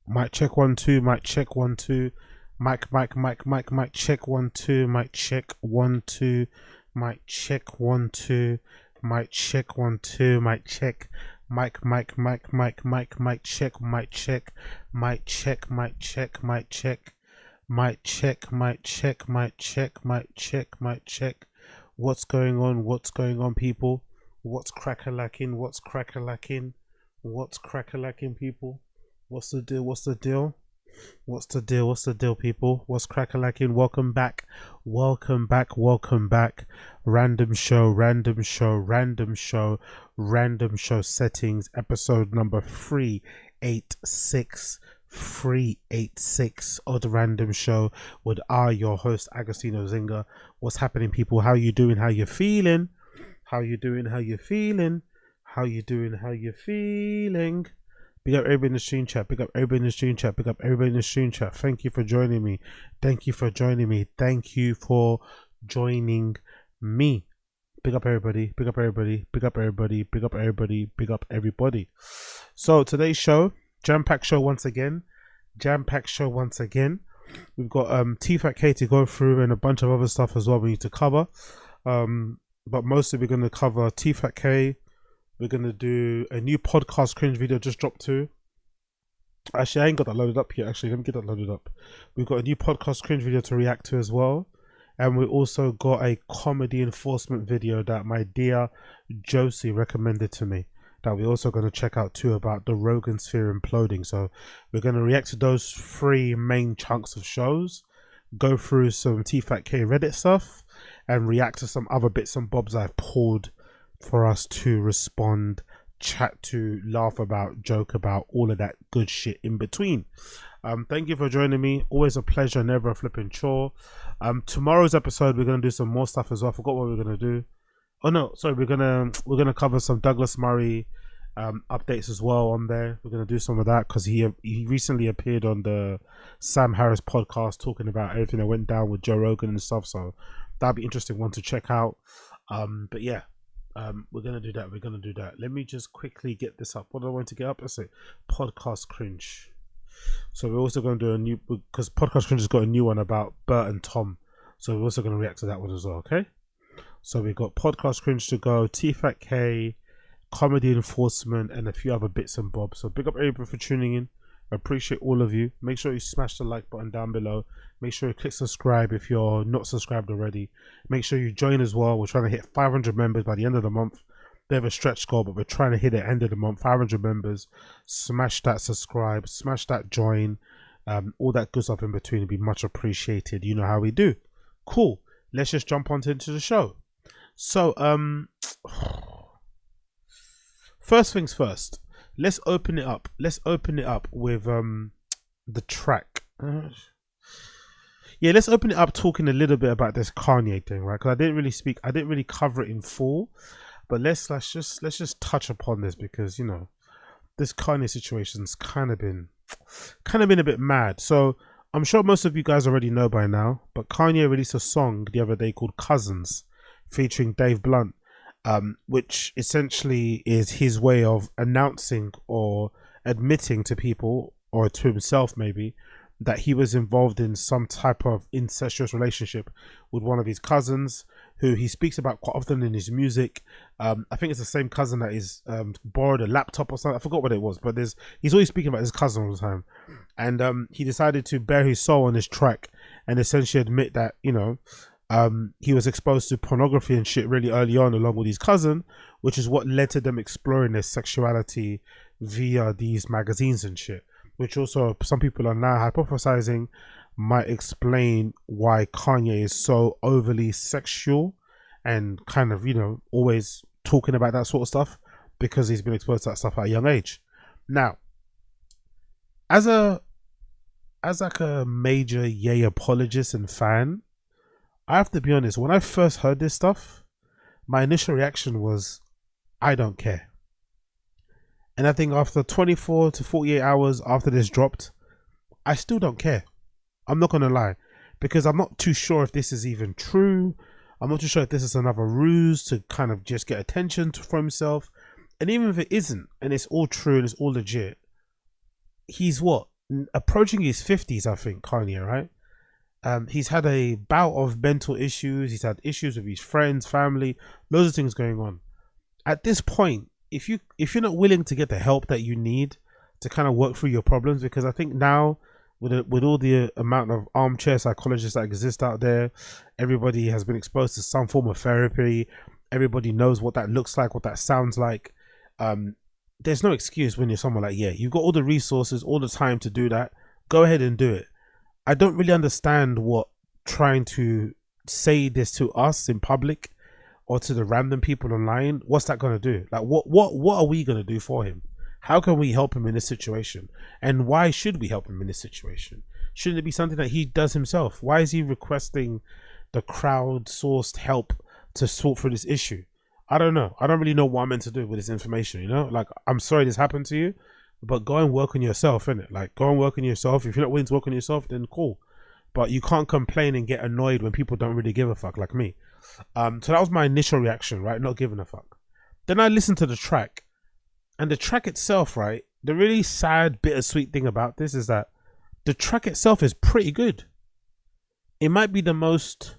Mic check 1 2. Mic check 1 2. Mic check 1 2. Mic check 1 2. Mic check 1 2. Mic check 1 2. Mic check. Mic check. Mic check. Mic check. Mic check. Mic check. Mic check. Mic check. Mic check. Mic check. Mic check. What's going on? What's going on, people? What's crack-a-lacking? What's crack-a-lacking? What's crack-a-lacking, people? What's the deal? What's the deal? What's the deal? What's the deal, people? What's crack-a-lacking? Welcome back. Welcome back. Welcome back. Random show, random show, random show, random show settings, episode number 386. 386 of the random show with your host Agostino Zinga. What's happening, people? How you doing? How you feeling? How you doing? How you feeling? How you doing? How you feeling? Big up everybody in the stream chat. Big up everybody in the stream chat. Big up everybody in the stream chat. Thank you for joining me. Thank you for joining me. Thank you for joining me. Big up everybody. Big up everybody. Big up everybody. Big up everybody. Big up everybody. So today's show, jam-packed show once again. Jam-packed show once again. We've got Tfatk to go through and a bunch of other stuff as well we need to cover. But mostly we're going to cover Tfatk. We're going to do a new podcast cringe video just dropped too. Actually, I ain't got that loaded up yet. Actually, let me get that loaded up. We've got a new podcast cringe video to react to as well. And we also got a comedy enforcement video that my dear Josie recommended to me, that we're also going to check out too, about the ROGANPSHERE imploding. So we're going to react to those three main chunks of shows, go through some Tfatk Reddit stuff, and react to some other bits and bobs I've pulled for us to respond, chat to, laugh about, joke about, all of that good shit in between. Thank you for joining me. Always a pleasure, never a flipping chore. Tomorrow's episode we're gonna do some more stuff as well. I forgot what we're gonna do. Oh no, sorry, we're gonna cover some Douglas Murray updates as well on there. We're gonna do some of that because he recently appeared on the Sam Harris podcast talking about everything that went down with Joe Rogan and stuff. So that'd be interesting one to check out. But yeah. We're gonna do that. We're gonna do that. Let me just quickly get this up. What do I want to get up? Let's say podcast cringe. So we're also going to do a new, because podcast cringe has got a new one about Bert and Tom. So we're also going to react to that one as well. Okay. So we got podcast cringe to go, Tfatk, comedy enforcement, and a few other bits and bobs. So big up everybody for tuning in. I appreciate all of you. Make sure you smash the like button down below. Make sure you click subscribe if you're not subscribed already. Make sure you join as well. We're trying to hit 500 members by the end of the month. They have a stretch goal, but we're trying to hit it end of the month. 500 members. Smash that subscribe. Smash that join. All that good stuff in between would be much appreciated. You know how we do. Cool. Let's just jump on into the show. So, first things first. Let's open it up. Let's open it up with the track. Yeah, let's open it up talking a little bit about this Kanye thing, right? Because I didn't really cover it in full, but let's just touch upon this because, you know, this Kanye situation's kind of been a bit mad. So I'm sure most of you guys already know by now, but Kanye released a song the other day called Cousins, featuring Dave Blunt. Which essentially is his way of announcing or admitting to people, or to himself maybe, that he was involved in some type of incestuous relationship with one of his cousins, who he speaks about quite often in his music. I think it's the same cousin that is borrowed a laptop or something. I forgot what it was, but he's always speaking about his cousin all the time. And he decided to bare his soul on this track and essentially admit that, you know, he was exposed to pornography and shit really early on along with his cousin, which is what led to them exploring their sexuality via these magazines and shit, which also some people are now hypothesizing might explain why Kanye is so overly sexual and kind of, you know, always talking about that sort of stuff, because he's been exposed to that stuff at a young age. Now, as like a major Ye apologist and fan, I have to be honest, when I first heard this stuff, my initial reaction was, I don't care. And I think after 24 to 48 hours after this dropped, I still don't care. I'm not going to lie, because I'm not too sure if this is even true. I'm not too sure if this is another ruse to kind of just get attention for himself. And even if it isn't, and it's all true and it's all legit, he's what? approaching his 50s, I think, Kanye, right? He's had a bout of mental issues. He's had issues with his friends, family, loads of things going on. At this point, if you're not willing to get the help that you need to kind of work through your problems, because I think now with all the amount of armchair psychologists that exist out there, everybody has been exposed to some form of therapy. Everybody knows what that looks like, what that sounds like. There's no excuse when you're someone like, yeah, you've got all the resources, all the time to do that. Go ahead and do it. I don't really understand what trying to say this to us in public or to the random people online, what's that going to do? Like, what are we going to do for him? How can we help him in this situation? And why should we help him in this situation? Shouldn't it be something that he does himself? Why is he requesting the crowd-sourced help to sort through this issue? I don't know. I don't really know what I'm meant to do with this information, you know? Like, I'm sorry this happened to you, but go and work on yourself, innit? Like, go and work on yourself. If you're not willing to work on yourself, then cool. But you can't complain and get annoyed when people don't really give a fuck, like me. So that was my initial reaction, right? Not giving a fuck. Then I listened to the track, and the track itself, right? The really sad, bittersweet thing about this is that the track itself is pretty good. It might be the most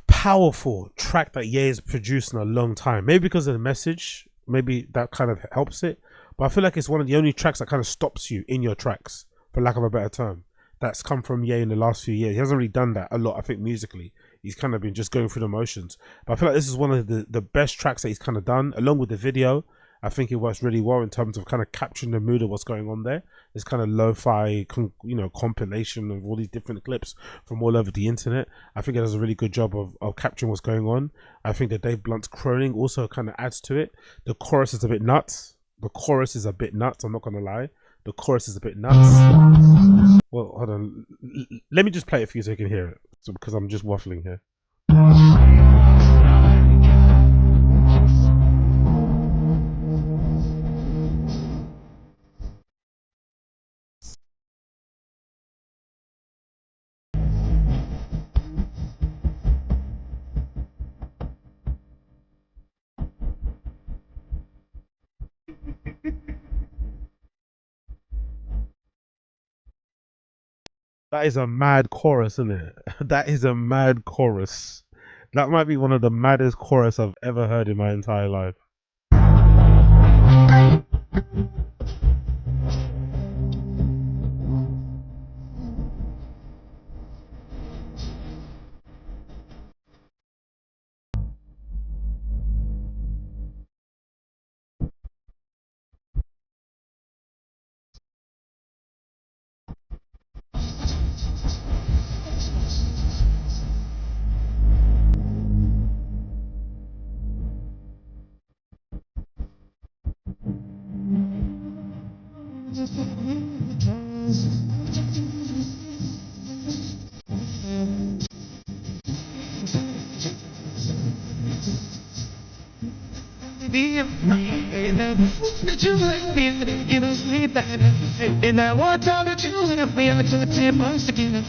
powerful track that Ye has produced in a long time. Maybe because of the message, maybe that kind of helps it. But I feel like it's one of the only tracks that kind of stops you in your tracks, for lack of a better term. That's come from Ye in the last few years. He hasn't really done that a lot, I think, musically. He's kind of been just going through the motions. But I feel like this is one of the best tracks that he's kind of done, along with the video. I think it works really well in terms of kind of capturing the mood of what's going on there. This kind of lo-fi, compilation of all these different clips from all over the internet. I think it does a really good job of capturing what's going on. I think that Dave Blunt's croning also kind of adds to it. The chorus is a bit nuts. I'm not going to lie. The chorus is a bit nuts. Well, hold on. Let me just play it for you so you can hear it. Because I'm just waffling here. That is a mad chorus, isn't it? That is a mad chorus. That might be one of the maddest chorus I've ever heard in my entire life. And I want all the children of me to the 10 months again.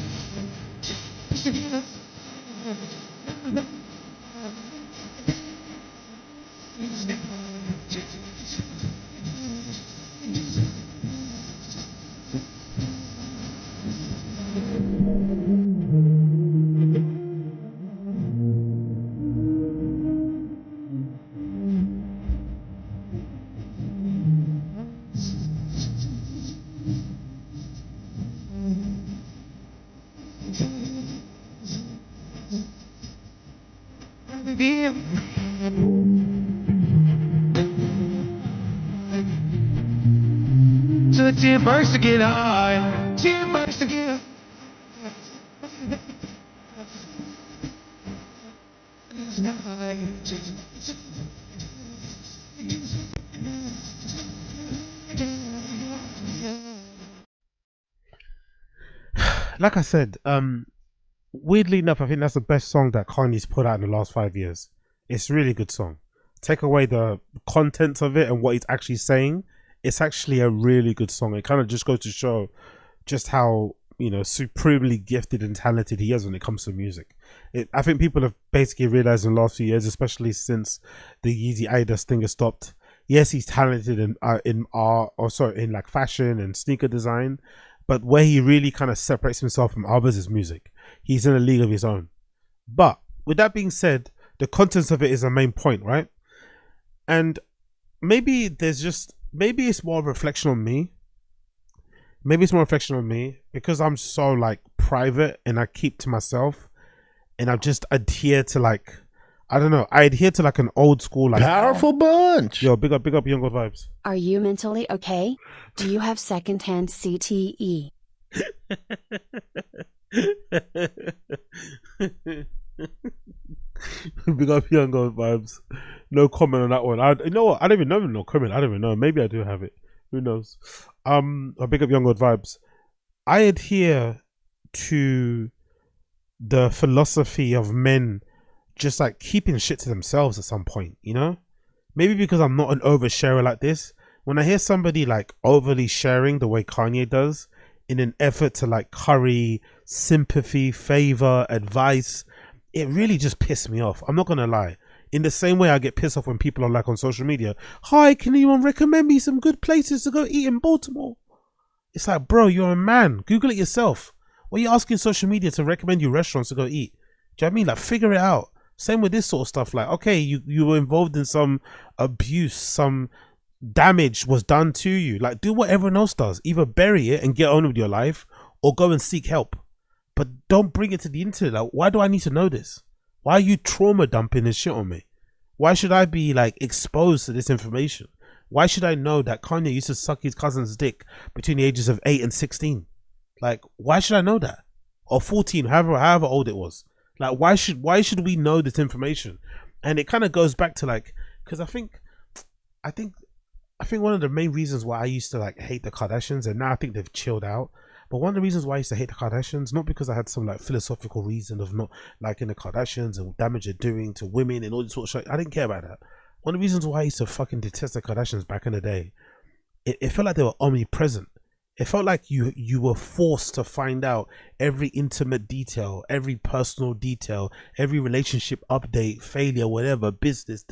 So 10 months to get high, 10 months to get. Like I said, weirdly enough, I think that's the best song that Kanye's put out in the last 5 years. It's a really good song. Take away the contents of it and what he's actually saying, it's actually a really good song. It kind of just goes to show just how, supremely gifted and talented he is when it comes to music. I think people have basically realized in the last few years, especially since the Yeezy Adidas thing has stopped, Yes, he's talented in art, or sorry, in like fashion and sneaker design, but where he really kind of separates himself from others is music. He's in a league of his own. But with that being said, the contents of it is the main point, right? And maybe maybe it's more of a reflection on me. Maybe it's more reflection on me because I'm so like private and I keep to myself, and I just adhere to like, I don't know, I adhere to like an old school like powerful bunch. Yo, big up Young God vibes. Are you mentally okay? Do you have secondhand CTE? Big up Young God vibes. No comment on that one. You know what? I don't even know. No comment. I don't even know. Maybe I do have it. Who knows? I big up Young God vibes. I adhere to the philosophy of men just like keeping shit to themselves at some point, you know? Maybe because I'm not an oversharer like this. When I hear somebody like overly sharing the way Kanye does in an effort to like curry sympathy, favor, advice, it really just pissed me off. I'm not gonna lie. In the same way I get pissed off when people are like on social media, hi, can anyone recommend me some good places to go eat in Baltimore? It's like, bro, you're a man. Google it yourself. Why are you asking social media to recommend you restaurants to go eat? Do you know what I mean? Like, figure it out. Same with this sort of stuff. Like, okay, you were involved in some abuse, some damage was done to you. Like, do what everyone else does. Either bury it and get on with your life or go and seek help. But don't bring it to the internet. Like, why do I need to know this? Why are you trauma dumping this shit on me? Why should I be like exposed to this information? Why should I know that Kanye used to suck his cousin's dick between the ages of 8 and 16? Like, why should I know that? Or 14, however old it was. Like, why should we know this information? And it kind of goes back to like, because I think one of the main reasons why I used to like hate the Kardashians, and now I think they've chilled out. But one of the reasons why I used to hate the Kardashians, not because I had some like philosophical reason of not liking the Kardashians and damage they're doing to women and all this sort of shit. I didn't care about that. One of the reasons why I used to fucking detest the Kardashians back in the day, it felt like they were omnipresent. It felt like you were forced to find out every intimate detail, every personal detail, every relationship update, failure, whatever, business,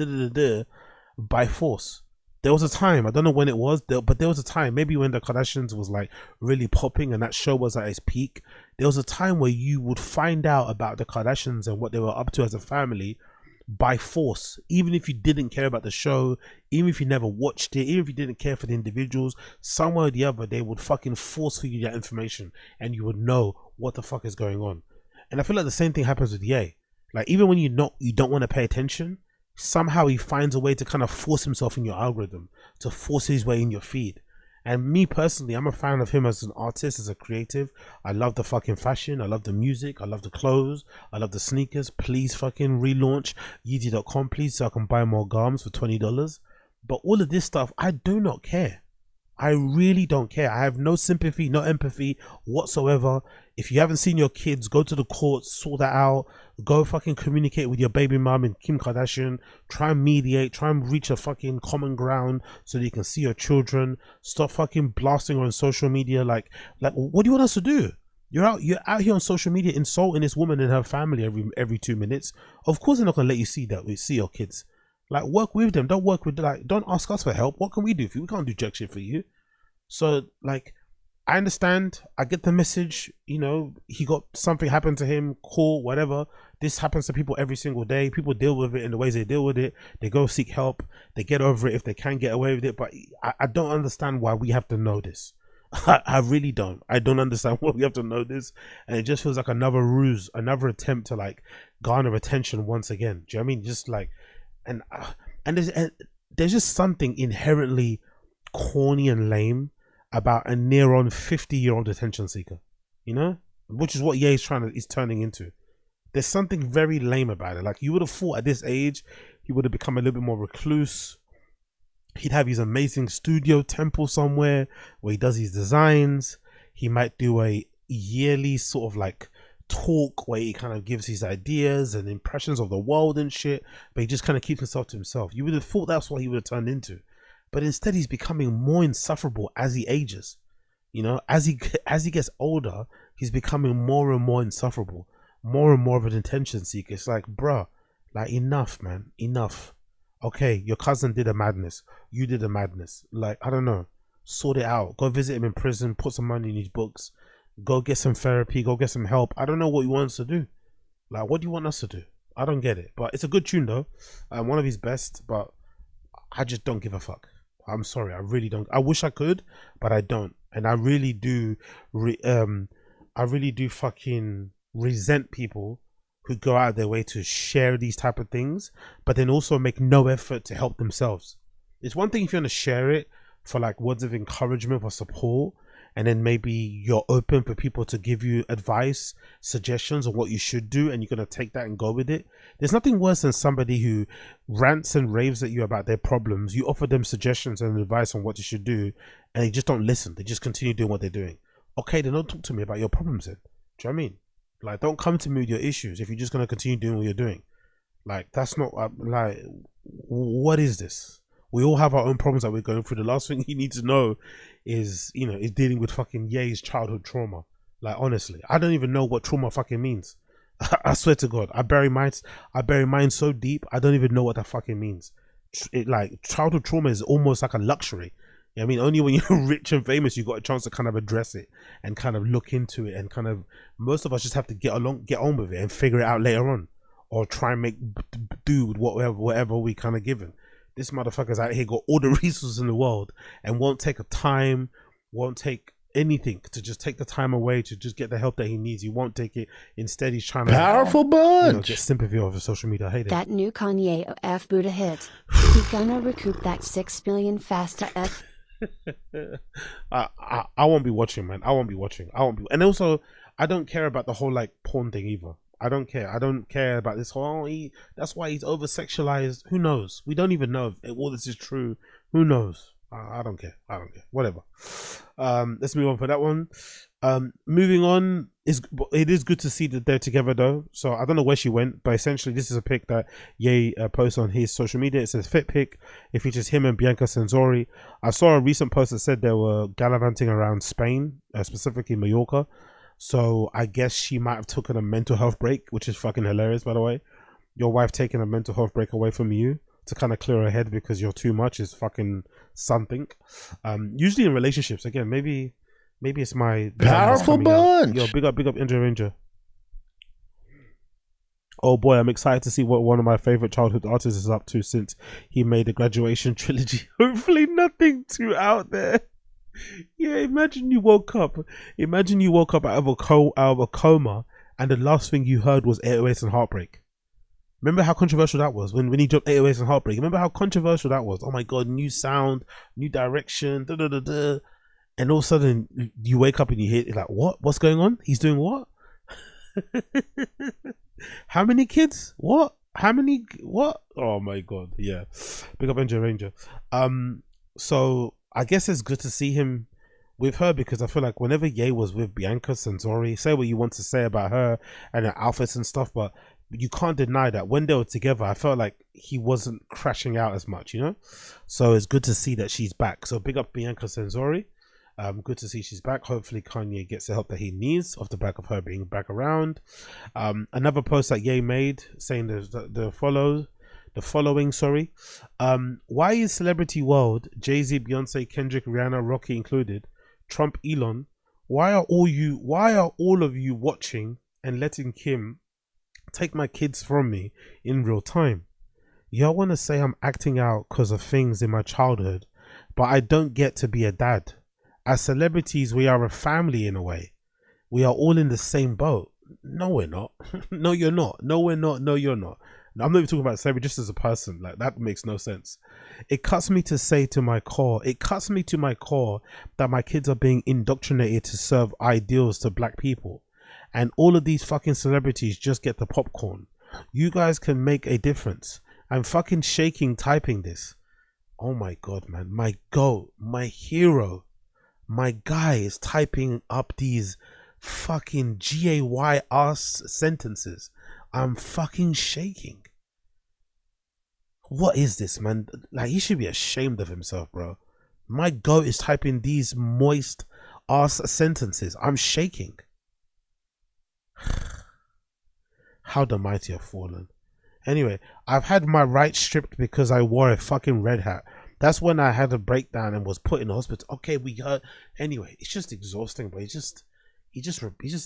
by force. There was a time, I don't know when it was, but there was a time, maybe when the Kardashians was like really popping and that show was at its peak. There was a time where you would find out about the Kardashians and what they were up to as a family by force, even if you didn't care about the show, even if you never watched it, even if you didn't care for the individuals, somewhere or the other they would fucking force feed you that information and you would know what the fuck is going on. And I feel like the same thing happens with Ye. Like, even when you don't want to pay attention, somehow he finds a way to kind of force himself in your algorithm, to force his way in your feed. And me personally, I'm a fan of him as an artist, as a creative. I love the fucking fashion, I love the music, I love the clothes, I love the sneakers. Please fucking relaunch Yeezy.com, please, so I can buy more garms for $20. But all of this stuff, I do not care. I really don't care. I have no sympathy, no empathy whatsoever. If you haven't seen your kids, go to the courts, sort that out. Go fucking communicate with your baby mom and Kim Kardashian. Try and mediate. Try and reach a fucking common ground so that you can see your children. Stop fucking blasting on social media. Like what do you want us to do? You're out here on social media insulting this woman and her family every 2 minutes. Of course they're not gonna let you see that. We see your kids. Like, work with them. Don't work with, like, don't ask us for help. What can we do for you? We can't do jack shit for you. So, like, I understand. I get the message. You know, he got something happen to him. Cool, whatever. This happens to people every single day. People deal with it in the ways they deal with it. They go seek help. They get over it if they can get away with it. But I don't understand why we have to know this. I really don't. I don't understand why we have to know this. And it just feels like another ruse, another attempt to, like, garner attention once again. Do you know what I mean? Just, like... And there's just something inherently corny and lame about a near on 50-year-old attention seeker, you know, which is what Ye is turning into. There's something very lame about it. Like, you would have thought at this age he would have become a little bit more recluse. He'd have his amazing studio temple somewhere where he does his designs. He might do a yearly sort of like talk where he kind of gives his ideas and impressions of the world and shit, but he just kind of keeps himself to himself. You would have thought that's what he would have turned into, but instead he's becoming more insufferable as he ages. You know, as he gets older, he's becoming more and more insufferable, more and more of an attention seeker. It's like, bruh, like, enough, man, enough. Okay, your cousin did a madness. You did a madness. Like, I don't know. Sort it out. Go visit him in prison. Put some money in his books. Go get some therapy. Go get some help. I don't know what he wants to do. Like, what do you want us to do? I don't get it. But it's a good tune though. One of his best. But I just don't give a fuck. I'm sorry. I really don't. I wish I could, but I don't. And I really do. I really do fucking resent people who go out of their way to share these type of things, but then also make no effort to help themselves. It's one thing if you want to share it for like words of encouragement or support, and then maybe you're open for people to give you advice, suggestions on what you should do, and you're going to take that and go with it. There's nothing worse than somebody who rants and raves at you about their problems. You offer them suggestions and advice on what you should do, and they just don't listen. They just continue doing what they're doing. Okay, then don't talk to me about your problems then. Do you know what I mean? Like, don't come to me with your issues if you're just going to continue doing what you're doing. Like, that's not, like, what is this? We all have our own problems that we're going through. The last thing you need to know is, you know, is dealing with fucking Ye's childhood trauma. Like, honestly, I don't even know what trauma fucking means. I swear to God, I bury mine so deep, I don't even know what that fucking means. Like, childhood trauma is almost like a luxury. I mean, only when you're rich and famous, you got a chance to kind of address it and kind of look into it, and kind of, most of us just have to get on with it and figure it out later on, or try and make do with whatever we kind of given. This motherfucker's out here got all the resources in the world and won't take won't take anything to just take the time away to just get the help that he needs. He won't take it. Instead, he's trying to Powerful bunch. You know, get sympathy over social media. I hate it. That new Kanye F Buddha hit. He gonna recoup that 6 million faster F. I won't be watching, man. I won't be watching. And also, I don't care about the whole like porn thing either. I don't care about this whole, that's why he's over sexualized. Who knows? We don't even know if all this is true. Who knows? I don't care. Whatever. Let's move on for that one. Moving on, it is good to see that they're together though. So I don't know where she went, but essentially this is a pic that Ye posts on his social media. It says fit pic. It features him and Bianca Censori. I saw a recent post that said they were gallivanting around Spain, specifically Mallorca. So I guess she might have taken a mental health break, which is fucking hilarious, by the way. Your wife taking a mental health break away from you to kind of clear her head because you're too much is fucking something. Usually in relationships, again, maybe it's my powerful bunch. Yo, big up Indra Ranger. Oh boy, I'm excited to see what one of my favorite childhood artists is up to since he made the Graduation trilogy. Hopefully nothing too out there. Yeah, imagine you woke up out of a coma and the last thing you heard was 808s and Heartbreak. Remember how controversial that was when he dropped 808s and Heartbreak? Remember how controversial that was? Oh my god, new sound, new direction, da da da da. And all of a sudden you wake up and you hear like, what's going on? He's doing what? How many kids? What? How many? What? Oh my god, yeah. Big up Angel Ranger. So I guess it's good to see him with her, because I feel like whenever Ye was with Bianca Censori, say what you want to say about her and her outfits and stuff, but you can't deny that when they were together, I felt like he wasn't crashing out as much, you know? So it's good to see that she's back. So big up Bianca Censori. Good to see she's back. Hopefully Kanye gets the help that he needs off the back of her being back around. Another post that Ye made saying the following, why is celebrity world, Jay-Z, Beyonce, Kendrick, Rihanna, Rocky included, Trump, Elon, why are all of you watching and letting Kim take my kids from me in real time? Y'all want to say I'm acting out because of things in my childhood, but I don't get to be a dad. As celebrities, we are a family in a way. We are all in the same boat. No, we're not. No, you're not. No, we're not. No, you're not. I'm not even talking about celebrity, just as a person. Like, that makes no sense. It cuts me to my core that my kids are being indoctrinated to serve ideals to black people. And all of these fucking celebrities just get the popcorn. You guys can make a difference. I'm fucking shaking typing this. Oh my god, man. My goat, my hero, my guy is typing up these fucking GAY ass sentences. I'm fucking shaking. What is this, man? Like, he should be ashamed of himself, bro. My goat is typing these moist ass sentences. I'm shaking. How the mighty have fallen. Anyway, I've had my rights stripped because I wore a fucking red hat. That's when I had a breakdown and was put in the hospital. Okay, we heard. Anyway, it's just exhausting, but he just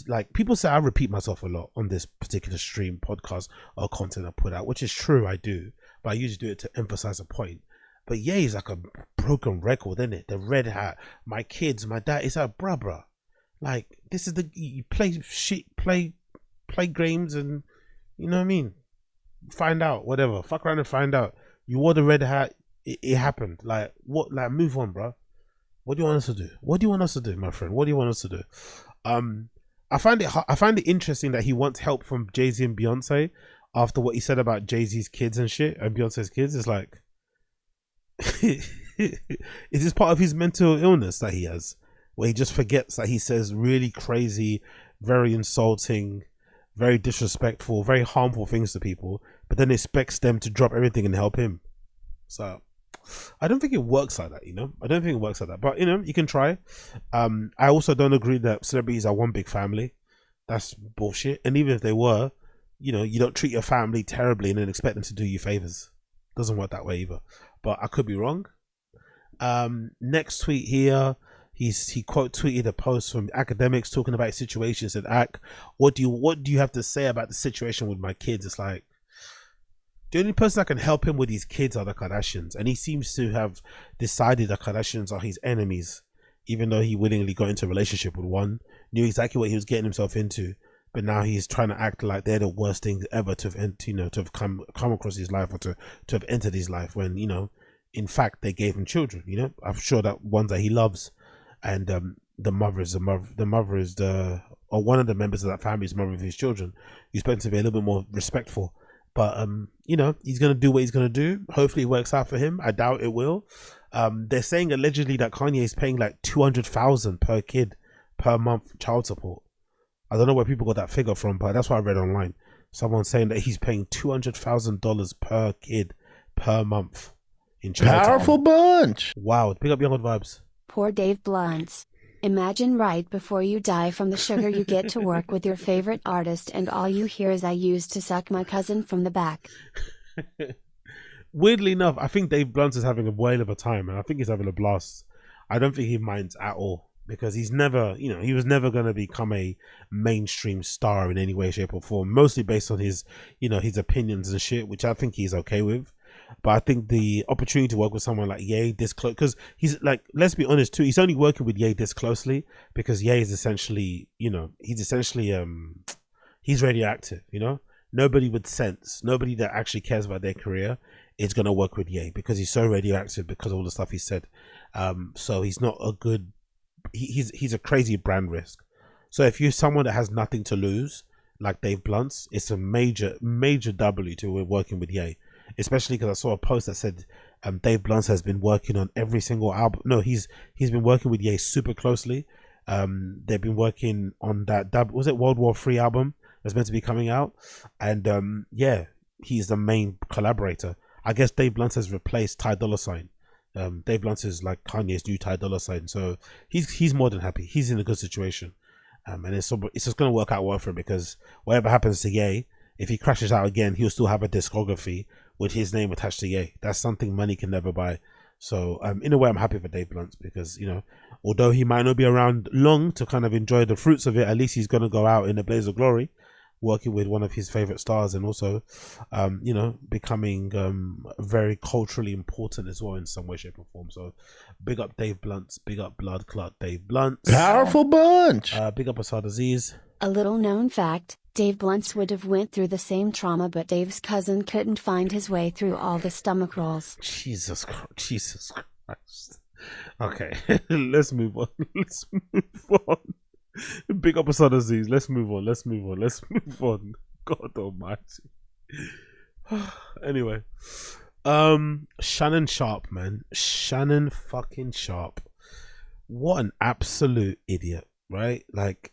like, people say I repeat myself a lot on this particular stream, podcast, or content I put out, which is true, I do, but I usually do it to emphasize a point. But yeah, he's like a broken record, isn't it? The red hat, my kids, my dad. It's like, bruh. Like, this is you play shit, play games, and you know what I mean. Find out, whatever. Fuck around and find out. You wore the red hat. It happened. Like, what? Like, move on, bro. What do you want us to do? What do you want us to do, my friend? What do you want us to do? I find it interesting that he wants help from Jay-Z and Beyonce after what he said about Jay-Z's kids and shit and Beyonce's kids. It's like, is this part of his mental illness that he has, where he just forgets that he says really crazy, very insulting, very disrespectful, very harmful things to people, but then expects them to drop everything and help him? So I don't think it works like that, you know. I don't think it works like that, but you know, you can try. I also don't agree that celebrities are one big family. That's bullshit. And even if they were, you know, you don't treat your family terribly and then expect them to do you favors. Doesn't work that way either. But I could be wrong. Next tweet here, he quote tweeted a post from AKADEMIKS talking about his situation. Said, "Ak, what do you have to say about the situation with my kids?" It's like, the only person that can help him with his kids are the Kardashians, and he seems to have decided the Kardashians are his enemies, even though he willingly got into a relationship with one, knew exactly what he was getting himself into, but now he's trying to act like they're the worst things ever to have come across his life, or to have entered his life, when, you know, in fact they gave him children. You know, I'm sure that ones that he loves, and the mother is or one of the members of that family is the mother of his children. You're supposed to be a little bit more respectful. But, you know, he's going to do what he's going to do. Hopefully it works out for him. I doubt it will. They're saying allegedly that Kanye is paying like $200,000 per kid per month child support. I don't know where people got that figure from, but that's what I read online. Someone saying that he's paying $200,000 per kid per month in child support. Powerful bunch. Wow. Pick up your old vibes. Poor Dave Blunts. Imagine right before you die from the sugar you get to work with your favorite artist, and all you hear is "I used to suck my cousin from the back." Weirdly enough, I think Dave Blunt is having a whale of a time, and I think he's having a blast. I don't think he minds at all, because he's never, you know, he was never going to become a mainstream star in any way, shape, or form, mostly based on his, you know, his opinions and shit, which I think he's okay with. But I think the opportunity to work with someone like Ye this close, because he's like, let's be honest too, he's only working with Ye this closely because Ye is essentially, you know, he's radioactive, you know. Nobody with sense, nobody that actually cares about their career is going to work with Ye, because he's so radioactive because of all the stuff he said. So he's not a good, he's a crazy brand risk. So if you're someone that has nothing to lose, like Dave Blunt's, it's a major W to working with Ye. Especially because I saw a post that said Dave Blunt has been working on every single album. No, he's been working with Ye super closely. They've been working on that was it World War III album that's meant to be coming out, and yeah, he's the main collaborator. I guess Dave Blunt has replaced Ty Dolla $ign. Dave Blunt is like Kanye's new Ty Dolla $ign, so he's more than happy. He's in a good situation, and it's just gonna work out well for him, because whatever happens to Ye, if he crashes out again, he'll still have a discography with his name attached to Ye. That's something money can never buy. So in a way, I'm happy for Dave Blunt, because, you know, although he might not be around long to kind of enjoy the fruits of it, at least he's going to go out in a blaze of glory, working with one of his favorite stars, and also, you know, becoming very culturally important as well in some way, shape, or form. So big up Dave Blunt, big up Blood Clot Dave Blunt. Powerful bunch. Big up Asad Aziz. A little known fact, Dave Blunts would have went through the same trauma, but Dave's cousin couldn't find his way through all the stomach rolls. Jesus Christ. Okay, let's move on. Let's move on. Big up Asad Aziz. Let's move on. God almighty. Anyway, Shannon Sharpe, man. Shannon fucking Sharpe. What an absolute idiot, right? Like,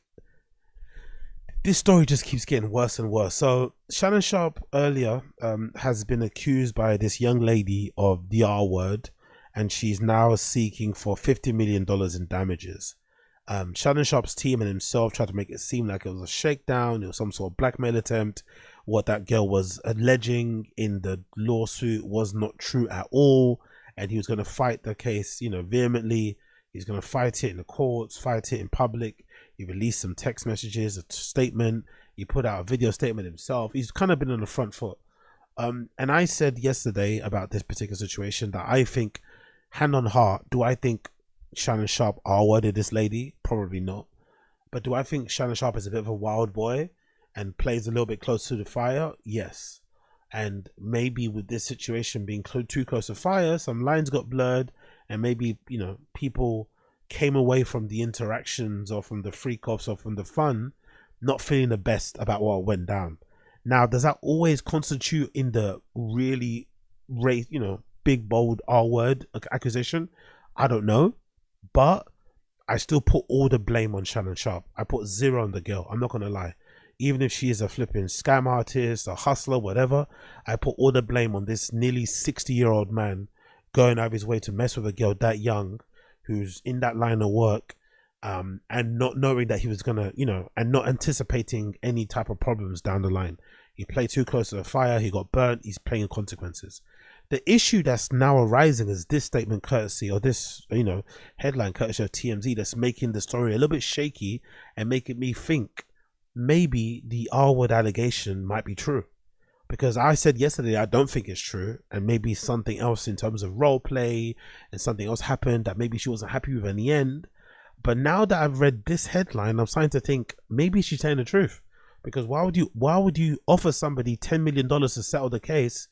this story just keeps getting worse and worse. So Shannon Sharpe earlier has been accused by this young lady of the R word, and she's now seeking for $50 million in damages. Shannon Sharpe's team and himself tried to make it seem like it was a shakedown, it was some sort of blackmail attempt, what that girl was alleging in the lawsuit was not true at all, and he was going to fight the case, you know, vehemently. He's going to fight it in the courts, fight it in public. He released some text messages, a statement. He put out a video statement himself. He's kind of been on the front foot. And I said yesterday about this particular situation that I think, hand on heart, do I think Shannon Sharpe R-worded this lady? Probably not. But do I think Shannon Sharpe is a bit of a wild boy and plays a little bit close to the fire? Yes. And maybe with this situation being too close to fire, some lines got blurred, and maybe, you know, people came away from the interactions or from the freak-offs or from the fun not feeling the best about what went down. Now, does that always constitute in the really, you know, big, bold R-word accusation? I don't know. But I still put all the blame on Shannon Sharpe. I put 0 on the girl. I'm not going to lie. Even if she is a flipping scam artist, a hustler, whatever, I put all the blame on this nearly 60-year-old man going out of his way to mess with a girl that young, who's in that line of work, and not knowing that he was going to, you know, and not anticipating any type of problems down the line. He played too close to the fire. He got burnt. He's paying consequences. The issue that's now arising is this statement courtesy, or this, you know, headline courtesy of TMZ, that's making the story a little bit shaky and making me think maybe the R-word allegation might be true. Because I said yesterday I don't think it's true, and maybe something else in terms of role play and something else happened that maybe she wasn't happy with in the end. But now that I've read this headline, I'm starting to think maybe she's telling the truth. Because why would you offer somebody $10 million to settle the case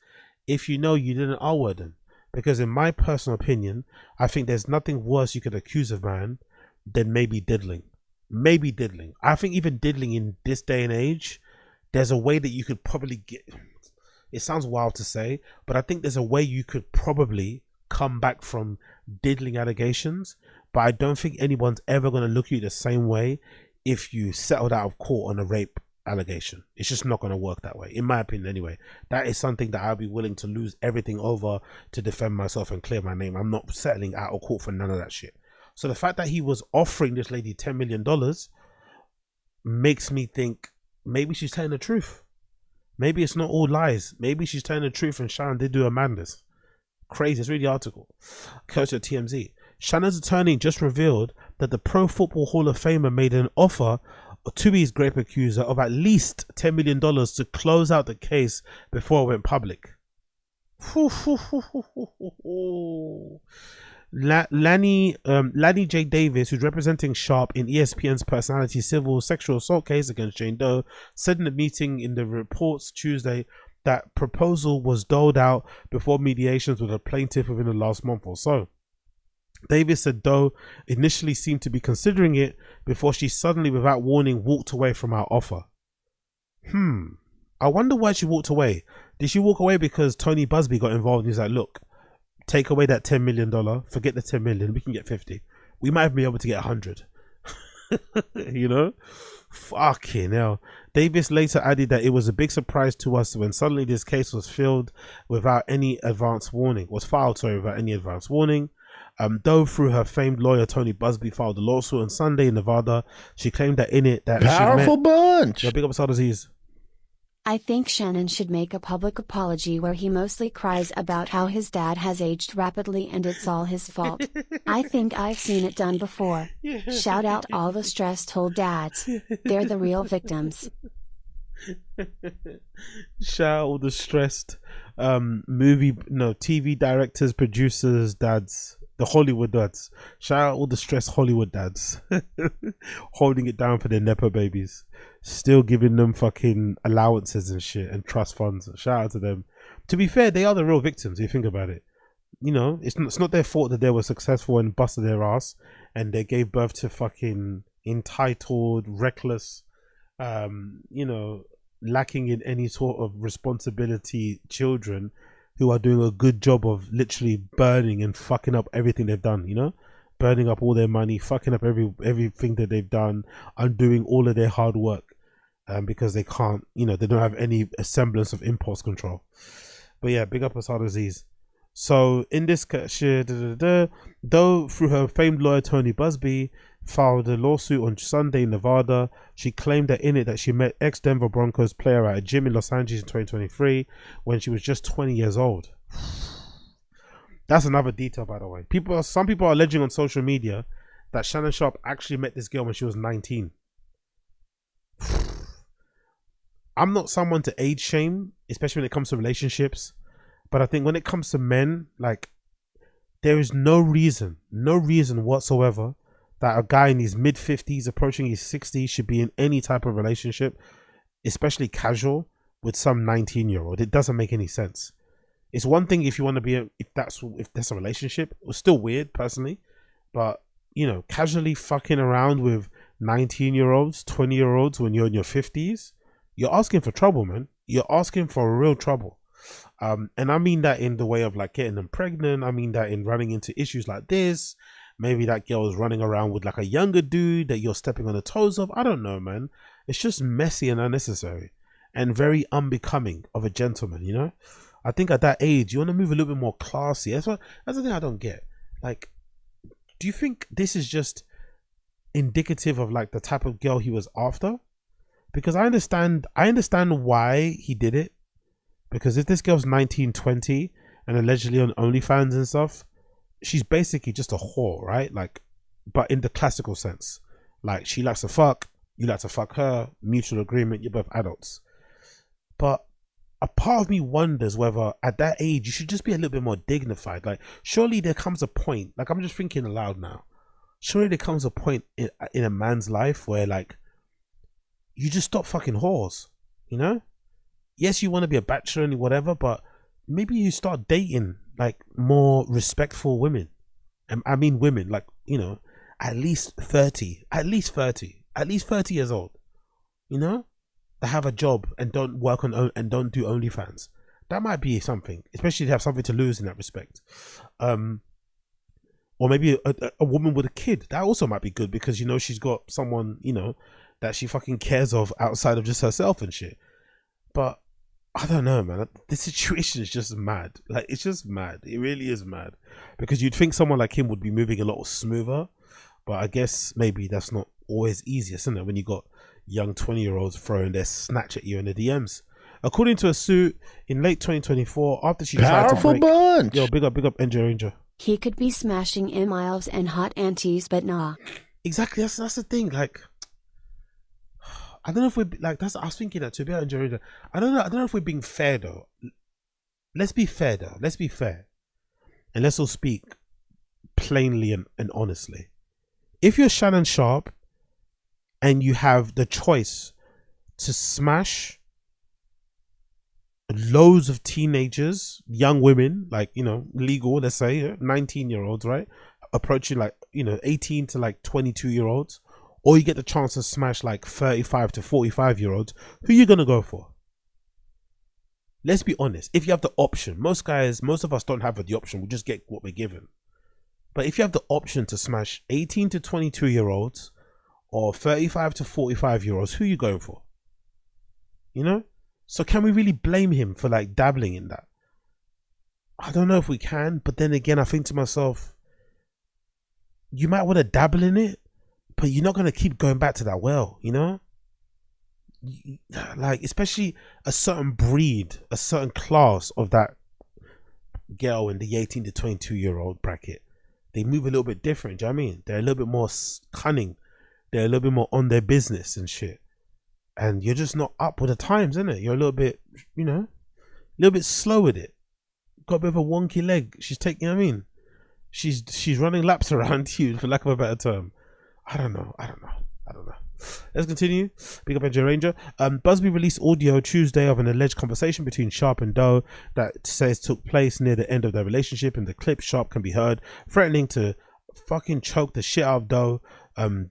if you know you didn't R-word them? Because in my personal opinion, I think there's nothing worse you could accuse a man than maybe diddling. Maybe diddling. I think even diddling in this day and age, there's a way that you could probably get, it sounds wild to say, but I think there's a way you could probably come back from diddling allegations. But I don't think anyone's ever going to look at you the same way if you settled out of court on a rape allegation. It's just not going to work that way, in my opinion anyway. That is something that I'll be willing to lose everything over to defend myself and clear my name. I'm not settling out of court for none of that shit. So the fact that he was offering this lady $10 million makes me think maybe she's telling the truth. Maybe it's not all lies. Maybe she's telling the truth and Shannon did do a madness. Crazy. Let's read the article. Coach at TMZ. Shannon's attorney just revealed that the Pro Football Hall of Famer made an offer to his grape accuser of at least $10 million to close out the case before it went public. Lanny J. Davis, who's representing Sharpe in ESPN's personality civil sexual assault case against Jane Doe, said in a meeting in the reports Tuesday that proposal was doled out before mediations with a plaintiff within the last month or so. Davis said Doe initially seemed to be considering it before she suddenly, without warning, walked away from our offer. I wonder why she walked away. Did she walk away because Tony Busby got involved and he's like, look, take away that $10 million, forget the 10 million, we can get 50. We might be able to get 100. You know? Fucking hell. Davis later added that it was a big surprise to us when suddenly this case was filed without any advance warning. Doe, through her famed lawyer Tony Busby, filed a lawsuit on Sunday in Nevada. She claimed that in it that Powerful bunch. Yeah, big up Disease. I think Shannon should make a public apology where he mostly cries about how his dad has aged rapidly and it's all his fault. I think I've seen it done before. Shout out all the stressed old dads. They're the real victims. Shout out all the stressed TV directors, producers, dads. The Hollywood dads. Shout out all the stressed Hollywood dads. Holding it down for their Nepo babies. Still giving them fucking allowances and shit and trust funds. Shout out to them. To be fair, they are the real victims if you think about it. You know, it's not their fault that they were successful and busted their ass and they gave birth to fucking entitled, reckless, lacking in any sort of responsibility children who are doing a good job of literally burning and fucking up everything they've done, you know, burning up all their money, fucking up everything that they've done, undoing all of their hard work, because they can't, they don't have any semblance of impulse control. But yeah, big up Asad Aziz. So in this case, Doe, through her famed lawyer Tony Busby, filed a lawsuit on Sunday in Nevada. She claimed that in it that she met ex-Denver Broncos player at a gym in Los Angeles in 2023 when she was just 20 years old. That's another detail, by the way. Some people are alleging on social media that Shannon Sharpe actually met this girl when she was 19. I'm not someone to age shame, especially when it comes to relationships. But I think when it comes to men, like, there is no reason whatsoever that a guy in his mid-50s, approaching his 60s, should be in any type of relationship, especially casual, with some 19-year-old. It doesn't make any sense. It's one thing if you want to be, if that's a relationship. It's still weird, personally. But, you know, casually fucking around with 19-year-olds, 20-year-olds when you're in your 50s, you're asking for trouble, man. You're asking for real trouble. And I mean that in the way of like getting them pregnant. I mean that in running into issues like this. Maybe that girl is running around with like a younger dude that you're stepping on the toes of. I don't know, man. It's just messy and unnecessary and very unbecoming of a gentleman, you know? I think at that age, you want to move a little bit more classy. That's the thing I don't get. Like, do you think this is just indicative of like the type of girl he was after? Because I understand why he did it. Because if this girl's 19, 20 and allegedly on OnlyFans and stuff, she's basically just a whore, right? Like, but in the classical sense. Like, she likes to fuck, you like to fuck her, mutual agreement, you're both adults. But a part of me wonders whether at that age you should just be a little bit more dignified. Like, surely there comes a point, like, I'm just thinking aloud now. Surely there comes a point in a man's life where, like, you just stop fucking whores, you know? Yes, you want to be a bachelor and whatever, but maybe you start dating like more respectful women. And I mean women, like, you know, at least 30 years old, you know, that have a job and don't work on and don't do OnlyFans. That might be something, especially to have something to lose in that respect. Or maybe a woman with a kid. That also might be good because, you know, she's got someone, you know, that she fucking cares of outside of just herself and shit. But I don't know, man. This situation is just mad. Like, it's just mad. It really is mad. Because you'd think someone like him would be moving a lot smoother. But I guess maybe that's not always easiest, isn't it? When you got young 20-year-olds throwing their snatch at you in the DMs. According to a suit in late 2024, after she tried to break... bunch. Yo, big up, NJ Ranger. He could be smashing miles and hot aunties, but nah. Exactly. That's the thing. Like, I don't know if we're like, I was thinking that to be honest, I don't know if we're being fair though. Let's be fair though. Let's be fair. And let's all speak plainly and honestly. If you're Shannon Sharpe and you have the choice to smash loads of teenagers, young women, like, you know, legal, let's say 19-year-olds, right? Approaching like, you know, 18 to like 22-year-olds. Or you get the chance to smash like 35 to 45-year-olds, who you gonna go for? Let's be honest. If you have the option, most of us don't have the option. We just get what we're given. But if you have the option to smash 18 to 22-year-olds or 35 to 45-year-olds, who you going for? You know? So can we really blame him for like dabbling in that? I don't know if we can, but then again, I think to myself, you might want to dabble in it, but you're not going to keep going back to that well, you know? Like, especially a certain breed, a certain class of that girl in the 18 to 22-year-old bracket. They move a little bit different, do you know what I mean? They're a little bit more cunning. They're a little bit more on their business and shit. And you're just not up with the times, innit? You're a little bit, you know, a little bit slow with it. Got a bit of a wonky leg. She's taking, you know what I mean? She's running laps around you, for lack of a better term. I don't know. Let's continue. Big up NJ Ranger. Busby released audio Tuesday of an alleged conversation between Sharpe and Doe that says took place near the end of their relationship. In the clip, Sharpe can be heard threatening to fucking choke the shit out of Doe.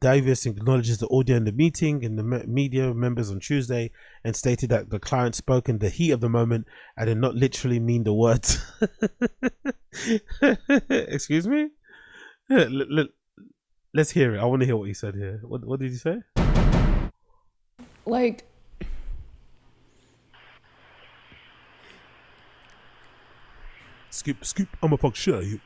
Davis acknowledges the audio in the meeting in the media members on Tuesday and stated that the client spoke in the heat of the moment and did not literally mean the words. Excuse me? Let's hear it. I want to hear what he said here. What did he say? Like, Scoop, I'ma fuck shit out of you.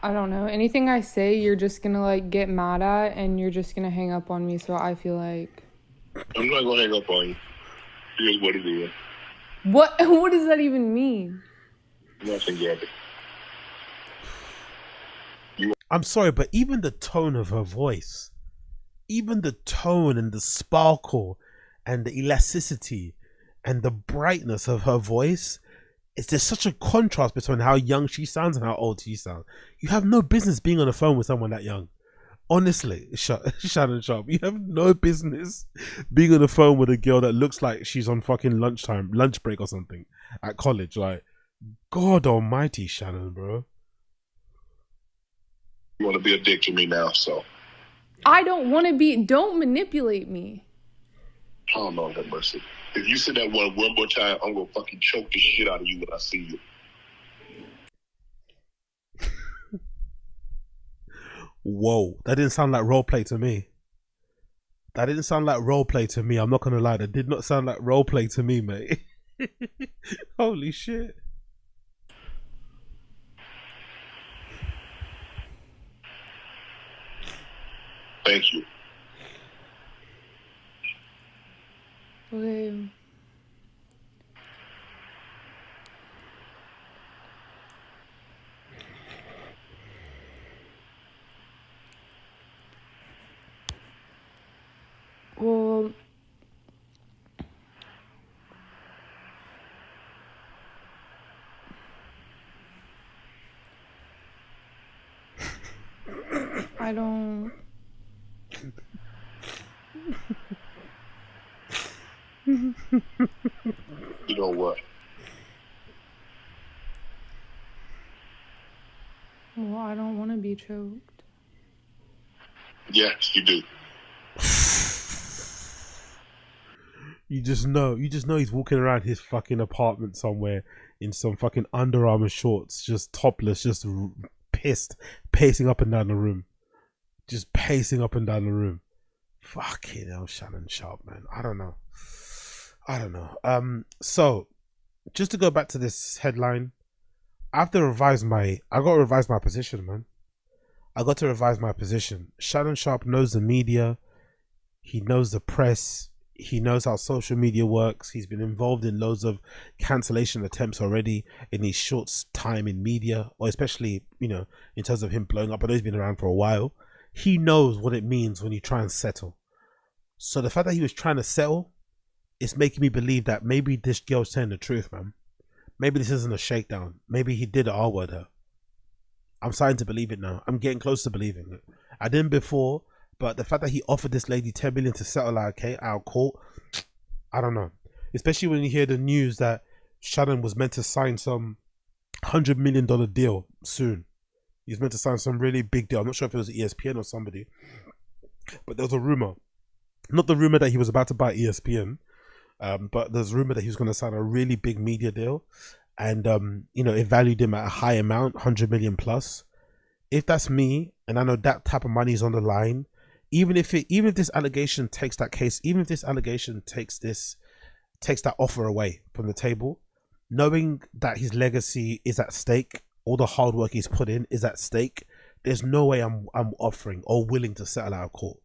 I don't know. Anything I say, you're just gonna like get mad at, and you're just gonna hang up on me. So I feel like I'm not gonna hang up on you. Here's what it is. what? What does that even mean? Nothing, Gabby. I'm sorry, but even the tone of her voice, even the tone and the sparkle and the elasticity and the brightness of her voice, there's such a contrast between how young she sounds and how old she sounds. You have no business being on the phone with someone that young. Honestly, Shannon Sharpe, you have no business being on the phone with a girl that looks like she's on fucking lunch break or something at college. Like, God almighty, Shannon, bro. You want to be a dick to me now, so. I don't want to be. Don't manipulate me. Oh, Lord have mercy. If you say that one more time, I'm going to fucking choke the shit out of you when I see you. Whoa, that didn't sound like roleplay to me. That didn't sound like roleplay to me. I'm not gonna lie, that did not sound like roleplay to me, mate. Holy shit. Thank you. Okay. Well, I don't. You know what? Well, I don't want to be choked. Yes, you do. You just know he's walking around his fucking apartment somewhere in some fucking Under Armour shorts, just topless, just pissed, pacing up and down the room. Just pacing up and down the room. Fucking hell, Shannon Sharpe, man. I don't know. So just to go back to this headline, I got to revise my position, man. I got to revise my position. Shannon Sharpe knows the media. He knows the press. He knows how social media works. He's been involved in loads of cancellation attempts already in his short time in media, or especially, you know, in terms of him blowing up. I know he's been around for a while. He knows what it means when you try and settle. So the fact that he was trying to settle is making me believe that maybe this girl's telling the truth, man. Maybe this isn't a shakedown. Maybe he did R-word her. I'm starting to believe it now. I'm getting close to believing it. I didn't before, but the fact that he offered this lady 10 million to settle out of court, I don't know. Especially when you hear the news that Shannon was meant to sign some $100 million deal soon. He's meant to sign some really big deal. I'm not sure if it was ESPN or somebody, but there was a rumor. Not the rumor that he was about to buy ESPN, but there's a rumor that he was going to sign a really big media deal, and you know, it valued him at a high amount, 100 million plus. If that's me, and I know that type of money is on the line, even if this allegation takes that case, even if this allegation takes that offer away from the table, knowing that his legacy is at stake, all the hard work he's put in is at stake, there's no way I'm offering or willing to settle out of court.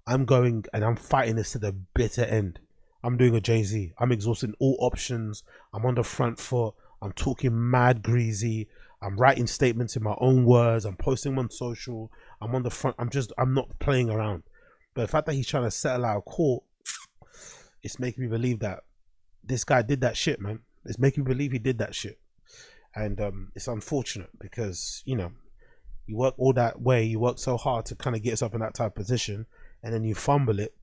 I'm going and I'm fighting this to the bitter end. I'm doing a Jay-Z. I'm exhausting all options. I'm on the front foot. I'm talking mad greasy. I'm writing statements in my own words. I'm posting them on social. I'm on the front. I'm not playing around. But the fact that he's trying to settle out of court, it's making me believe that this guy did that shit, man. It's making me believe he did that shit. And it's unfortunate because, you know, you work all that way. You work so hard to kind of get yourself in that type of position, and then you fumble it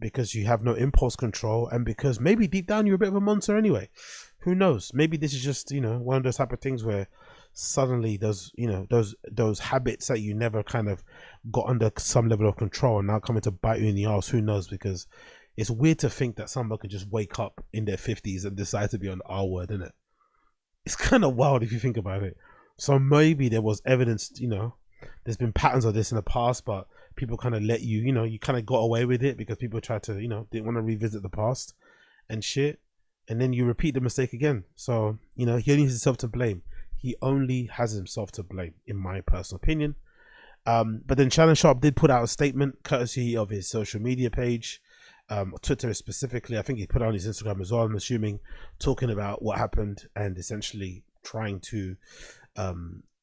because you have no impulse control, and because maybe deep down you're a bit of a monster anyway. Who knows? Maybe this is just, you know, one of those type of things where suddenly those habits that you never kind of got under some level of control are now coming to bite you in the ass. Who knows? Because it's weird to think that someone could just wake up in their 50s and decide to be on the R word, isn't it? It's kind of wild if you think about it. So maybe there was evidence, you know, there's been patterns of this in the past, but people kind of let you, you know, you kind of got away with it because people tried to, you know, didn't want to revisit the past and shit. And then you repeat the mistake again. So, you know, he only has himself to blame. he only has himself to blame, in my personal opinion. But then Shannon Sharpe did put out a statement courtesy of his social media page, Twitter specifically. I think he put on his Instagram as well, I'm assuming, talking about what happened and essentially trying to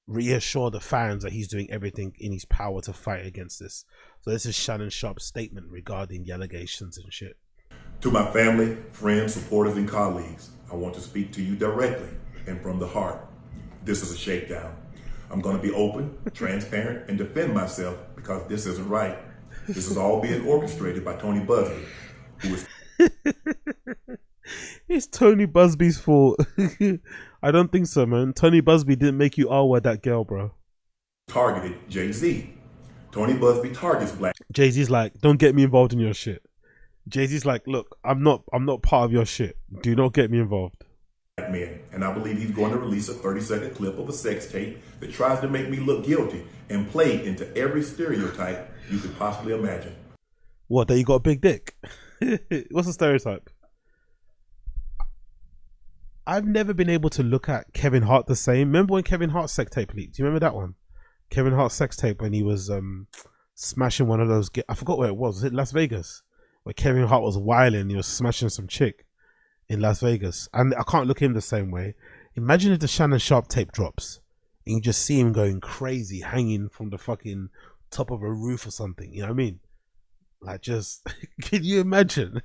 reassure the fans that he's doing everything in his power to fight against this. So this is Shannon Sharpe's statement regarding the allegations and shit. To my family, friends, supporters, and colleagues, I want to speak to you directly and from the heart. This is a shakedown. I'm going to be open, transparent, and defend myself because this isn't right. This is all being orchestrated by Tony Busby, who is... It's Tony Busby's fault. I don't think so, man. Tony Busby didn't make you all with that girl, bro. Targeted Jay-Z. Tony Busby targets black... Jay-Z's like, don't get me involved in your shit. Jay-Z's like, look, I'm not part of your shit. Do not get me involved. Men, and I believe he's going to release a 30-second clip of a sex tape that tries to make me look guilty and play into every stereotype you could possibly imagine. What, that you got a big dick? What's the stereotype? I've never been able to look at Kevin Hart the same. Remember when Kevin Hart's sex tape leaked? Do you remember that one? Kevin Hart's sex tape when he was smashing one of those... I forgot where it was. Was it Las Vegas? Where Kevin Hart was wilding, he was smashing some chick in Las Vegas, and I can't look at him the same way. Imagine if the Shannon Sharpe tape drops and you just see him going crazy, hanging from the fucking top of a roof or something. You know what I mean? Like, just can you imagine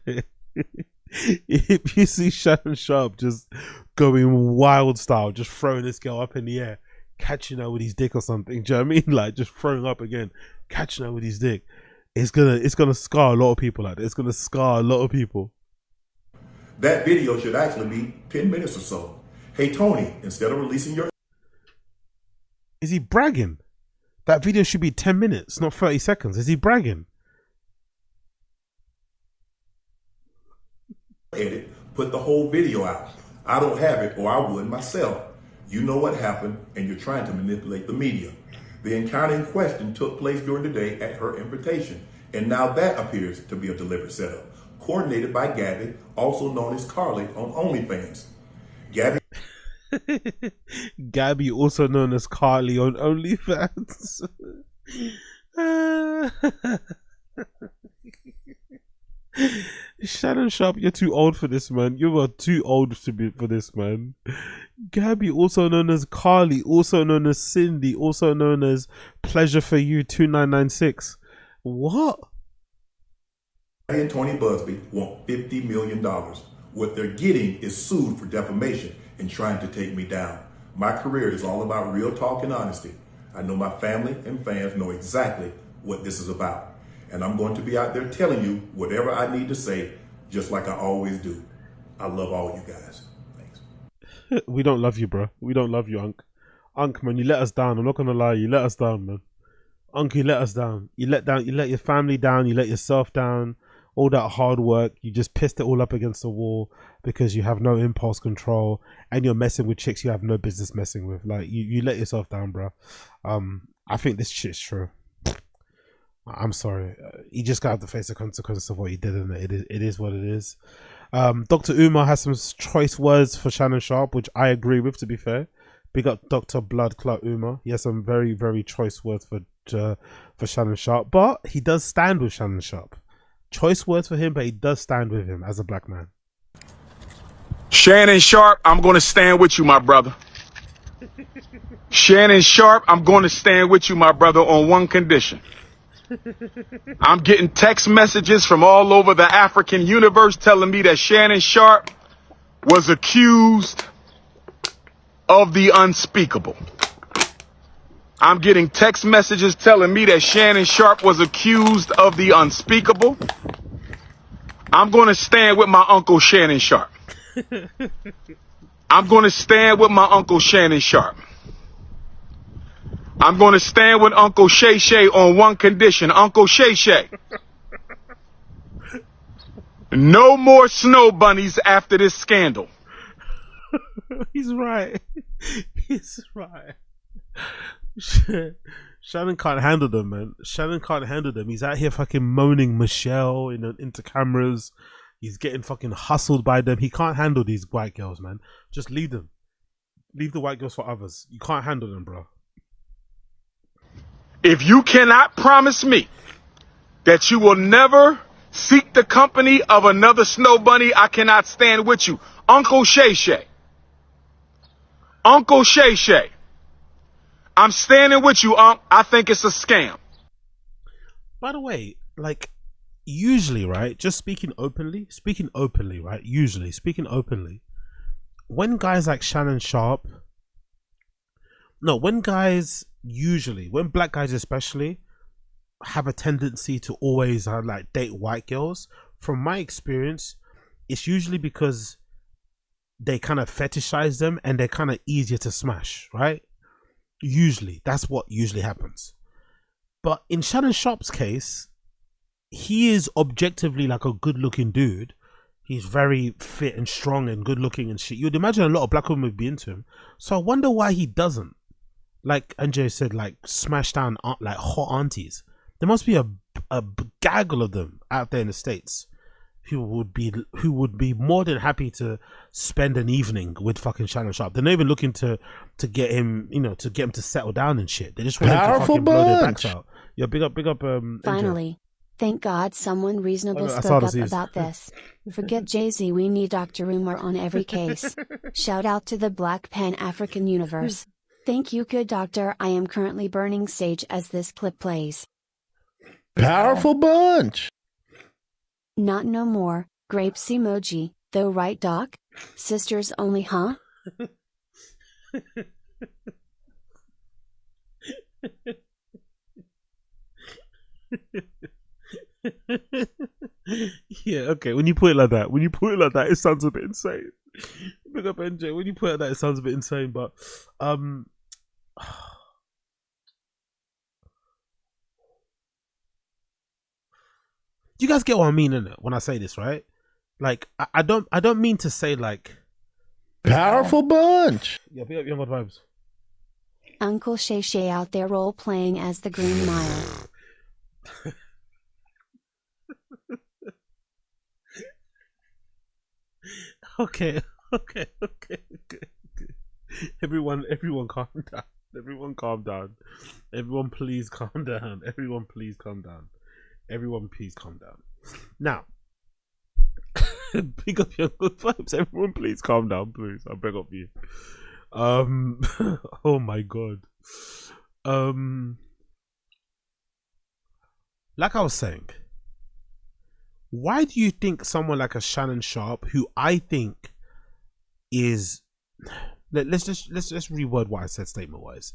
if you see Shannon Sharpe just going wild style, just throwing this girl up in the air, catching her with his dick or something? Do you know what I mean? Like, just throwing up again, catching her with his dick. It's gonna scar a lot of people. Like, it's gonna scar a lot of people. That video should actually be 10 minutes or so. Hey, Tony, instead of releasing your... Is he bragging? That video should be 10 minutes, not 30 seconds. Is he bragging? Edit, put the whole video out. I don't have it, or I would myself. You know what happened, and you're trying to manipulate the media. The encounter in question took place during the day at her invitation, and now that appears to be a deliberate setup. Coordinated by Gabby, also known as Carly on OnlyFans. Gabby, also known as Carly on OnlyFans. Shannon Sharpe, you're too old for this, man. You are too old to be for this, man. Gabby, also known as Carly, also known as Cindy, also known as Pleasure for You 2996. What? And Tony Busby want $50 million. What they're getting is sued for defamation and trying to take me down. My career is all about real talk and honesty. I know my family and fans know exactly what this is about. And I'm going to be out there telling you whatever I need to say, just like I always do. I love all you guys. Thanks. We don't love you, bro. We don't love you, Unc. Unc, man, you let us down. I'm not going to lie. You let us down, man. Unc, you let us down. You let your family down. You let yourself down. All that hard work, you just pissed it all up against the wall because you have no impulse control and you're messing with chicks you have no business messing with. Like, you let yourself down, bro. I think this shit's true. I'm sorry. You just got to face the consequences of what you did, and it is what it is. Dr. Umar has some choice words for Shannon Sharpe, which I agree with, to be fair. Big up Dr. Blood Clot Umar. He has some very, very choice words for Shannon Sharpe, but he does stand with Shannon Sharpe. Choice words for him, but he does stand with him as a black man. Shannon Sharpe, I'm going to stand with you, my brother. Shannon Sharpe, I'm going to stand with you, my brother, on one condition. I'm getting text messages from all over the African universe telling me that Shannon Sharpe was accused of the unspeakable. I'm getting text messages telling me that Shannon Sharpe was accused of the unspeakable. I'm going to stand with my uncle Shannon Sharpe. I'm going to stand with my uncle Shannon Sharpe. I'm going to stand with Uncle Shay Shay on one condition. Uncle Shay Shay. No more snow bunnies after this scandal. He's right. He's right. Shannon can't handle them, man. Shannon can't handle them. He's out here fucking moaning Michelle into cameras. He's getting fucking hustled by them. He can't handle these white girls, man. Just leave them. Leave the white girls for others. You can't handle them, bro. If you cannot promise me that you will never seek the company of another snow bunny, I cannot stand with you. Uncle Shay Shay. Uncle Shay Shay. I'm standing with you, Unc. I think it's a scam. By the way, like, usually, right, just speaking openly, right, usually, speaking openly, when guys like Shannon Sharpe, no, when guys, usually, when black guys especially, have a tendency to always like date white girls, from my experience, it's usually because they kind of fetishize them and they're kind of easier to smash, right? Usually, that's what usually happens. But in Shannon Sharpe's case, he is objectively like a good looking dude. He's very fit and strong and good looking and shit. You'd imagine a lot of black women would be into him. So I wonder why he doesn't. Like Anjay said, like smash down like hot aunties. There must be a gaggle of them out there in the States who would be more than happy to spend an evening with fucking Shannon Sharpe. They're not even looking to get him, you know, to get him to settle down and shit. They just want him to fucking blow their backs out. Yeah, big up. Finally, thank God someone reasonable spoke up about this. Forget Jay-Z, we need Dr. Umar on every case. Shout out to the Black Pan-African universe. Thank you, good doctor. I am currently burning sage as this clip plays. Powerful bunch. Not no more, grapes emoji, though right doc? Sisters only, huh? Yeah, okay, when you put it like that, it sounds a bit insane. Big up NJ, when you put it like that, it sounds a bit insane, but you guys get what I mean, innit? When I say this, right? Like, I don't mean to say like powerful bunch. Yeah, big up Young God Vibes. Uncle Shay Shay out there role playing as the Green Mile. Okay. Everyone calm down. Everyone calm down. Everyone please calm down. Everyone please calm down. Everyone please calm down. Now, pick up your good vibes. Everyone please calm down, please. I beg of you. Oh my god. Like I was saying, why do you think someone like a Shannon Sharpe, who I think is, let's reword what I said statement wise.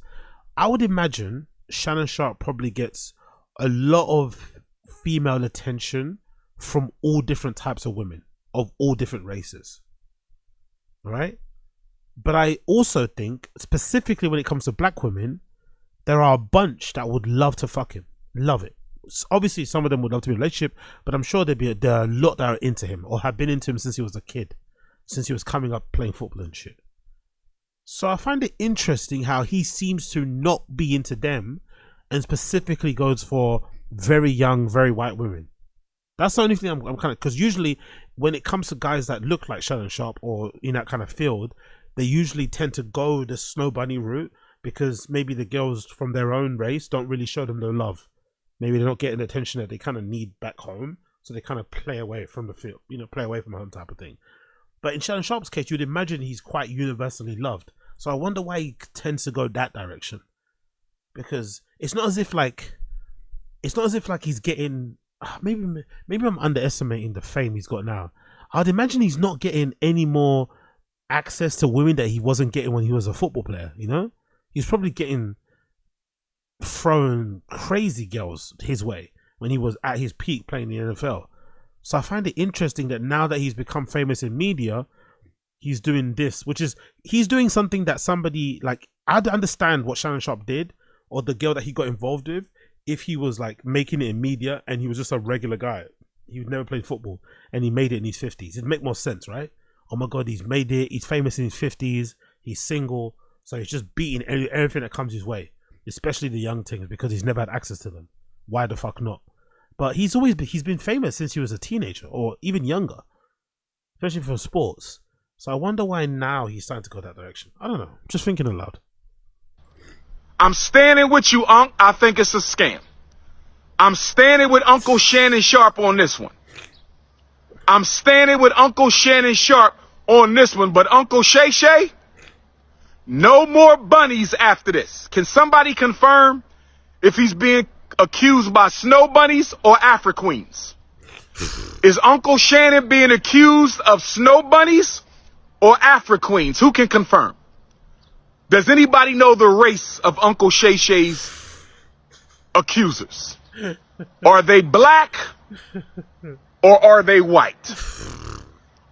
I would imagine Shannon Sharpe probably gets a lot of female attention from all different types of women of all different races, right? But I also think, specifically when it comes to black women, there are a bunch that would love to fuck him, love it. Obviously some of them would love to be in a relationship, but I'm sure there are a lot that are into him or have been into him since he was a kid, since he was coming up playing football and shit. So I find it interesting how he seems to not be into them and specifically goes for very young, very white women. That's the only thing I'm kind of, because usually when it comes to guys that look like Shannon Sharpe or in that kind of field, they usually tend to go the snow bunny route because maybe the girls from their own race don't really show them no love. Maybe they're not getting the attention that they kind of need back home, so they kind of play away from the field, you know, play away from home type of thing. But in Shannon Sharpe's case, you'd imagine he's quite universally loved. So I wonder why he tends to go that direction, because it's not as if like he's getting. Maybe I'm underestimating the fame he's got now. I'd imagine he's not getting any more access to women that he wasn't getting when he was a football player. You know, he's probably getting thrown crazy girls his way when he was at his peak playing in the NFL. So I find it interesting that now that he's become famous in media, he's doing this, which is he's doing something that somebody like, I'd understand what Shannon Sharpe did or the girl that he got involved with if he was like making it in media and he was just a regular guy. He never played football and he made it in his 50s. It'd make more sense, right? Oh my god, he's made it, he's famous in his 50s, he's single, so he's just beating everything that comes his way, especially the young things, because he's never had access to them. Why the fuck not? But he's been famous since he was a teenager or even younger, especially for sports. So I wonder why now he's starting to go that direction. I don't know. Just thinking aloud. I'm standing with you, Unc. I think it's a scam. I'm standing with Uncle Shannon Sharpe on this one. I'm standing with Uncle Shannon Sharpe on this one. But Uncle Shay Shay, no more bunnies after this. Can somebody confirm if he's being accused by snow bunnies or Afro queens? Is Uncle Shannon being accused of snow bunnies or Afro queens? Who can confirm? Does anybody know the race of Uncle Shay Shay's accusers? Are they black or are they white?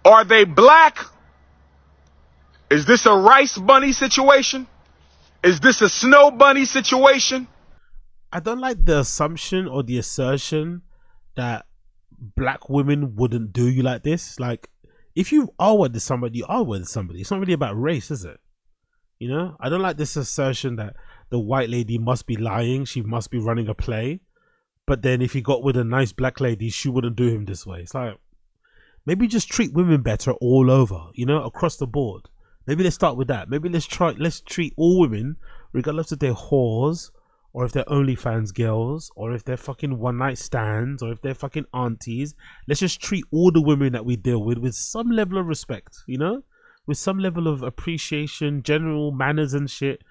Are they black? Is this a rice bunny situation? Is this a snow bunny situation? I don't like the assumption or the assertion that black women wouldn't do you like this. Like, if you are with somebody, you are with somebody. It's not really about race, is it? You know, I don't like this assertion that the white lady must be lying. She must be running a play. But then if he got with a nice black lady, she wouldn't do him this way. It's like, maybe just treat women better all over, you know, across the board. Maybe let's start with that. Maybe let's treat all women, regardless if they're whores, or if they're OnlyFans girls, or if they're fucking one night stands, or if they're fucking aunties. Let's just treat all the women that we deal with some level of respect, you know, with some level of appreciation, general manners and shit,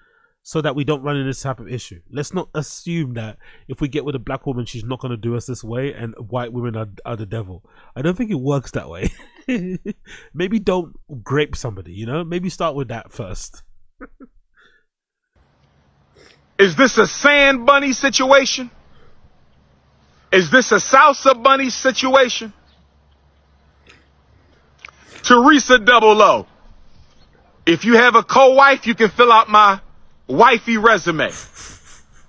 so that we don't run into this type of issue. Let's not assume that if we get with a black woman, she's not going to do us this way, and white women are the devil. I don't think it works that way. Maybe don't grape somebody, you know? Maybe start with that first. Is this a sand bunny situation? Is this a salsa bunny situation? Teresa Double O. If you have a co-wife, you can fill out my wifey resume.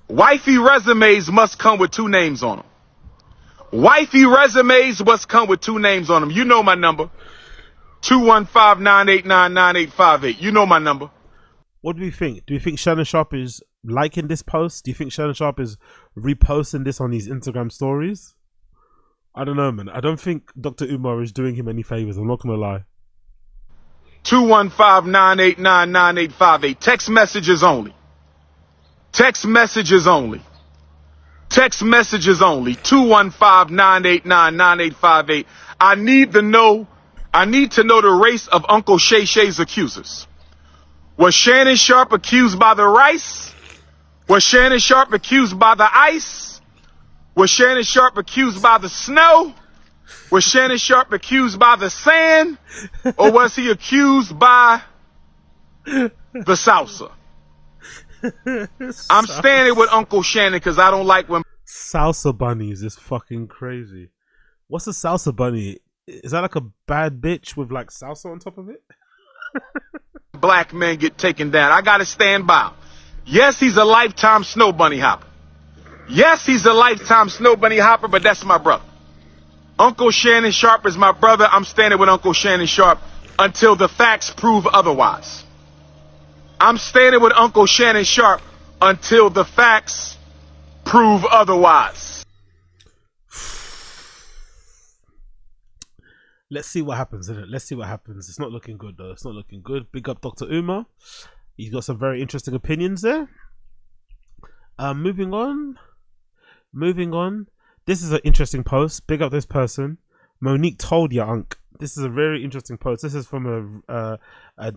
Wifey resumes must come with 2 names on them. Wifey resumes must come with 2 names on them. You know my number. 215-989-9858. You know my number. What do we think? Do you think Shannon Sharpe is liking this post? Do you think Shannon Sharpe is reposting this on his Instagram stories? I don't know, man. I don't think Dr. Umar is doing him any favors. I'm not going to lie. 215-989-9858. Text messages only. Text messages only. Text messages only. 215-989-9858. I need to know the race of Uncle Shay Shay's accusers. Was Shannon Sharpe accused by the rice? Was Shannon Sharpe accused by the ice? Was Shannon Sharpe accused by the snow? Was Shannon Sharpe accused by the sand? Or was he accused by the salsa? I'm standing with Uncle Shannon because I don't like when salsa bunnies is fucking crazy. What's a salsa bunny? Is that like a bad bitch with like salsa on top of it? black men get taken down. I gotta stand by him. Yes, he's a lifetime snow bunny hopper. Yes, he's a lifetime snow bunny hopper, but that's my brother. Uncle Shannon Sharpe is my brother. I'm standing with Uncle Shannon Sharpe until the facts prove otherwise. I'm standing with Uncle Shannon Sharpe until the facts prove otherwise. Let's see what happens, isn't it? Let's see what happens. It's not looking good, though. It's not looking good. Big up Dr. Umar. He's got some very interesting opinions there. Moving on. This is an interesting post. Big up this person. Monique told ya, Unc. This is a very interesting post. This is from an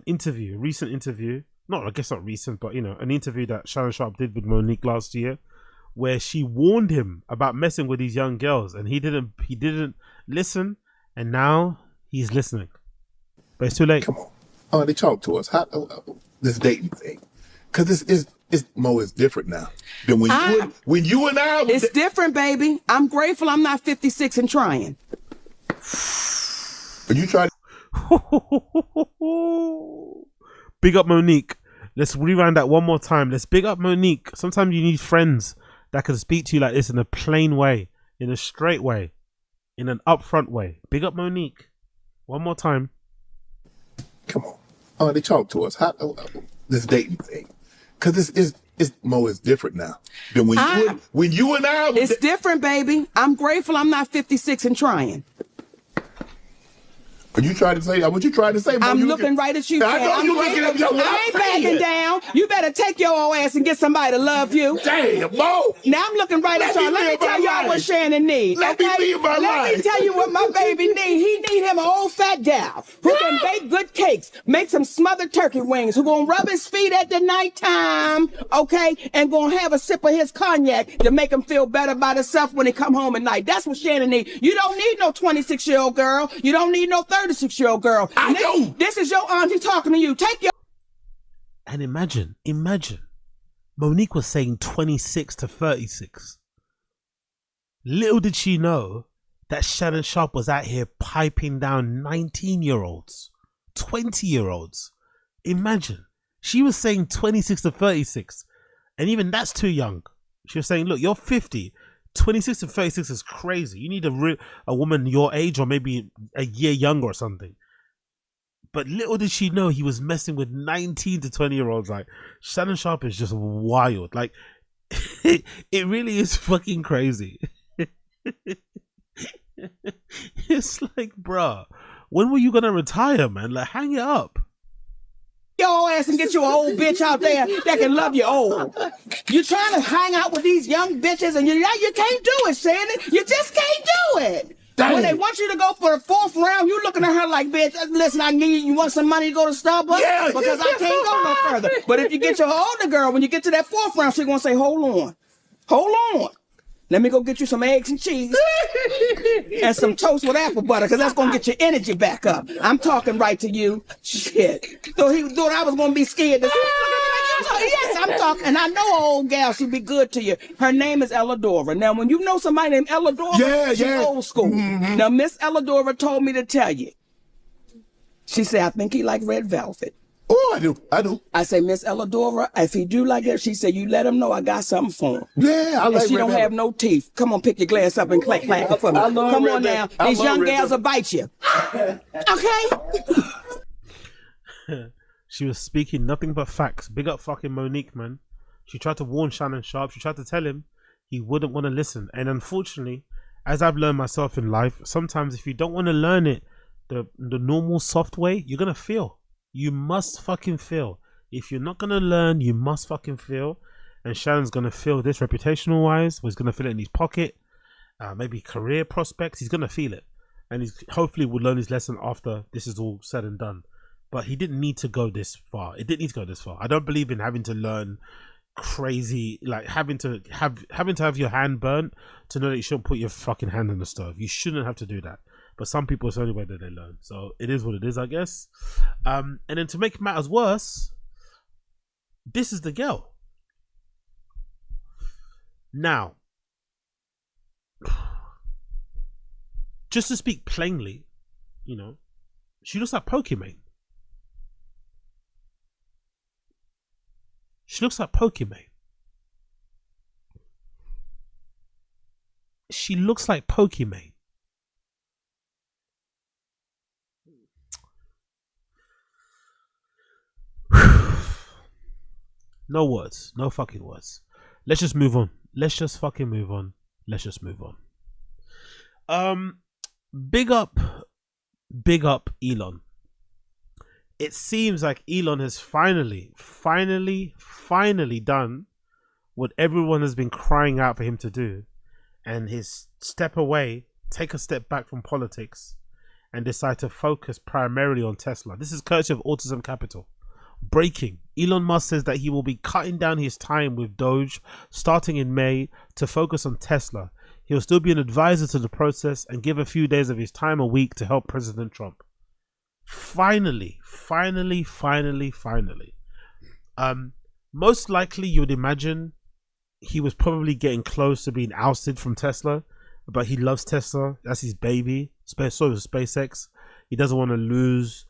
interview, a recent interview. I guess not recent, but an interview that Shannon Sharpe did with Monique last year, where she warned him about messing with these young girls, and he didn't listen, and now he's listening. But it's too late. Come on, they talk to us. How this dating thing? Because it's Mo is different now than when you and I. It's different, baby. I'm grateful I'm not 56 and trying. Are you trying? Big up Monique. Let's rewind that one more time. Let's big up Monique. Sometimes you need friends that can speak to you like this in a plain way, in a straight way, in an upfront way. Big up Monique. One more time. Come on. They talk to us. How this dating thing? Because it's Mo is different now than when you and I. It's different, baby. I'm grateful I'm not 56 and trying. You trying to say that? What you trying to say? Mo? I'm You looking right at you. I know I'm you looking at me. I ain't backing down. You better take your old ass and get somebody to love you. Damn, Mo. Now I'm looking right at y'all. Let me tell y'all what Shannon needs. Let me live my Let me life. tell you what my baby needs. He need him an old fat gal who can bake good cakes, make some smothered turkey wings, who gonna rub his feet at the nighttime, okay, and gonna have a sip of his cognac to make him feel better about himself when he come home at night. That's what Shannon needs. You don't need no 26-year-old girl. You don't need no 36-year-old girl. I do. This is your auntie talking to you. Take your. And imagine, Monique was saying 26 to 36. Little did she know that Shannon Sharpe was out here piping down 19-year-olds, 20-year-olds. Imagine. She was saying 26 to 36. And even that's too young. She was saying, look, you're 50. 26 to 36 is crazy. You need a woman your age or maybe a year younger or something. But little did she know he was messing with 19 to 20-year-olds. Like, Shannon Sharpe is just wild. Like, it really is fucking crazy. It's like, bruh, when were you gonna retire, man? Like, hang it up. Your ass and get you an old bitch out there that can love you old. You trying to hang out with these young bitches and you can't do it, Shannon. You just can't do it. Dang. When they want you to go for the 4th round, you looking at her like, bitch, listen, I need you want some money to go to Starbucks? Yeah, because I can't go no further. But if you get your older girl, when you get to that 4th round, she's gonna say, hold on. Let me go get you some eggs and cheese and some toast with apple butter, because that's going to get your energy back up. I'm talking right to you. Shit. So he thought I was going to be scared. Yes, I'm talking. And I know an old gal, she'd be good to you. Her name is Elladora. Now, when you know somebody named Elladora, she's old school. Mm-hmm. Now, Miss Elladora told me to tell you. She said, I think he like red velvet. Oh, I do. I say, Miss Elladora, if he do like that, she said, you let him know I got something for him. Yeah, I like and she don't have no teeth. Come on, pick your glass up and clack it for me. Come on now. These young gals will bite you. Okay? She was speaking nothing but facts. Big up fucking Monique, man. She tried to warn Shannon Sharpe. She tried to tell him he wouldn't want to listen. And unfortunately, as I've learned myself in life, sometimes if you don't want to learn it the normal soft way, you're going to feel. You must fucking feel. If you're not going to learn, you must fucking feel. And Shannon's going to feel this reputational wise. He's going to feel it in his pocket. Maybe career prospects. He's going to feel it. And he's hopefully will learn his lesson after this is all said and done. But he didn't need to go this far. It didn't need to go this far. I don't believe in having to learn crazy, like having to have your hand burnt to know that you shouldn't put your fucking hand on the stove. You shouldn't have to do that. But some people, it's the only way that they learn. So it is what it is, I guess. And then to make matters worse, this is the girl. Now, just to speak plainly, you know, she looks like Pokimane. She looks like Pokimane. She looks like Pokimane. No words. No fucking words. Let's just move on. Let's just fucking move on. Let's just move on. Big up Elon. It seems like Elon has finally done what everyone has been crying out for him to do, and his step away, take a step back from politics and decide to focus primarily on Tesla. This is courtesy of Autism Capital. Breaking. Elon Musk says that he will be cutting down his time with DOGE starting in May to focus on Tesla. He'll still be an advisor to the process and give a few days of his time a week to help President Trump. Finally. Most likely you would imagine he was probably getting close to being ousted from Tesla, but he loves Tesla. That's his baby. So is SpaceX. He doesn't want to lose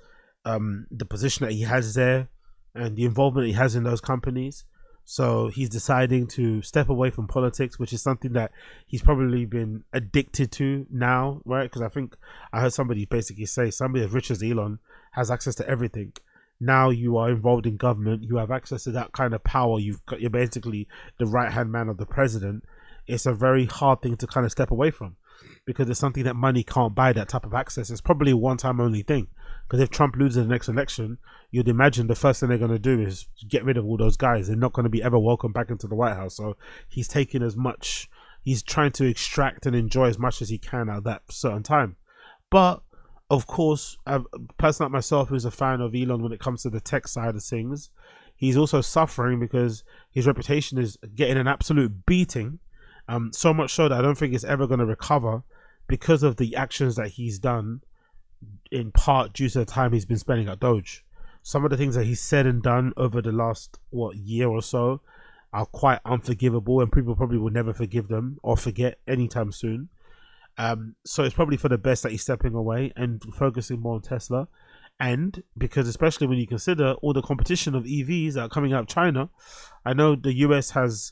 the position that he has there and the involvement he has in those companies. So he's deciding to step away from politics, which is something that he's probably been addicted to now, right? Because I think I heard somebody basically say somebody as rich as Elon has access to everything. Now you are involved in government, you have access to that kind of power, you're basically the right hand man of the president. It's a very hard thing to kind of step away from. because it's something that money can't buy, that type of access. It's probably a one-time only thing, because if Trump loses the next election, you'd imagine the first thing they're going to do is get rid of all those guys. They're not going to be ever welcome back into the White House. So he's taking as much, he's trying to extract and enjoy as much as he can out of that certain time. But of course, a person like myself who's a fan of Elon when it comes to the tech side of things, he's also suffering because his reputation is getting an absolute beating. So much so that I don't think it's ever going to recover because of the actions that he's done, in part due to the time he's been spending at Doge. Some of the things that he's said and done over the last year or so are quite unforgivable, and people probably will never forgive them or forget anytime soon. So it's probably for the best that he's stepping away and focusing more on Tesla. And because especially when you consider all the competition of EVs that are coming out of China, I know the US has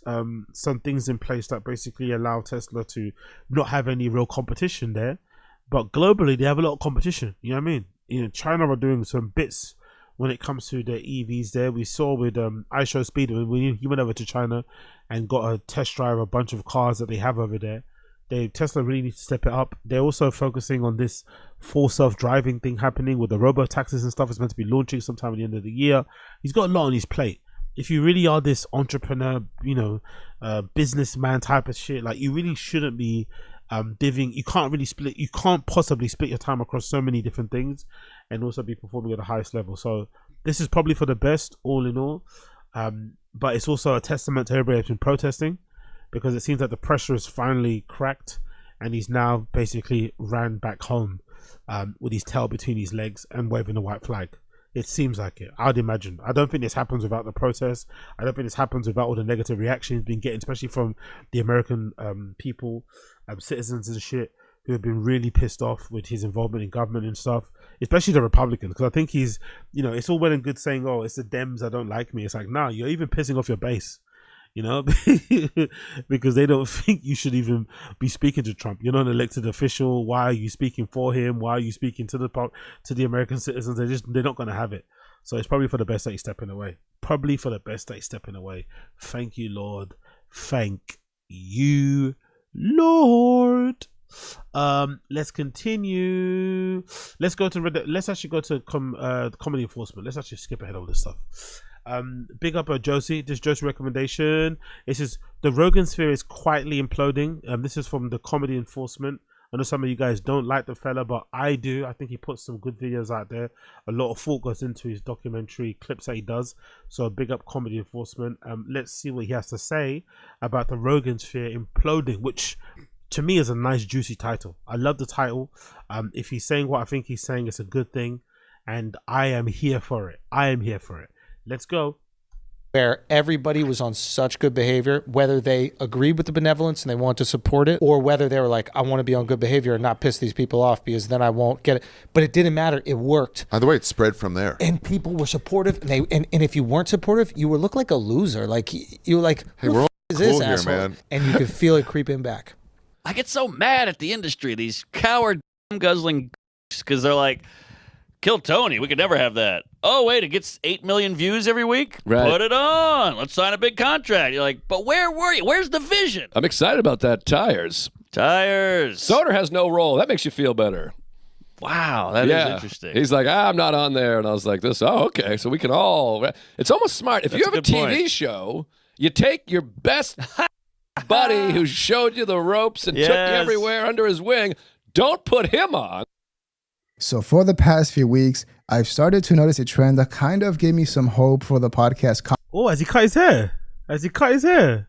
some things in place that basically allow Tesla to not have any real competition there, but globally they have a lot of competition. You know what I mean? You know, China are doing some bits when it comes to the EVs there. We saw with iShowSpeed when he went over to China and got a test drive a bunch of cars that they have over there. Tesla really needs to step it up. They're also focusing on this full self-driving thing happening with the robo-taxis and stuff. It's meant to be launching sometime at the end of the year. He's got a lot on his plate. If you really are this entrepreneur, you know, businessman type of shit, like, you really shouldn't be you can't possibly split your time across so many different things and also be performing at the highest level. So this is probably for the best all in all, but it's also a testament to everybody who's been protesting, because it seems like the pressure is finally cracked and he's now basically ran back home with his tail between his legs and waving a white flag. It seems like it, I'd imagine. I don't think this happens without the protests. I don't think this happens without all the negative reactions he's been getting, especially from the American people, citizens and shit, who have been really pissed off with his involvement in government and stuff, especially the Republicans. Because I think he's, you know, it's all well and good saying, oh, it's the Dems that don't like me. It's like, nah, you're even pissing off your base. You know, because they don't think you should even be speaking to Trump. You're not an elected official. Why are you speaking for him? Why are you speaking to the American citizens? They're not going to have it. So it's probably for the best that he's stepping away. Probably for the best that he's stepping away. Thank you, Lord. Thank you, Lord. Let's continue. Let's actually go to comedy enforcement. Let's actually skip ahead all this stuff. Big up Josie. This Josie recommendation. It says the Rogan sphere is quietly imploding. This is from the comedy enforcement. I know some of you guys don't like the fella, but I do. I think he puts some good videos out there. A lot of thought goes into his documentary clips that he does. So big up comedy enforcement. Let's see what he has to say about the Rogan sphere imploding, which to me is a nice juicy title. I love the title. If he's saying what I think he's saying, it's a good thing, and I am here for it. I am here for it. Let's go. Where everybody was on such good behavior, whether they agreed with the benevolence and they want to support it, or whether they were like, I want to be on good behavior and not piss these people off because then I won't get it. But it didn't matter. It worked. Either way, it spread from there. And people were supportive. And if you weren't supportive, you would look like a loser. Like, you were like, hey, we're all is cool this here, asshole? man. And you could feel it creeping back. I get so mad at the industry, these coward guzzling, because they're like, kill Tony. We could never have that. Oh, wait, it gets 8 million views every week? Right. Put it on. Let's sign a big contract. You're like, but where were you? Where's the vision? I'm excited about that. Tires. Soder has no role. That makes you feel better. Wow, that is interesting. He's like, I'm not on there. And I was like, okay, so we can all. It's almost smart. If you have a TV show, you take your best buddy who showed you the ropes and took you everywhere under his wing. Don't put him on. So for the past few weeks, I've started to notice a trend that kind of gave me some hope for the podcast. Oh, has he cut his hair? Has he cut his hair?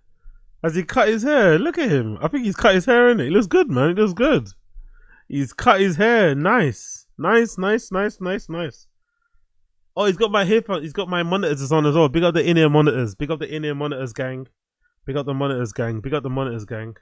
Look at him. I think he's cut his hair, innit? He looks good, man. He looks good. He's cut his hair. Nice. Nice. Oh, he's got my he's got my monitors on as well. Big up the in-ear monitors. Big up the in-ear monitors gang. Big up the monitors gang.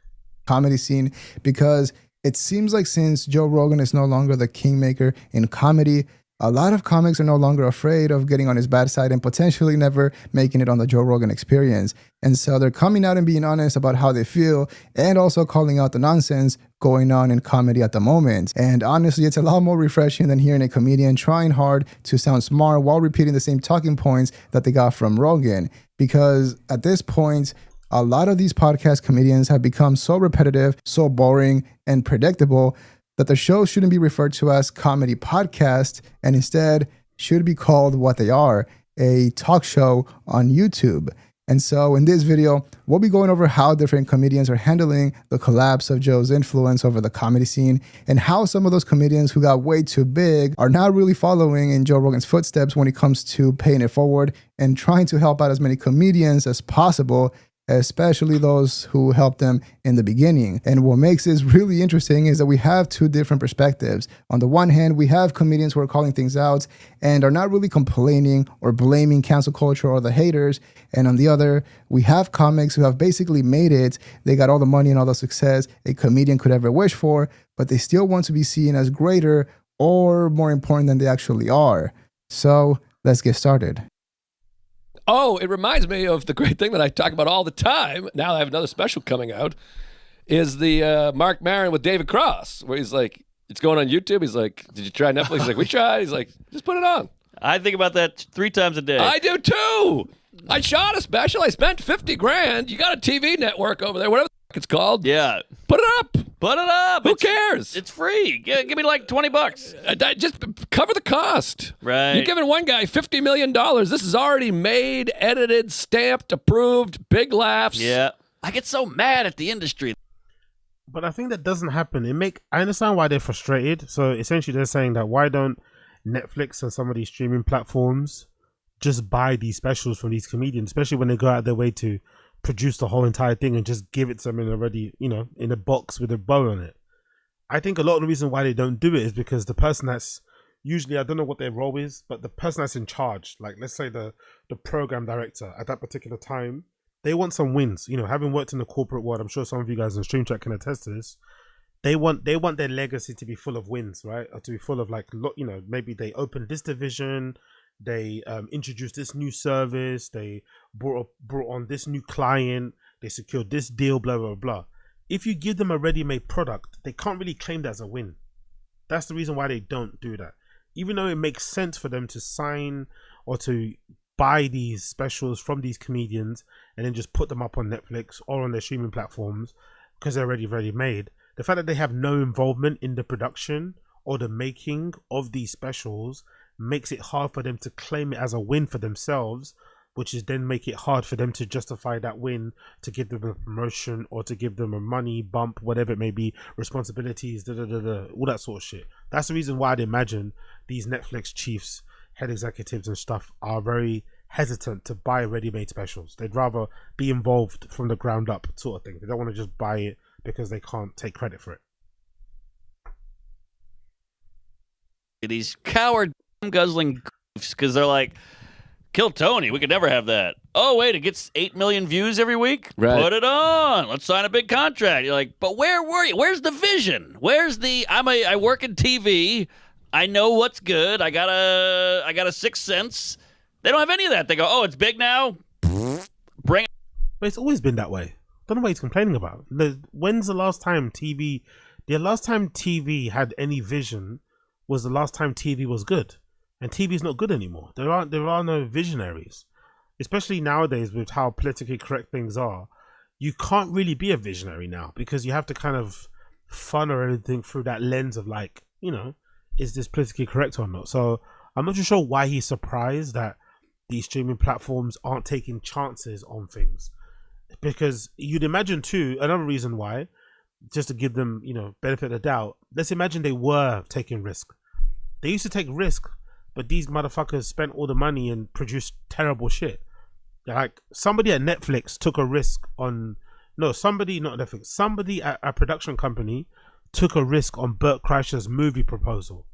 Comedy scene, because it seems like since Joe Rogan is no longer the kingmaker in comedy, a lot of comics are no longer afraid of getting on his bad side and potentially never making it on the Joe Rogan Experience. And so they're coming out and being honest about how they feel and also calling out the nonsense going on in comedy at the moment. And honestly, it's a lot more refreshing than hearing a comedian trying hard to sound smart while repeating the same talking points that they got from Rogan. Because at this point, a lot of these podcast comedians have become so repetitive, so boring, and predictable that the show shouldn't be referred to as comedy podcast and instead should be called what they are, a talk show on YouTube. And so in this video, we'll be going over how different comedians are handling the collapse of Joe's influence over the comedy scene and how some of those comedians who got way too big are now really following in Joe Rogan's footsteps when it comes to paying it forward and trying to help out as many comedians as possible, especially those who helped them in the beginning. And what makes this really interesting is that we have two different perspectives. On the one hand, we have comedians who are calling things out and are not really complaining or blaming cancel culture or the haters. And on the other, we have comics who have basically made it. They got all the money and all the success a comedian could ever wish for, but they still want to be seen as greater or more important than they actually are. So let's get started. Oh, it reminds me of the great thing that I talk about all the time. Now I have another special coming out, is the Mark Maron with David Cross, where he's like, it's going on YouTube. He's like, did you try Netflix? He's like, we tried. He's like, just put it on. I think about that 3 times a day. I do too. I shot a special. I spent 50 grand. You got a TV network over there, whatever the it's called. Yeah. Put it up. Put it up. Who cares? It's free. Give me like $20. Just cover the cost. Right. You're giving one guy $50 million. This is already made, edited, stamped, approved, big laughs. Yeah. I get so mad at the industry. But I think that doesn't happen. I understand why they're frustrated. So essentially they're saying that why don't Netflix and some of these streaming platforms just buy these specials from these comedians, especially when they go out their way to produce the whole entire thing and just give it to them in already, in a box with a bow on it. I think a lot of the reason why they don't do it is because the person that's usually, I don't know what their role is, but the person that's in charge, like let's say the program director at that particular time, they want some wins. Having worked in the corporate world, I'm sure some of you guys on Stream Chat can attest to this. They want their legacy to be full of wins, right? Or to be full of maybe they opened this division, they introduced this new service, they brought on this new client, they secured this deal, blah, blah, blah. If you give them a ready-made product, they can't really claim that as a win. That's the reason why they don't do that. Even though it makes sense for them to sign or to buy these specials from these comedians and then just put them up on Netflix or on their streaming platforms because they're already ready-made, the fact that they have no involvement in the production or the making of these specials makes it hard for them to claim it as a win for themselves, which is then make it hard for them to justify that win, to give them a promotion or to give them a money bump, whatever it may be, responsibilities, all that sort of shit. That's the reason why I'd imagine these Netflix chiefs, head executives and stuff are very hesitant to buy ready-made specials. They'd rather be involved from the ground up sort of thing. They don't want to just buy it because they can't take credit for it. These coward guzzling goofs, because they're like, kill Tony, we could never have that. Oh wait, it gets 8 million views every week. Right. Put it on. Let's sign a big contract. You're like, but where were you? Where's the vision? Where's the I work in TV. I know what's good. I got a sixth sense. They don't have any of that. They go, oh, it's big now. Bring it. But it's always been that way. Don't know what he's complaining about. When's the last time TV? The last time TV had any vision was the last time TV was good. And TV is not good anymore. There are no visionaries, especially nowadays with how politically correct things are. You can't really be a visionary now because you have to kind of funnel everything through that lens of like, is this politically correct or not? So I'm not too sure why he's surprised that these streaming platforms aren't taking chances on things, because you'd imagine too, another reason why, just to give them, benefit of the doubt, let's imagine they were taking risk. They used to take risk, but these motherfuckers spent all the money and produced terrible shit. Like somebody at Netflix took a risk on, somebody at a production company took a risk on Bert Kreischer's movie proposal,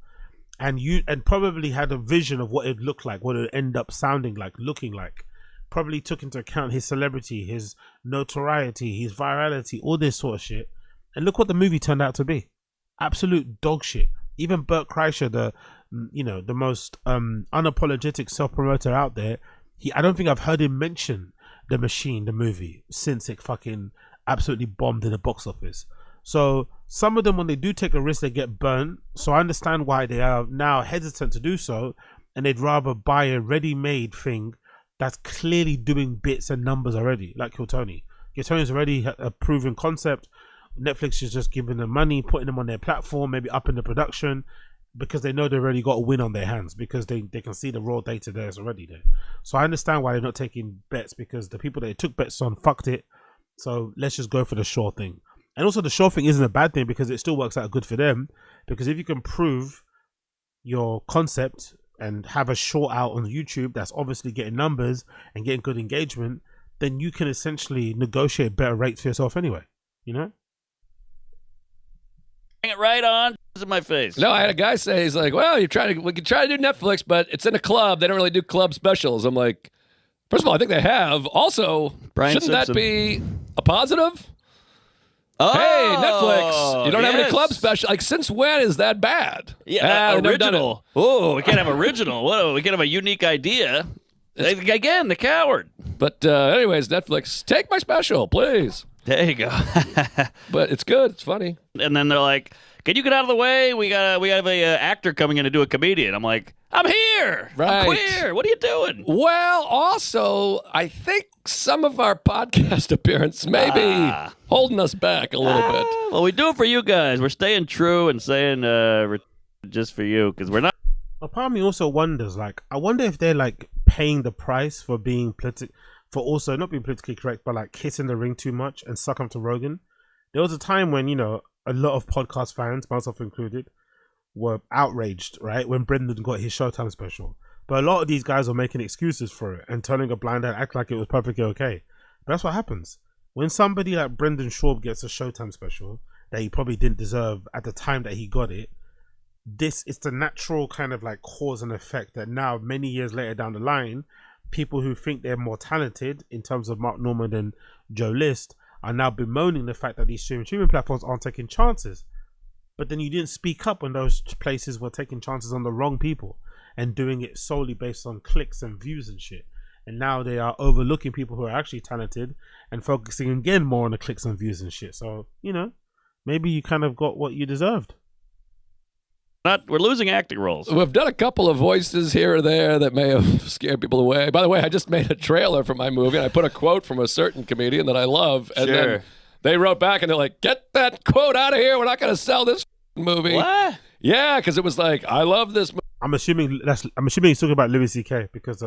and probably had a vision of what it'd look like, what it'd end up sounding like, looking like. Probably took into account his celebrity, his notoriety, his virality, all this sort of shit. And look what the movie turned out to be. Absolute dog shit. Even Bert Kreischer, the most unapologetic self-promoter out there, I don't think I've heard him mention The Machine, the movie, since it fucking absolutely bombed in the box office. So some of them, when they do take a risk, they get burnt. So I understand why they are now hesitant to do so, and they'd rather buy a ready-made thing that's clearly doing bits and numbers already, like Kill Tony. Gatoni's already a proven concept. Netflix is just giving them money, putting them on their platform, maybe up in the production, because they know they've already got a win on their hands, because they can see the raw data there is already there. So I understand why they're not taking bets, because the people that they took bets on fucked it. So let's just go for the sure thing. And also the sure thing isn't a bad thing, because it still works out good for them. Because if you can prove your concept and have a short out on YouTube that's obviously getting numbers and getting good engagement, then you can essentially negotiate better rates for yourself anyway, you know? It right on in my face. No, I had a guy say, he's like, well, we can try to do Netflix, but it's in a club. They don't really do club specials. I'm like, first of all, I think they have. Also, shouldn't that be a positive? Oh, hey, Netflix, you don't have any club special. Like, since when is that bad? Yeah, original. Oh, we can't have original. Whoa, we can't have a unique idea. Again, the coward. But anyways, Netflix, take my special, please. There you go. But it's good. It's funny. And then they're like, can you get out of the way? We have a actor coming in to do a comedian. I'm like, I'm here. Right. I'm queer. What are you doing? Well, also, I think some of our podcast appearance may be holding us back a little bit. Well, we do it for you guys. We're staying true and saying just for you, because we're not. A part of me also wonders, like, I wonder if they're like paying the price for being for also not being politically correct, but like kissing the ring too much and suck up to Rogan. There was a time when, you know, a lot of podcast fans, myself included, were outraged, right, when Brendan got his Showtime special. But a lot of these guys were making excuses for it and turning a blind eye, act like it was perfectly okay. But that's what happens when somebody like Brendan Schaub gets a Showtime special that he probably didn't deserve at the time that he got it. It's the natural kind of like cause and effect that now, many years later down the line, people who think they're more talented in terms of Mark Norman and Joe List are now bemoaning the fact that these streaming platforms aren't taking chances. But then you didn't speak up when those places were taking chances on the wrong people and doing it solely based on clicks and views and shit. And now they are overlooking people who are actually talented and focusing again more on the clicks and views and shit. So, you know, maybe you kind of got what you deserved. We're losing acting roles. We've done a couple of voices here or there that may have scared people away. By the way, I just made a trailer for my movie, and I put a quote from a certain comedian that I love, and then they wrote back, and they're like, "Get that quote out of here. We're not going to sell this movie." What? Yeah, because it was like, I love this movie. I'm assuming he's talking about Louis C.K. because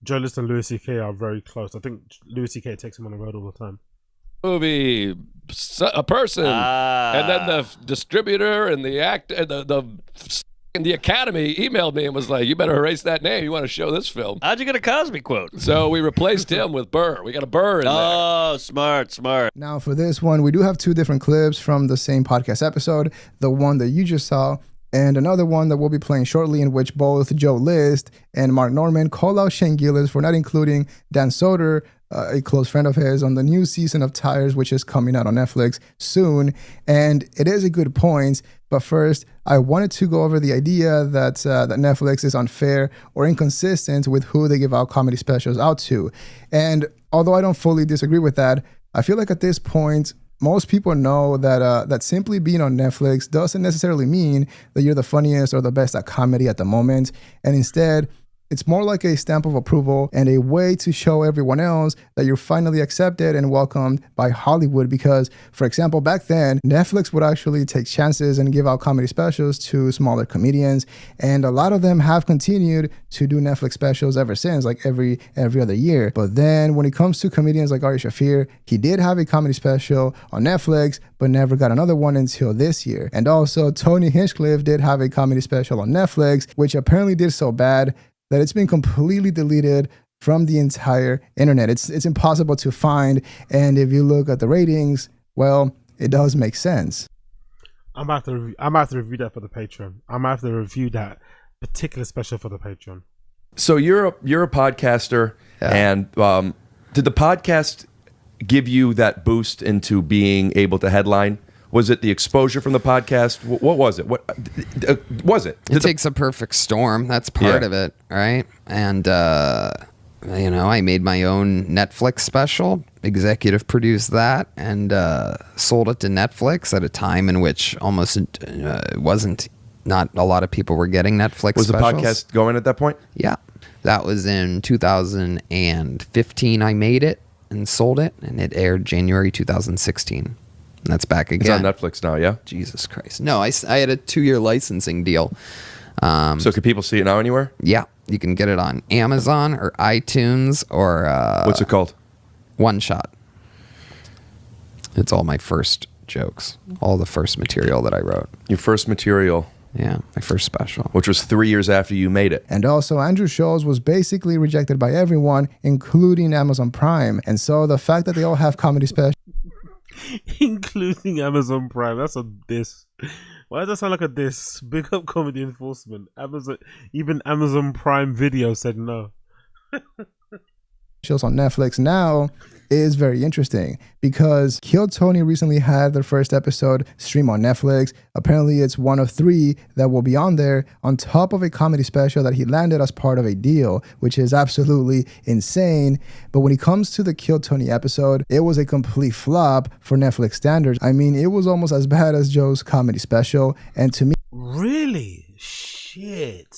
Joe List and Louis C.K. are very close. I think Louis C.K. takes him on the road all the time. Movie, a person, and then the distributor and the actor, and the Academy emailed me and was like, "You better erase that name. You want to show this film." How'd you get a Cosby quote? So we replaced him with Burr. We got a Burr in there. Oh, smart. Now for this one, we do have two different clips from the same podcast episode. The one that you just saw, and another one that we'll be playing shortly, in which both Joe List and Mark Norman call out Shane Gillis for not including Dan Soder, a close friend of his, on the new season of Tires, which is coming out on Netflix soon. And it is a good point. But first, I wanted to go over the idea that that Netflix is unfair or inconsistent with who they give out comedy specials out to. And although I don't fully disagree with that, I feel like at this point, most people know that that simply being on Netflix doesn't necessarily mean that you're the funniest or the best at comedy at the moment. And instead, it's more like a stamp of approval and a way to show everyone else that you're finally accepted and welcomed by Hollywood. Because, for example, back then, Netflix would actually take chances and give out comedy specials to smaller comedians. And a lot of them have continued to do Netflix specials ever since, like every other year. But then when it comes to comedians like Ari Shaffir, he did have a comedy special on Netflix, but never got another one until this year. And also, Tony Hinchcliffe did have a comedy special on Netflix, which apparently did so bad that it's been completely deleted from the entire internet. It's impossible to find, and if you look at the ratings, well, it does make sense. I'm about to review that for the Patreon. I'm about to review that particular special for the Patreon. So you're a podcaster, and did the podcast give you that boost into being able to headline? Was it the exposure from the podcast? What was it? What was it? It takes a perfect storm. That's part of it, right? And you know, I made my own Netflix special, executive produced that, and sold it to Netflix at a time in which almost not a lot of people were getting Netflix Was specials. the podcast going at that point? Yeah. That was in 2015 I made it. and sold it, and it aired January 2016. And that's back It's again. on Netflix now, yeah? Jesus Christ. No, I had a 2-year licensing deal. So can people see it now anywhere? Yeah. You can get it on Amazon or iTunes or... What's it called? One Shot. It's all my first jokes. All the first material that I wrote. Your first material. Yeah, my first special. Which was 3 years after you made it. And also, Andrew's shows was basically rejected by everyone, including Amazon Prime. And so the fact that they all have comedy specials... Including Amazon Prime. That's a diss. Why does that sound like a diss? Big up comedy enforcement. Even Amazon Prime Video said no. shows on Netflix now is very interesting because Kill Tony recently had their first episode stream on Netflix. Apparently it's one of 3 that will be on there on top of a comedy special that he landed as part of a deal, which is absolutely insane. But when it comes to the Kill Tony episode, it was a complete flop for Netflix standards. I mean, it was almost as bad as Joe's comedy special. And to me... Really? Shit.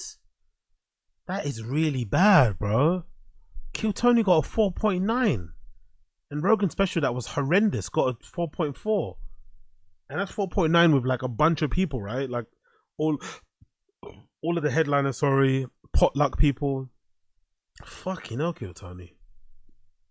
That is really bad, bro. Kill Tony got a 4.9. And Rogan's special that was horrendous got a 4.4. And that's 4.9 with like a bunch of people, right? Like all of the headliners, potluck people. Fucking hell, Kill Tony.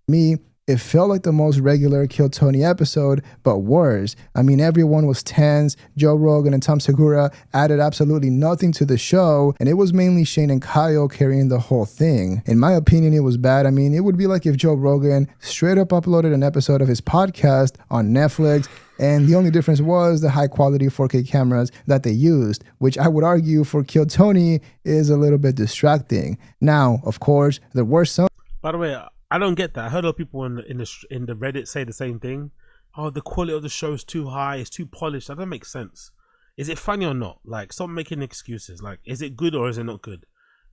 Me, it felt like the most regular Kill Tony episode, but worse. I mean, everyone was tense. Joe Rogan and Tom Segura added absolutely nothing to the show, and it was mainly Shane and Kyle carrying the whole thing. In my opinion, it was bad. I mean, it would be like if Joe Rogan straight up uploaded an episode of his podcast on Netflix, and the only difference was the high quality 4K cameras that they used, which I would argue for Kill Tony is a little bit distracting. Now, of course, there were some... By the way, I don't get that. I heard a lot of people in the Reddit say the same thing. Oh, the quality of the show is too high. It's too polished. That doesn't make sense. Is it funny or not? Like, stop making excuses. Like, is it good or is it not good?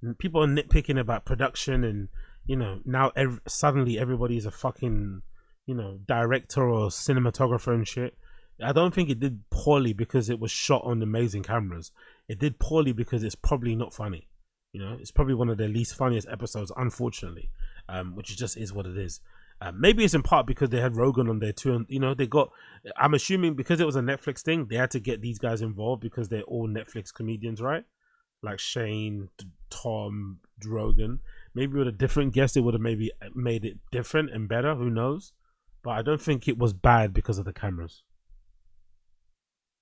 And people are nitpicking about production and, you know, now suddenly everybody's a fucking, you know, director or cinematographer and shit. I don't think it did poorly because it was shot on amazing cameras. It did poorly because it's probably not funny. You know, it's probably one of their least funniest episodes, unfortunately. Which just is what it is. Maybe it's in part because they had Rogan on there too, and you know I'm assuming because it was a Netflix thing, they had to get these guys involved because they're all Netflix comedians, right? Like Shane, Tom, Rogan. Maybe with a different guest, it would have maybe made it different and better. Who knows? But I don't think it was bad because of the cameras.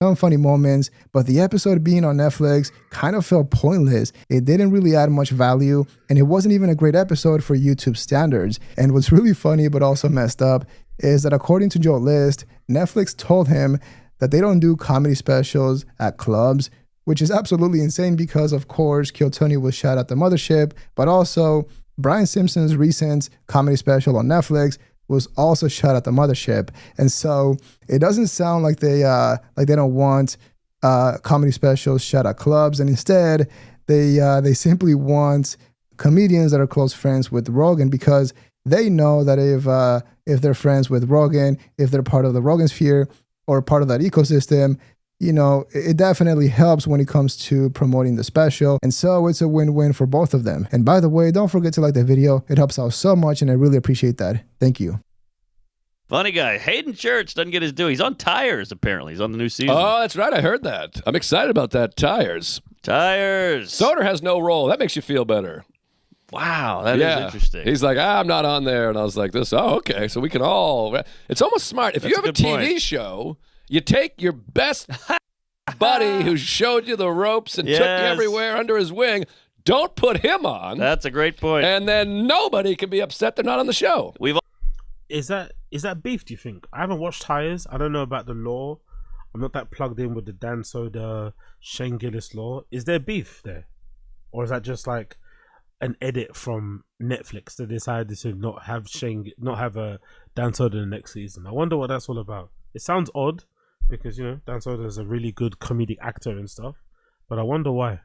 Some funny moments, but the episode being on Netflix kind of felt pointless. It didn't really add much value, and it wasn't even a great episode for YouTube standards. And what's really funny but also messed up is that according to Joe List, Netflix told him that they don't do comedy specials at clubs, which is absolutely insane because, of course, Kill Tony was shot at the mothership, but also Brian Simpson's recent comedy special on Netflix was also shot at the mothership. And so it doesn't sound like they don't want comedy specials shot at clubs, and instead they simply want comedians that are close friends with Rogan, because they know that if they're friends with Rogan, if they're part of the Rogan sphere or part of that ecosystem, you know, it definitely helps when it comes to promoting the special. And so it's a win-win for both of them. And by the way, don't forget to like the video. It helps out so much, and I really appreciate that. Thank you. Funny guy. Hayden Church doesn't get his due. He's on Tires, apparently. He's on the new season. Oh, that's right. I heard that. I'm excited about that. Tires. Soder has no role. That makes you feel better. Wow, that is interesting. He's like, I'm not on there. And I was like, okay, so we can all... It's almost smart. If you have a TV show... You take your best buddy who showed you the ropes and took you everywhere under his wing. Don't put him on. That's a great point. And then nobody can be upset they're not on the show. Is that beef, do you think? I haven't watched Tires. I don't know about the law. I'm not that plugged in with the Dan Soder, Shane Gillis law. Is there beef there? Or is that just like an edit from Netflix that decided to not have a Dan Soder in the next season? I wonder what that's all about. It sounds odd, because, you know, Dan Soder is a really good comedic actor and stuff. But I wonder why.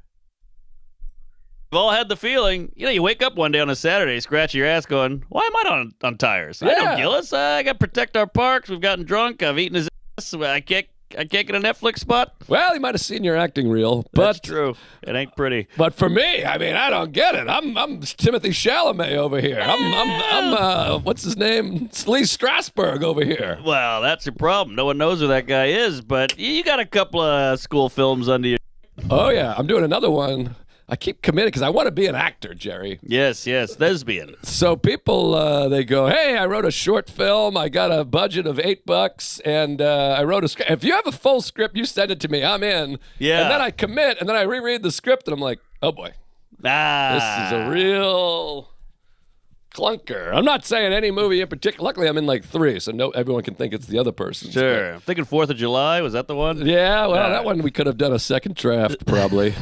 We've all had the feeling, you know, you wake up one day on a Saturday, scratch your ass going, why am I not on Tires? I know Gillis. I got to protect our parks. We've gotten drunk. I've eaten his ass. I I can't get a Netflix spot. Well, he might have seen your acting reel, but That's true. It ain't pretty. But for me, I mean, I don't get it. I'm Timothy Chalamet over here. I'm what's his name? Lee Strasberg over here. Well, that's your problem. No one knows who that guy is, but you got a couple of school films under your... Oh, yeah. I'm doing another one. I keep committing because I want to be an actor, Jerry. Yes, thespian. So people, they go, hey, I wrote a short film. I got a budget of $8, and I wrote a script. If you have a full script, you send it to me. I'm in. Yeah. And then I commit, and then I reread the script, and I'm like, oh, boy. This is a real clunker. I'm not saying any movie in particular. Luckily, I'm in like 3, so everyone can think it's the other person. Sure. I'm thinking 4th of July. Was that the one? Yeah, well, that one we could have done a second draft, probably.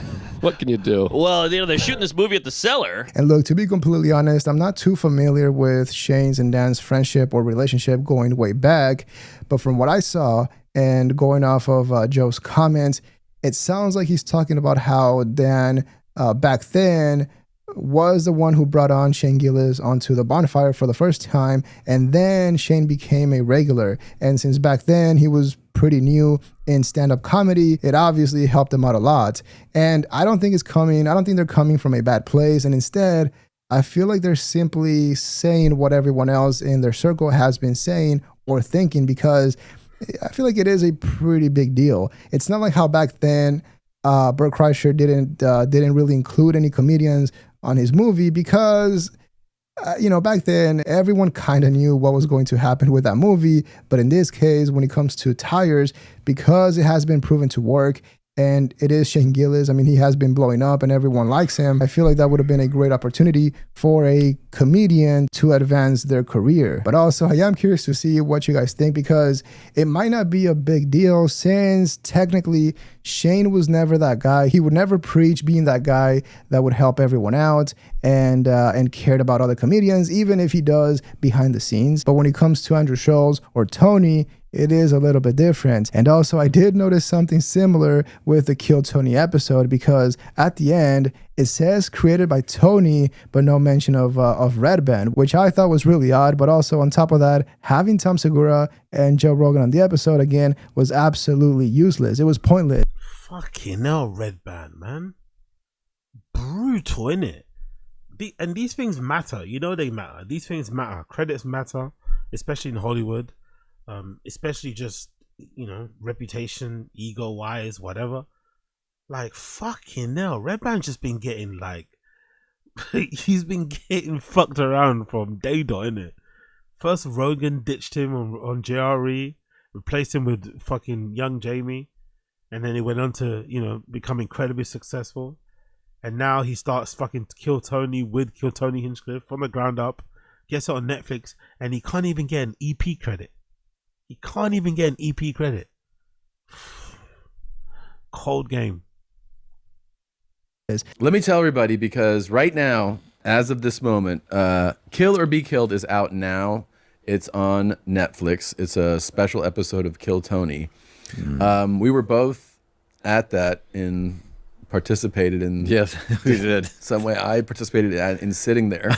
What can you do? Well, they're shooting this movie at the Cellar. And look, to be completely honest, I'm not too familiar with Shane's and Dan's friendship or relationship going way back. But from what I saw and going off of Joe's comments, it sounds like he's talking about how Dan back then was the one who brought on Shane Gillis onto the bonfire for the first time, and then Shane became a regular. And since back then he was pretty new in stand-up comedy, it obviously helped him out a lot. And I don't think they're coming from a bad place, and instead I feel like they're simply saying what everyone else in their circle has been saying or thinking, because I feel like it is a pretty big deal. It's not like how back then Bert Kreischer didn't really include any comedians on his movie, because back then everyone kind of knew what was going to happen with that movie. But in this case, when it comes to Tires, because it has been proven to work and it is Shane Gillis, I mean, he has been blowing up and everyone likes him, I feel like that would have been a great opportunity for a comedian to advance their career. But also, I am curious to see what you guys think, because it might not be a big deal, since technically Shane was never that guy. He would never preach being that guy that would help everyone out and cared about other comedians, even if he does behind the scenes. But when it comes to Andrew Schultz or Tony, it is a little bit different. And also, I did notice something similar with the Kill Tony episode, because at the end it says created by Tony, but no mention of Red Band, which I thought was really odd. But also, on top of that, having Tom Segura and Joe Rogan on the episode again was absolutely useless. It was pointless. Fucking hell, Red Band, man. Brutal, innit? And these things matter. You know they matter. These things matter. Credits matter, especially in Hollywood. Especially just, reputation, ego-wise, whatever. Like, fucking hell, Red Band's just been getting, he's been getting fucked around from day dot, innit? First, Rogan ditched him on JRE, replaced him with fucking young Jamie, and then he went on to, become incredibly successful. And now he starts fucking Kill Tony with Kill Tony Hinchcliffe from the ground up, gets it on Netflix, and he can't even get an EP credit. He can't even get an EP credit. Cold game. Let me tell everybody, because right now, as of this moment, Kill or Be Killed is out now. It's on Netflix. It's a special episode of Kill Tony. We were both at that and participated in. Yes, we did. Some way I participated in sitting there.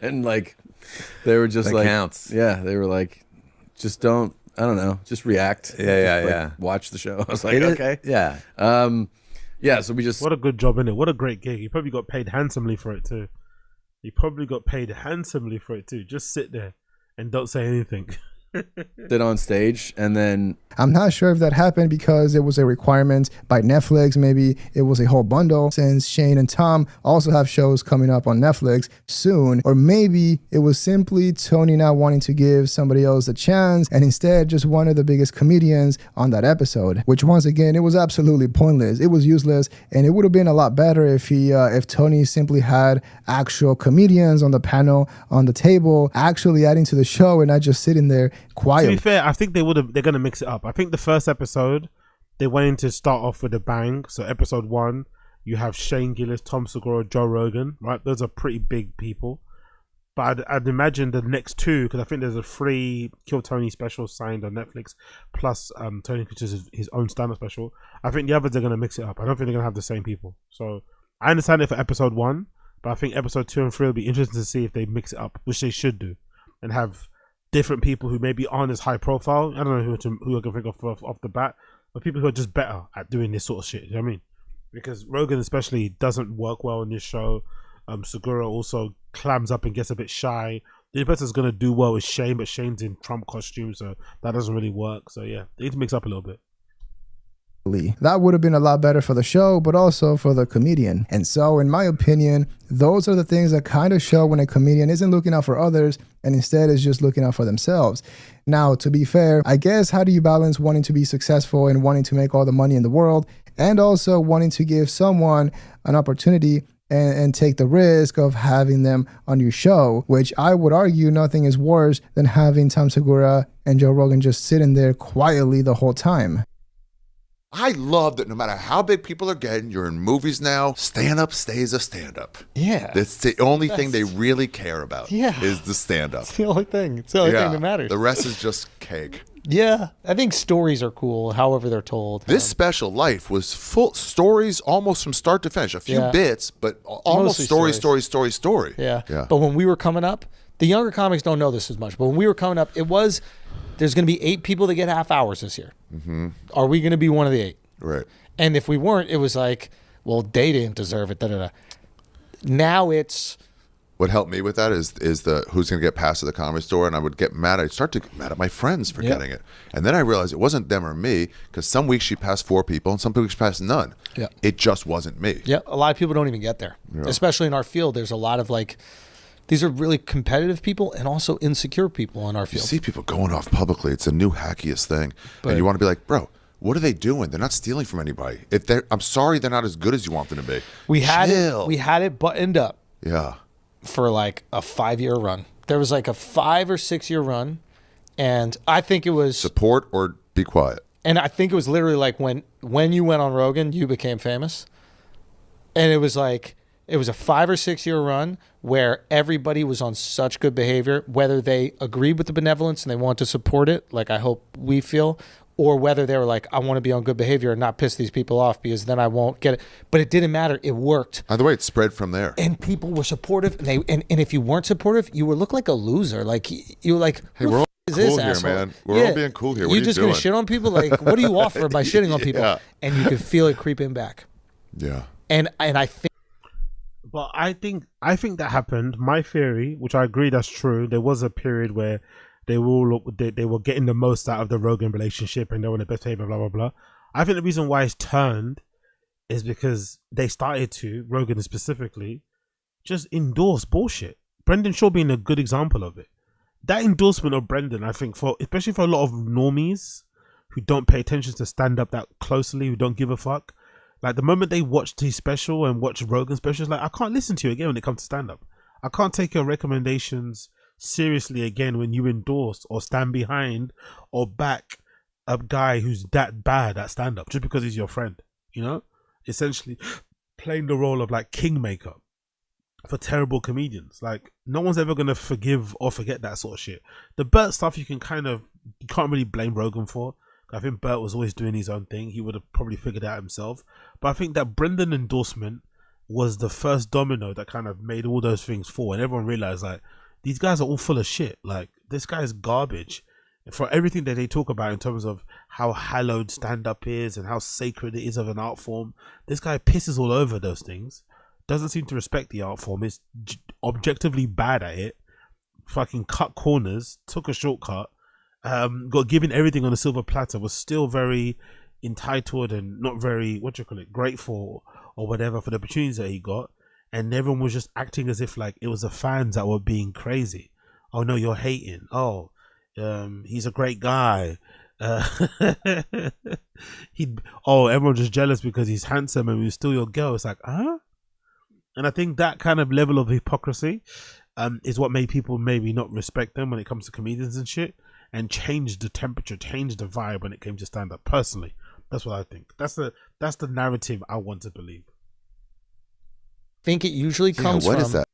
And they were just that counts. Yeah, they were like, just don't, I don't know, just react. Yeah. Watch the show. I was like, okay. Yeah. Yeah, so we just... What a good job, innit? What a great gig. You probably got paid handsomely for it too. Just sit there and don't say anything. Sit on stage, and then I'm not sure if that happened because it was a requirement by Netflix. Maybe it was a whole bundle, since Shane and Tom also have shows coming up on Netflix soon. Or maybe it was simply Tony not wanting to give somebody else a chance, and instead just one of the biggest comedians on that episode, which once again, it was absolutely pointless. It was useless, and it would have been a lot better if Tony simply had actual comedians on the panel, on the table, actually adding to the show, and not just sitting there quiet. To be fair, I think they're going to mix it up. I think the first episode, they wanted to start off with a bang. So episode 1, you have Shane Gillis, Tom Segura, Joe Rogan, right? Those are pretty big people. But I'd imagine the next 2, because I think there's a free Kill Tony special signed on Netflix, plus Tony Kitchens' his own stand-up special. I think the others are going to mix it up. I don't think they're going to have the same people. So I understand it for episode 1, but I think episode 2 and 3 will be interesting to see if they mix it up, which they should do, and have different people who maybe aren't as high profile. I don't know who I can think of off the bat, but people who are just better at doing this sort of shit. You know what I mean? Because Rogan especially doesn't work well in this show. Segura also clams up and gets a bit shy. The only person that's gonna do well is Shane, but Shane's in Trump costume, so that doesn't really work. So yeah, they need to mix up a little bit. That would have been a lot better for the show, but also for the comedian. And so, in my opinion, those are the things that kind of show when a comedian isn't looking out for others and instead is just looking out for themselves. Now, to be fair, I guess how do you balance wanting to be successful and wanting to make all the money in the world and also wanting to give someone an opportunity and take the risk of having them on your show, which I would argue nothing is worse than having Tom Segura and Joe Rogan just sitting there quietly the whole time. I love that no matter how big people are getting, you're in movies now, stand-up stays a stand-up. Yeah. That's the only thing they really care about is the stand-up. It's the only thing. It's the only thing that matters. The rest is just cake. Yeah. I think stories are cool, however they're told. This special Life was full stories almost from start to finish. A few bits, but almost story. Yeah. But when we were coming up, the younger comics don't know this as much, but when we were coming up, there's going to be 8 people that get half hours this year. Mm-hmm. Are we going to be one of the 8? Right. And if we weren't, it was like, well, they didn't deserve it. Now it's... What helped me with that is the who's going to get passed at the Comedy Store, and I would get mad. I'd start to get mad at my friends for getting it. And then I realized it wasn't them or me, because some weeks she passed 4 people, and some weeks she passed none. Yeah. It just wasn't me. Yeah, a lot of people don't even get there. Yeah. Especially in our field, there's a lot of these are really competitive people and also insecure people in our field. You see people going off publicly. It's a new hackiest thing. And you want to be like, bro, what are they doing? They're not stealing from anybody. I'm sorry they're not as good as you want them to be. We had it buttoned up. Yeah. For a 5-year run. There was a 5 or 6 year run, and I think it was support or be quiet. And I think it was literally when you went on Rogan, you became famous. And it was a 5 or 6 year run where everybody was on such good behavior, whether they agreed with the benevolence and they want to support it, like I hope we feel, or whether they were like, I want to be on good behavior and not piss these people off because then I won't get it. But it didn't matter. It worked. Either way, it spread from there. And people were supportive. And if you weren't supportive, you would look like a loser. You were like, hey, we're all is cool this here, asshole? man. We're all being cool here. What are you just doing? Gonna shit on people? What do you offer by shitting on people? Yeah. And you could feel it creeping back. Yeah. And I think. But I think that happened. My theory, which I agree that's true, there was a period where they were getting the most out of the Rogan relationship and they were in the best behavior, blah blah blah. I think the reason why it's turned is because they started to, Rogan specifically, just endorse bullshit. Brendan Shaw being a good example of it. That endorsement of Brendan, I think, especially for a lot of normies who don't pay attention to stand up that closely, who don't give a fuck. The moment they watched his special and watched Rogan's special, it's I can't listen to you again when it comes to stand-up. I can't take your recommendations seriously again when you endorse or stand behind or back a guy who's that bad at stand-up just because he's your friend, you know? Essentially playing the role of kingmaker for terrible comedians. No one's ever going to forgive or forget that sort of shit. The BERT stuff you can't really blame Rogan for. I think BERT was always doing his own thing. He would have probably figured it out himself. But I think that Brendan endorsement was the first domino that kind of made all those things fall. And everyone realized, these guys are all full of shit. This guy's garbage. For everything that they talk about in terms of how hallowed stand-up is and how sacred it is of an art form, this guy pisses all over those things. Doesn't seem to respect the art form. Is objectively bad at it. Fucking cut corners. Took a shortcut. Got given everything on a silver platter, was still very entitled and not very grateful or whatever for the opportunities that he got, and everyone was just acting as if it was the fans that were being crazy. Oh no, you're hating. Oh, he's a great guy. Everyone's just jealous because he's handsome and he's still your girl. It's huh? And I think that kind of level of hypocrisy is what made people maybe not respect them when it comes to comedians and shit. And changed the temperature, changed the vibe when it came to stand up. Personally, that's what I think. That's the narrative I want to believe. I think it usually comes from... What is that?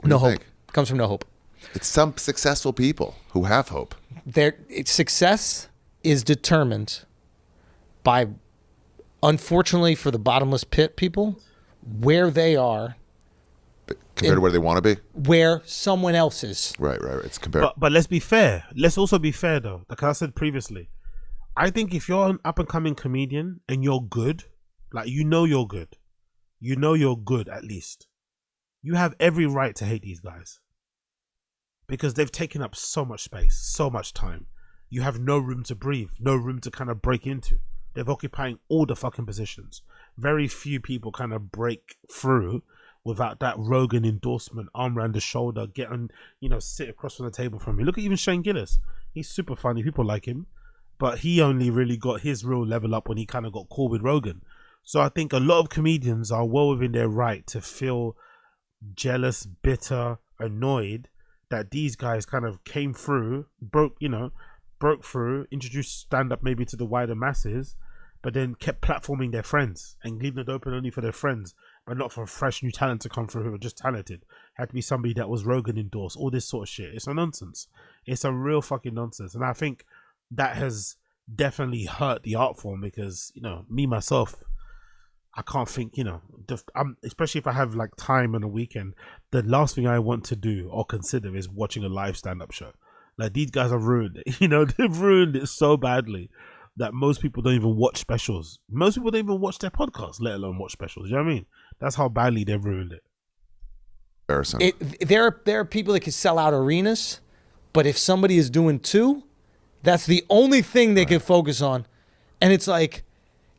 No hope. It comes from no hope. It's some successful people who have hope. Success is determined by, unfortunately for the bottomless pit people, where they are compared to where they want to be. Where someone else is. Right. It's compared. But let's be fair. Let's also be fair though. Like I said previously, I think if you're an up and coming comedian and you're good, like you're good, you're good at least, you have every right to hate these guys because they've taken up so much space, so much time. You have no room to breathe, no room to kind of break into. They're occupying all the fucking positions. Very few people kind of break through without that Rogan endorsement, arm around the shoulder, get on, sit across from the table from me. Look at even Shane Gillis. He's super funny. People like him. But he only really got his real level up when he kind of got caught with Rogan. So I think a lot of comedians are well within their right to feel jealous, bitter, annoyed that these guys kind of came through, broke through, introduced stand-up maybe to the wider masses, but then kept platforming their friends and leaving it open only for their friends, but not for fresh new talent to come through who are just talented. Had to be somebody that was Rogan endorsed, all this sort of shit. It's a nonsense. It's a real fucking nonsense. And I think that has definitely hurt the art form because, me, myself, I can't think, especially if I have like time on a weekend, the last thing I want to do or consider is watching a live stand-up show. Like, these guys have ruined it. They've ruined it so badly that most people don't even watch specials. Most people don't even watch their podcasts, let alone watch specials. You know what I mean? That's how badly they've ruined it. There are people that can sell out arenas, but if somebody is doing two, that's the only thing they can focus on. And it's like,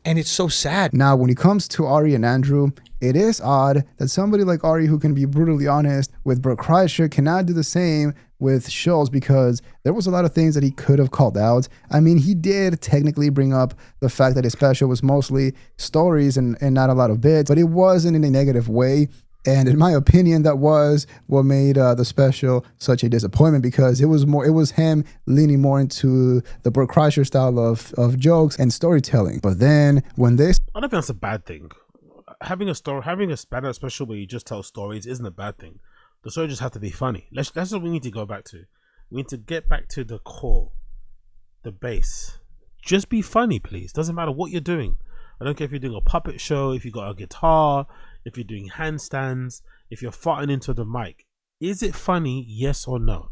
and it's so sad. Now, when it comes to Ari and Andrew, it is odd that somebody like Ari, who can be brutally honest with Bert Kreischer, cannot do the same with Schultz, because there was a lot of things that he could have called out. I mean, he did technically bring up the fact that his special was mostly stories and not a lot of bits, but it wasn't in a negative way. And in my opinion, that was what made the special such a disappointment, because it was him leaning more into the Bert Kreischer style of jokes and storytelling. But then when this, I don't think that's a bad thing. Having a stand-up special where you just tell stories isn't a bad thing. The story just have to be funny. That's what we need to go back to. We need to get back to the core, the base. Just be funny, please. Doesn't matter what you're doing. I don't care if you're doing a puppet show, if you got a guitar, if you're doing handstands, if you're farting into the mic. Is it funny? Yes or no?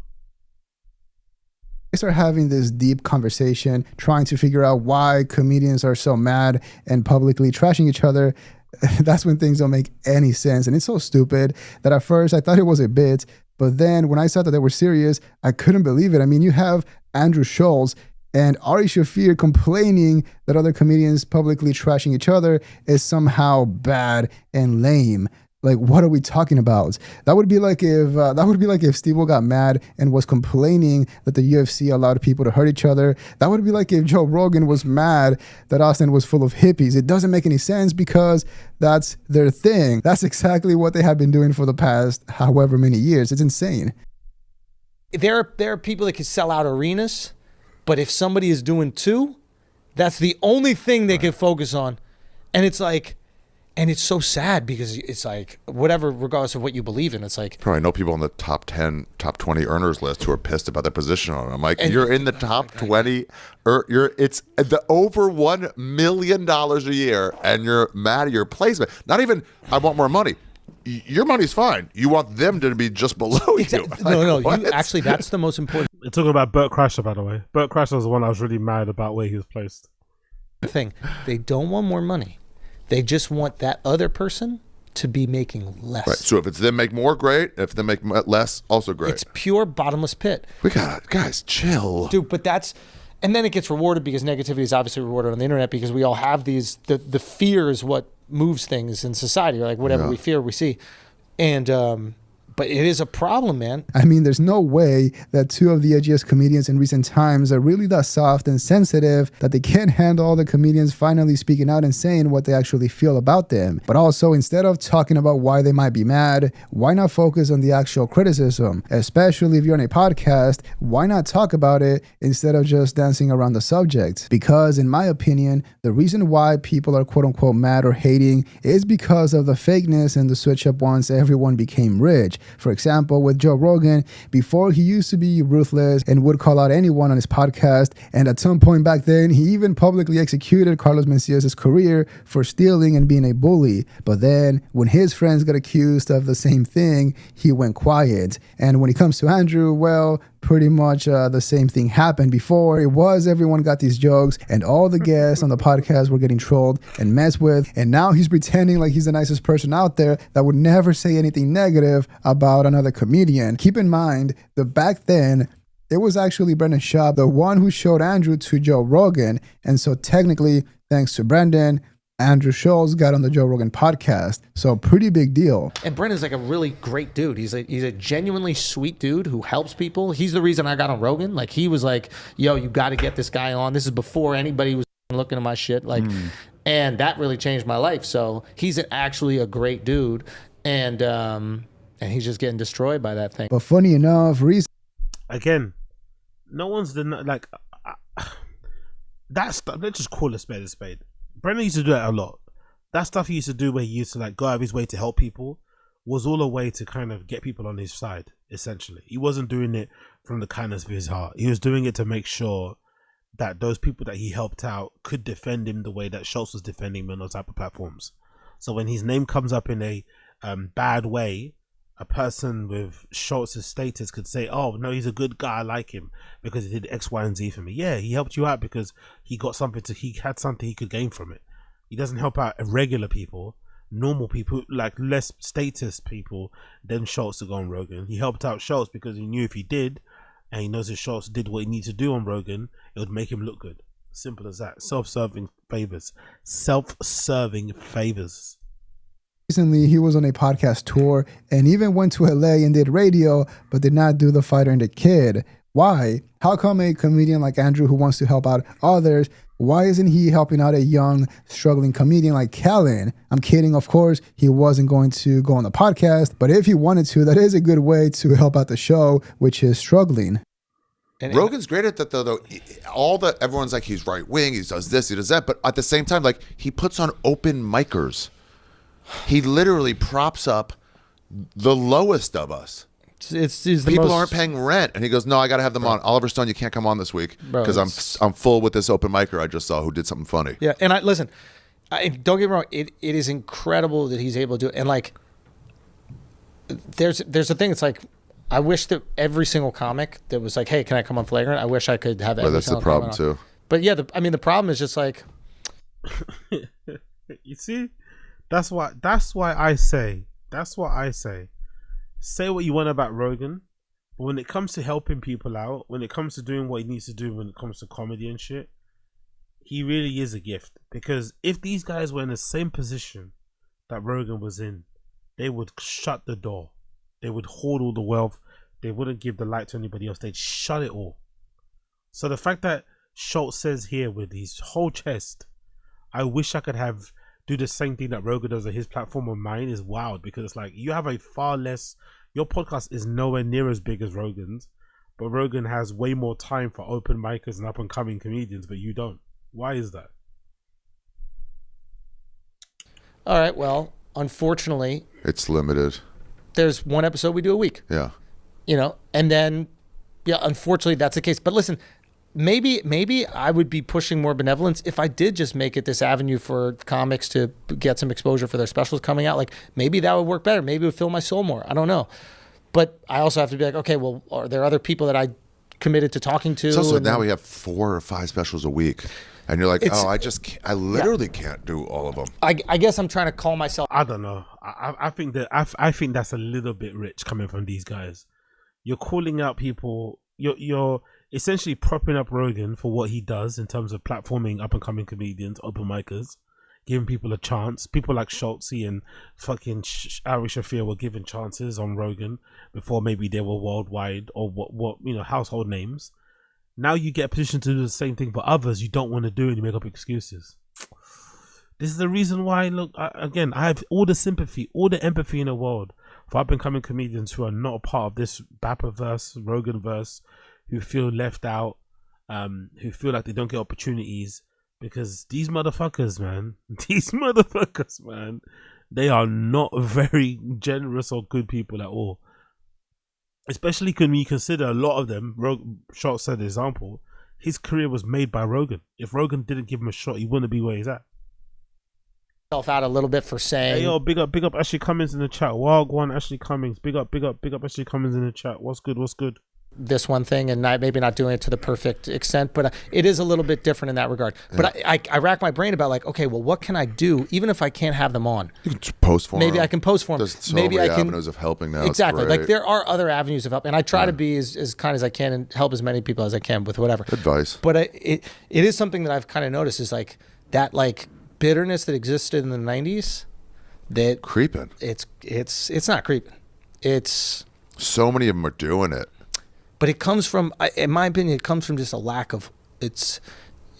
They start having this deep conversation, trying to figure out why comedians are so mad and publicly trashing each other. That's when things don't make any sense. And it's so stupid that at first I thought it was a bit, but then when I saw that they were serious, I couldn't believe it. I mean, you have Andrew Schultz and Ari Shaffir complaining that other comedians publicly trashing each other is somehow bad and lame. Like, what are we talking about? That would be like if Steve-O got mad and was complaining that the UFC allowed people to hurt each other. That would be like if Joe Rogan was mad that Austin was full of hippies. It doesn't make any sense because that's their thing. That's exactly what they have been doing for the past however many years. It's insane. There are people that can sell out arenas, but if somebody is doing two, that's the only thing they can focus on. And it's like, and it's so sad because it's like, whatever, regardless of what you believe in, it's like, probably know people on the top 10, top 20 earners list who are pissed about their position on it. I'm like, you're in the top 20. It's the over $1 million a year, and you're mad at your placement. Not even, I want more money. Your money's fine. You want them to be just below you. Like, no. Actually, that's the most important. You're talking about Bert Kreischer, by the way. Bert Kreischer was the one I was really mad about where he was placed. Thing, they don't want more money. They just want that other person to be making less. Right. So if it's them make more, great. If they make less, also great. It's pure bottomless pit. We got guys, chill, dude. But and then it gets rewarded because negativity is obviously rewarded on the internet because we all have these. The fear is what moves things in society. Like whatever we fear, we see, and but it is a problem, man. I mean, there's no way that two of the edgiest comedians in recent times are really that soft and sensitive that they can't handle all the comedians finally speaking out and saying what they actually feel about them. But also, instead of talking about why they might be mad, why not focus on the actual criticism? Especially if you're on a podcast, why not talk about it instead of just dancing around the subject? Because in my opinion, the reason why people are quote unquote mad or hating is because of the fakeness and the switch up once everyone became rich. For example, with Joe Rogan, before he used to be ruthless and would call out anyone on his podcast, and at some point back then, he even publicly executed Carlos Mencias' career for stealing and being a bully. But then, when his friends got accused of the same thing, he went quiet. And when it comes to Andrew, well, pretty much the same thing happened before. It was everyone got these jokes, and all the guests on the podcast were getting trolled and messed with, and now he's pretending like he's the nicest person out there that would never say anything negative about another comedian. Keep in mind that back then, it was actually Brendan Schaub, the one who showed Andrew to Joe Rogan, and so technically, thanks to Brendan, Andrew Schultz got on the Joe Rogan podcast. So pretty big deal. And Brendan's like a really great dude. He's a genuinely sweet dude who helps people. He's the reason I got on Rogan. Like, he was like, yo, you got to get this guy on. This is before anybody was looking at my shit. Like, and that really changed my life. So he's actually a great dude. And he's just getting destroyed by that thing. But funny enough, again, no one's like that stuff. Let's just call a spade a spade. Brendan used to do that a lot. That stuff he used to do where he used to like go out of his way to help people was all a way to kind of get people on his side, essentially. He wasn't doing it from the kindness of his heart. He was doing it to make sure that those people that he helped out could defend him the way that Schultz was defending him on those type of platforms. So when his name comes up in a bad way, a person with Schultz's status could say, oh, no, he's a good guy, I like him because he did X, Y, and Z for me. Yeah, he helped you out because he had something he could gain from it. He doesn't help out regular people, normal people, like less status people than Schultz to go on Rogan. He helped out Schultz because he knew if he did, and he knows if Schultz did what he needs to do on Rogan, it would make him look good. Simple as that. Self-serving favors. Self-serving favors. Recently, he was on a podcast tour and even went to LA and did radio, but did not do The Fighter and the Kid. Why? How come a comedian like Andrew, who wants to help out others, why isn't he helping out a young, struggling comedian like Kellen? I'm kidding, of course. He wasn't going to go on the podcast, but if he wanted to, that is a good way to help out the show, which is struggling. Rogan's great at that, though. Everyone's like, he's right wing, he does this, he does that, but at the same time, like, he puts on open micers. He literally props up the lowest of us. People aren't paying rent, and he goes, "No, I got to have them on." Oliver Stone, you can't come on this week because I'm full with this open micer I just saw who did something funny. Yeah, and listen, don't get me wrong. It is incredible that he's able to do it. And like, there's a thing. It's like, I wish that every single comic that was like, "Hey, can I come on Flagrant?" I wish I could have that. Well, that's the problem too. But yeah, the problem is just like, you see. That's why I say, say what you want about Rogan, but when it comes to helping people out, when it comes to doing what he needs to do when it comes to comedy and shit, he really is a gift. Because if these guys were in the same position that Rogan was in, they would shut the door. They would hoard all the wealth. They wouldn't give the light to anybody else. They'd shut it all. So the fact that Schultz says here with his whole chest, I wish I could do the same thing that Rogan does on his platform or mine, is wild, because it's like you have a far less, your podcast is nowhere near as big as Rogan's, but Rogan has way more time for open micers and up and coming comedians, but you don't. Why is that? All right, well, unfortunately, it's limited. There's one episode we do a week. Yeah. You know, and then, yeah, unfortunately that's the case. But listen, maybe I would be pushing more benevolence if I did just make it this avenue for comics to get some exposure for their specials coming out. Like, maybe that would work better. Maybe it would fill my soul more. I don't know. But I also have to be like, okay, well, are there other people that I committed to talking to? It's also now we have 4 or 5 specials a week. And you're like, I literally can't do all of them. I guess I'm trying to call myself. I don't know. I think that's a little bit rich coming from these guys. You're calling out people. You're essentially propping up Rogan for what he does in terms of platforming up and coming comedians, open micers, giving people a chance. People like Schultz and fucking Ari Shafir were given chances on Rogan before maybe they were worldwide or what household names. Now you get a position to do the same thing for others you don't want to do, and you make up excuses. This is the reason why, look, again, I have all the sympathy, all the empathy in the world for up and coming comedians who are not a part of this Bapper-verse, Rogan-verse, who feel left out, who feel like they don't get opportunities, because these motherfuckers, man, they are not very generous or good people at all. Especially when you consider a lot of them, Schultz said example, his career was made by Rogan. If Rogan didn't give him a shot, he wouldn't be where he's at. Out a little bit for saying, hey, yo, big up Ashley Cummings in the chat. Wild one, Ashley Cummings. Big up Ashley Cummings in the chat. What's good? This one thing and maybe not doing it to the perfect extent, but it is a little bit different in that regard. Yeah. But I rack my brain about like, okay, well, what can I do even if I can't have them on? You can post for them. Maybe I can post for them. There's so maybe many I can avenues of helping now. Exactly. Like there are other avenues of help, and I try to be as kind as I can and help as many people as I can with whatever advice. But it is something that I've kind of noticed is like that like bitterness that existed in the 90s. That creeping. It's not creeping. It's so many of them are doing it. But it comes from, in my opinion, it comes from just a lack of,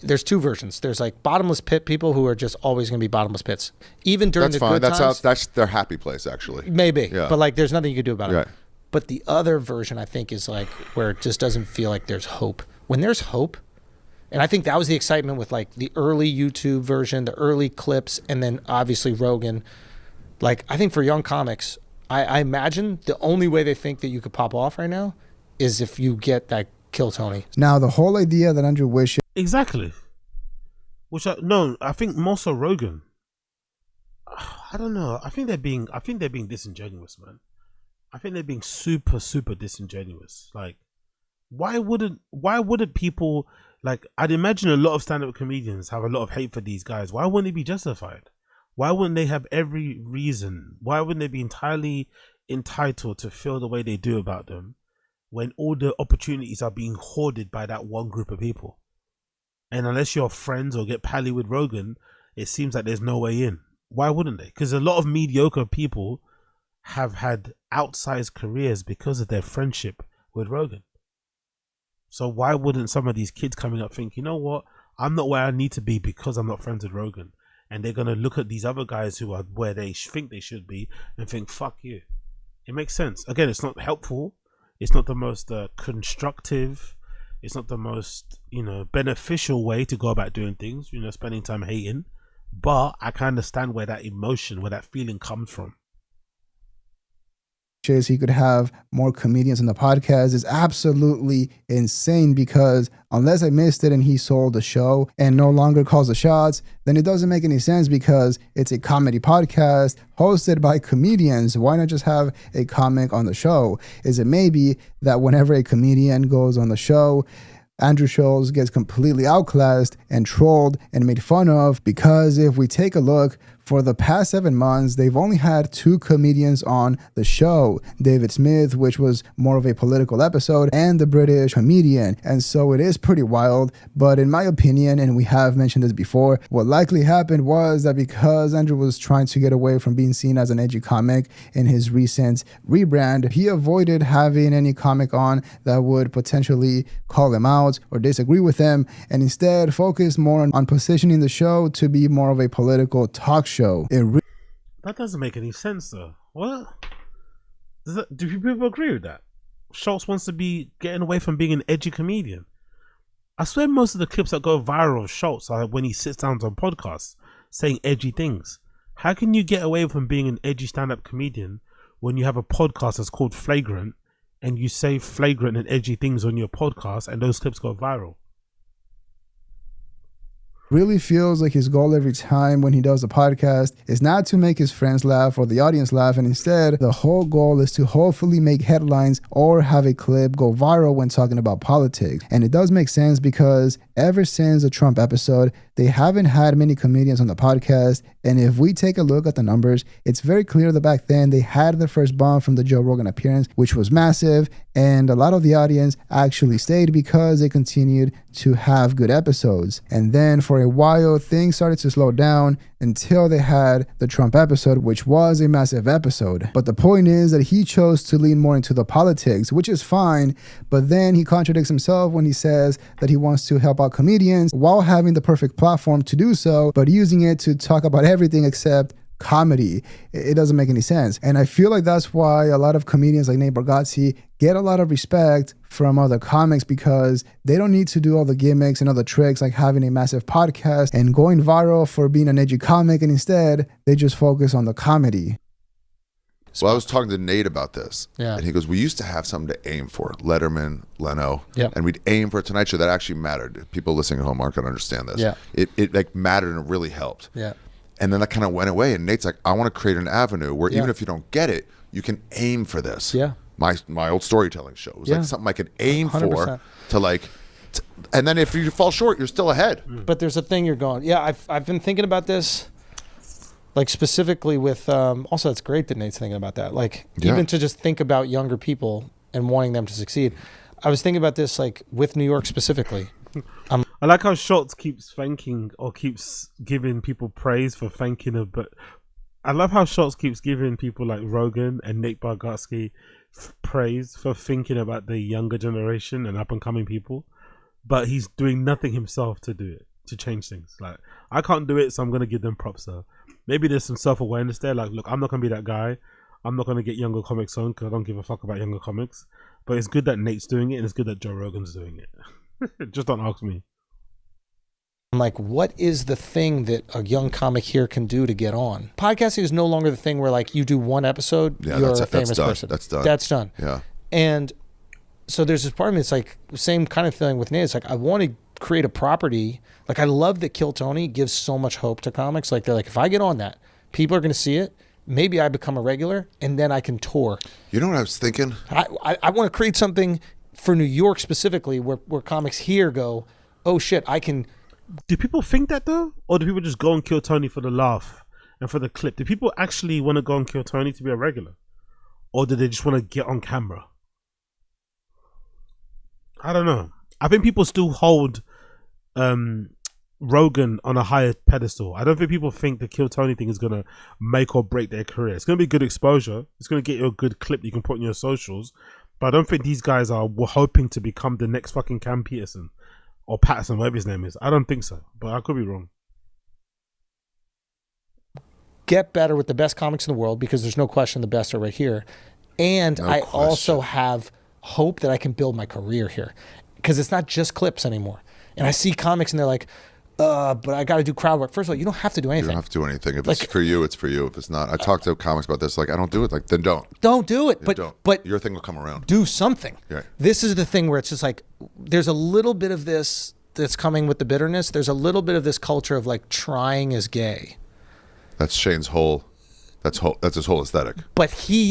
there's two versions. There's like bottomless pit people who are just always going to be bottomless pits. Even during the good times. That's their happy place, actually. Maybe. Yeah. But like there's nothing you can do about right. it. But the other version, I think, is like where it just doesn't feel like there's hope. When there's hope, and I think that was the excitement with like the early YouTube version, the early clips, and then obviously Rogan. Like I think for young comics, I imagine the only way they think that you could pop off right now is if you get that Kill Tony. Now, the whole idea that Andrew wishes... Exactly. I think more so Rogan. I don't know. I think they're being disingenuous, man. I think they're being super, super disingenuous. Like, why wouldn't people... Like, I'd imagine a lot of stand-up comedians have a lot of hate for these guys. Why wouldn't it be justified? Why wouldn't they have every reason? Why wouldn't they be entirely entitled to feel the way they do about them? When all the opportunities are being hoarded by that one group of people. And unless you're friends or get pally with Rogan, it seems like there's no way in. Why wouldn't they? Because a lot of mediocre people have had outsized careers because of their friendship with Rogan. So why wouldn't some of these kids coming up think, you know what? I'm not where I need to be because I'm not friends with Rogan. And they're going to look at these other guys who are where they think they should be and think, fuck you. It makes sense. Again, it's not helpful. It's not the most constructive. It's not the most, beneficial way to go about doing things, spending time hating. But I can understand where that emotion, where that feeling comes from. He could have more comedians on the podcast is absolutely insane because unless I missed it and he sold the show and no longer calls the shots, then it doesn't make any sense because it's a comedy podcast hosted by comedians. Why not just have a comic on the show? Is it maybe that whenever a comedian goes on the show, Andrew Schultz gets completely outclassed and trolled and made fun of? Because if we take a look, for the past 7 months, they've only had 2 comedians on the show. David Smith, which was more of a political episode, and the British comedian. And so it is pretty wild. But in my opinion, and we have mentioned this before, what likely happened was that because Andrew was trying to get away from being seen as an edgy comic in his recent rebrand, he avoided having any comic on that would potentially call him out or disagree with him, and instead focused more on positioning the show to be more of a political talk show. That doesn't make any sense though. What? Do people agree with that? Schultz wants to be getting away from being an edgy comedian. I swear most of the clips that go viral of Schultz are when he sits down on podcasts saying edgy things. How can you get away from being an edgy stand-up comedian when you have a podcast that's called Flagrant and you say flagrant and edgy things on your podcast and those clips go viral? Really feels like his goal every time when he does a podcast is not to make his friends laugh or the audience laugh, and instead the whole goal is to hopefully make headlines or have a clip go viral when talking about politics. And it does make sense because ever since the Trump episode, they haven't had many comedians on the podcast, and if we take a look at the numbers, it's very clear that back then they had the first bump from the Joe Rogan appearance, which was massive, and a lot of the audience actually stayed because they continued to have good episodes. And then for a while, things started to slow down until they had the Trump episode, which was a massive episode. But the point is that he chose to lean more into the politics, which is fine, but then he contradicts himself when he says that he wants to help out comedians while having the perfect platform to do so, but using it to talk about everything except comedy. It doesn't make any sense. And I feel like that's why a lot of comedians like Nate Bargatze get a lot of respect from other comics, because they don't need to do all the gimmicks and all the tricks like having a massive podcast and going viral for being an edgy comic, and instead they just focus on the comedy. Well, I was talking to Nate about this. Yeah. And he goes, we used to have something to aim for. Letterman, Leno. Yep. And we'd aim for a Tonight Show that actually mattered. People listening at home aren't going to understand this. Yeah. It like mattered and it really helped. Yeah. And then that kind of went away. And Nate's like, I want to create an avenue where even if you don't get it, you can aim for this. Yeah. My old storytelling show was like something I could aim 100%. for to like, and then if you fall short, you're still ahead. But there's a thing you're going. Yeah, I've been thinking about this, like specifically with. Also, it's great that Nate's thinking about that. Like even to just think about younger people and wanting them to succeed. I was thinking about this like with New York specifically. I like how Schultz keeps thanking or keeps giving people praise for thanking him, but I love how Schultz keeps giving people like Rogan and Nate Bargatze praise for thinking about the younger generation and up and coming people, but he's doing nothing himself to do it, to change things. Like, I can't do it, so I'm going to give them props though. Maybe there's some self-awareness there, like, look, I'm not going to be that guy. I'm not going to get younger comics on because I don't give a fuck about younger comics, but it's good that Nate's doing it and it's good that Joe Rogan's doing it. Just don't ask me. I'm like, what is the thing that a young comic here can do to get on? Podcasting is no longer the thing where like you do one episode, you're a famous person. That's done. That's done. Yeah. And so there's this part of me, it's like the same kind of feeling with Nate. It's like, I want to create a property. Like, I love that Kill Tony gives so much hope to comics. Like, they're like, if I get on that, people are going to see it. Maybe I become a regular and then I can tour. You know what I was thinking? I want to create something for New York specifically where comics here go, oh shit, I can. Do people think that though? Or do people just go and Kill Tony for the laugh and for the clip? Do people actually want to go and Kill Tony to be a regular? Or do they just want to get on camera? I don't know. I think people still hold Rogan on a higher pedestal. I don't think people think the Kill Tony thing is going to make or break their career. It's going to be good exposure. It's going to get you a good clip you can put on your socials. But I don't think these guys are hoping to become the next fucking Cam Peterson or Patterson, whatever his name is. I don't think so, but I could be wrong. Get better with the best comics in the world, because there's no question the best are right here. And I also have hope that I can build my career here, because it's not just clips anymore. And I see comics and they're like, but I got to do crowd work. First of all, you don't have to do anything. You don't have to do anything. If like, it's for you, it's for you. If it's not, I talk to comics about this. Like, I don't do it. Like, then don't. Don't do it. But your thing will come around. Do something. Yeah. This is the thing where it's just like, there's a little bit of this that's coming with the bitterness. There's a little bit of this culture of like trying is gay. That's Shane's whole. That's his whole aesthetic. But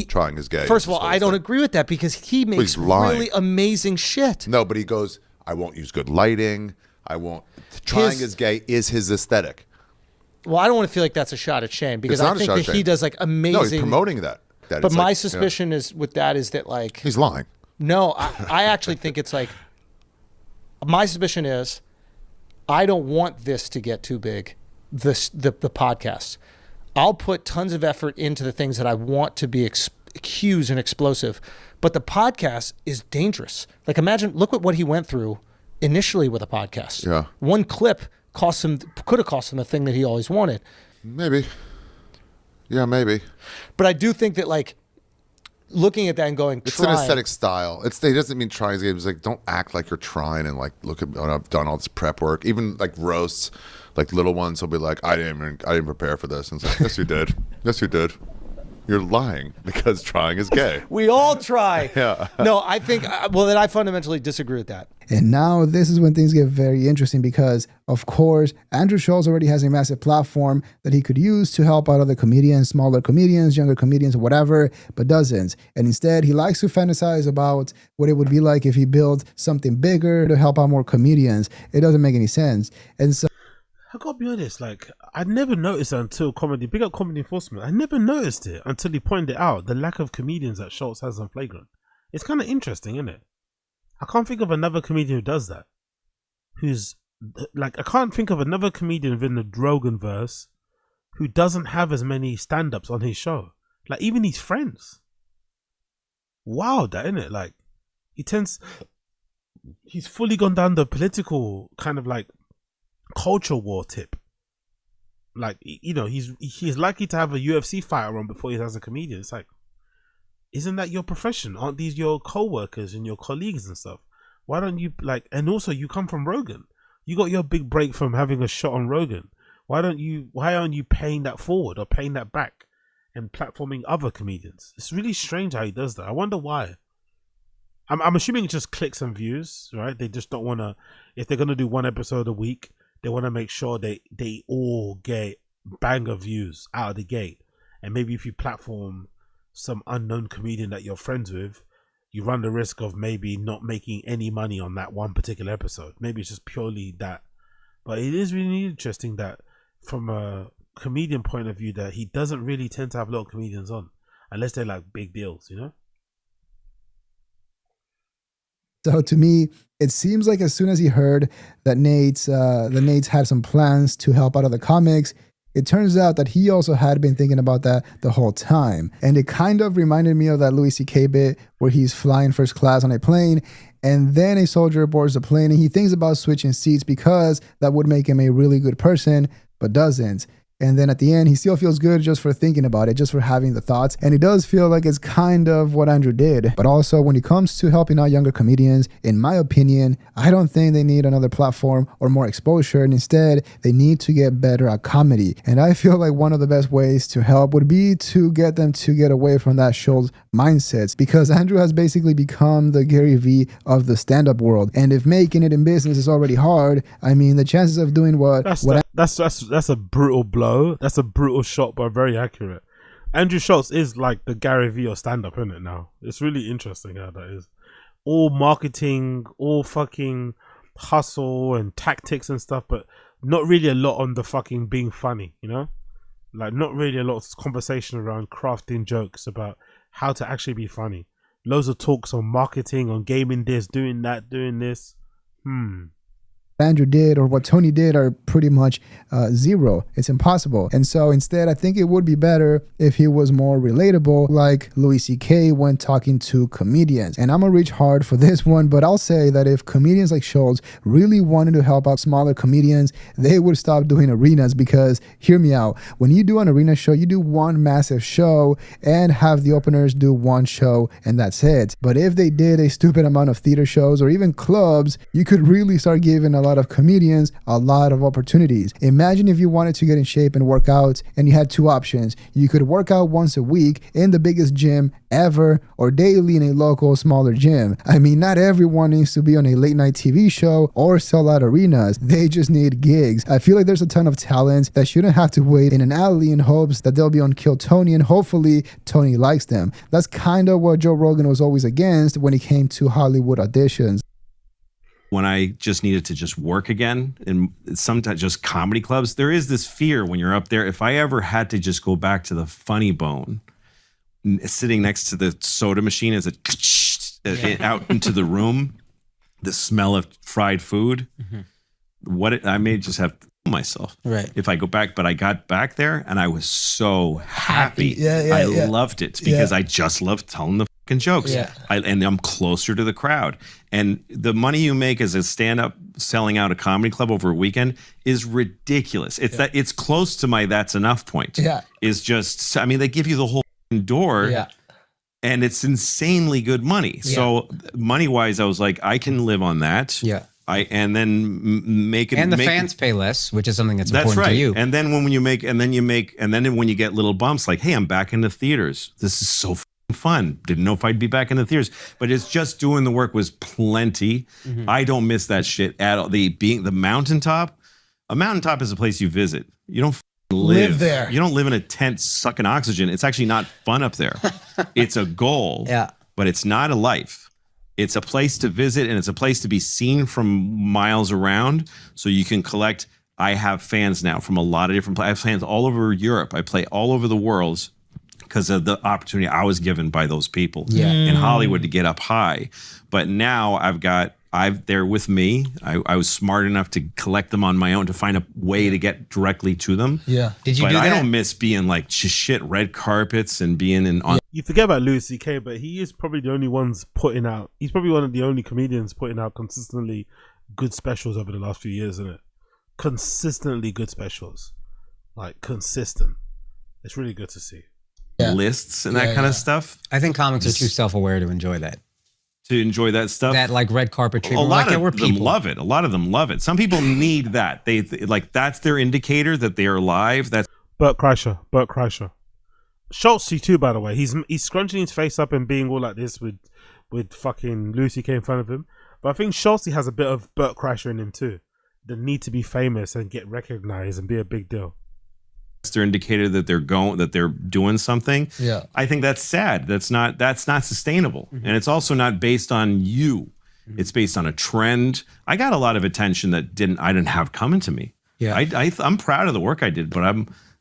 trying is gay. First of all, I don't agree with that, because he makes really amazing shit. No, but he goes, I won't use good lighting. I won't. Trying is gay is his aesthetic. Well, I don't want to feel like that's a shot at Shane, because I think that he does like amazing. No, he's promoting that. But my suspicion is with that is that like he's lying. No, I actually think it's like, my suspicion is I don't want this to get too big. The podcast. I'll put tons of effort into the things that I want to be huge and explosive, but the podcast is dangerous. Like, imagine, look at what he went through initially with a podcast. Yeah. One clip could have cost him the thing that he always wanted. Maybe. Yeah, maybe. But I do think that, like, looking at that and going, it's an aesthetic style. It doesn't mean trying. It's like, don't act like you're trying and like, look at, I've done all this prep work. Even like roasts, like little ones will be like, I didn't prepare for this. And it's like, yes, you did. Yes, you did. You're lying, because trying is gay. We all try. Yeah. No, I think, well, then I fundamentally disagree with that. And now this is when things get very interesting, because, of course, Andrew Schultz already has a massive platform that he could use to help out other comedians, smaller comedians, younger comedians, whatever, but doesn't. And instead, he likes to fantasize about what it would be like if he built something bigger to help out more comedians. It doesn't make any sense. And so, I gotta be honest, like, I never noticed it until big up Comedy Enforcement. I never noticed it until he pointed out the lack of comedians that Schultz has on Flagrant. It's kind of interesting, isn't it? I can't think of another comedian who does that. I can't think of another comedian within the Rogan verse who doesn't have as many stand-ups on his show. Like, even his friends. Wow, that, isn't it? Like, he's fully gone down the political kind of like culture war tip. Like, you know, he's likely to have a UFC fighter on before he has a comedian. It's like, isn't that your profession? Aren't these your co-workers and your colleagues and stuff? Why don't you, like, and also you come from Rogan. You got your big break from having a shot on Rogan. Why aren't you paying that forward or paying that back and platforming other comedians. It's really strange how he does that. I wonder why. I'm assuming it's just clicks and views, right? They just don't want to, if they're going to do one episode a week, they want to make sure they all get banger views out of the gate. And maybe if you platform some unknown comedian that you're friends with, you run the risk of maybe not making any money on that one particular episode. Maybe it's just purely that. But it is really interesting that from a comedian point of view that he doesn't really tend to have a lot of comedians on unless they're like big deals, you know? So to me, it seems like as soon as he heard that Nate's had some plans to help out other comics, it turns out that he also had been thinking about that the whole time. And it kind of reminded me of that Louis C.K. bit where he's flying first class on a plane and then a soldier boards the plane and he thinks about switching seats because that would make him a really good person, but doesn't. And then at the end, he still feels good just for thinking about it, just for having the thoughts. And it does feel like it's kind of what Andrew did. But also, when it comes to helping out younger comedians, in my opinion, I don't think they need another platform or more exposure. And instead, they need to get better at comedy. And I feel like one of the best ways to help would be to get them to get away from that Schultz mindsets. Because Andrew has basically become the Gary Vee of the stand-up world. And if making it in business is already hard, I mean, the chances of doing that's a brutal blow. That's a brutal shot, but very accurate. Andrew Schultz is like the Gary Vee of stand-up, isn't it now? It's really interesting how that is. All marketing, all fucking hustle and tactics and stuff, but not really a lot on the fucking being funny, you know? Like, not really a lot of conversation around crafting jokes about how to actually be funny. Loads of talks on marketing, on gaming this, doing that, doing this. Andrew did or what Tony did are pretty much zero. It's impossible. And so instead, I think it would be better if he was more relatable, like Louis C.K. when talking to comedians. And I'm gonna reach hard for this one, but I'll say that if comedians like Schultz really wanted to help out smaller comedians, they would stop doing arenas because, hear me out, when you do an arena show, you do one massive show and have the openers do one show and that's it. But if they did a stupid amount of theater shows or even clubs, you could really start giving a lot of comedians a lot of opportunities. Imagine if you wanted to get in shape and work out and you had two options. You could work out once a week in the biggest gym ever or daily in a local smaller gym. I mean, not everyone needs to be on a late night TV show or sell out arenas. They just need gigs. I feel like there's a ton of talent that shouldn't have to wait in an alley in hopes that they'll be on Kill Tony and hopefully Tony likes them. That's kind of what Joe Rogan was always against when it came to Hollywood auditions. When I just needed to just work again, and sometimes just comedy clubs, there is this fear when you're up there. If I ever had to just go back to the funny bone, sitting next to the soda machine as it out into the room, the smell of fried food, I may just have to kill myself. Right. If I go back, but I got back there and I was so happy. I loved it because I just loved telling the fucking jokes. And I'm closer to the crowd. And the money you make as a stand-up selling out a comedy club over a weekend is ridiculous. It's that it's close to my that's enough point. Is just, I mean, they give you the whole door. And it's insanely good money. So money-wise, I was like, I can live on that. And then make it, and the fans pay less, which is something that's important to you. And then when you make, and then when you get little bumps, like, hey, I'm back in the theaters. This is so fun. Didn't know if I'd be back in the theaters, but it's just doing the work was plenty. I don't miss that shit at all. The mountaintop. A mountaintop is a place you visit. You don't live there. You don't live in a tent sucking oxygen. It's actually not fun up there. It's a goal. But it's not a life. It's a place to visit and it's a place to be seen from miles around so you can collect. I have fans now from a lot of different places. I have fans all over Europe. I play all over the world because of the opportunity I was given by those people in Hollywood to get up high. But now they're with me. I was smart enough to collect them on my own to find a way to get directly to them. Did you do that? I don't miss being like shit red carpets and being in on. You forget about Louis C.K., but he is probably the only ones putting out. He's probably one of the only comedians putting out consistently good specials over the last few years, isn't it? Consistently good specials, like consistent. It's really good to see. Lists and that kind of stuff. I think comics are too self-aware to enjoy that. To enjoy that stuff, that like red carpet treatment. A lot of them love it. A lot of them love it. Some people need that. They like that's their indicator that they are live. That's Bert Kreischer. Schultzy too, by the way. He's scrunching his face up and being all like this with fucking Lucy K in front of him. But I think Schultzy has a bit of Bert Kreischer in him too. The need to be famous and get recognized and be a big deal. They're indicated that they're doing something. Yeah. I think that's sad. That's not sustainable. And it's also not based on you. It's based on a trend. I got a lot of attention that I didn't have coming to me. Yeah. I'm proud of the work I did, but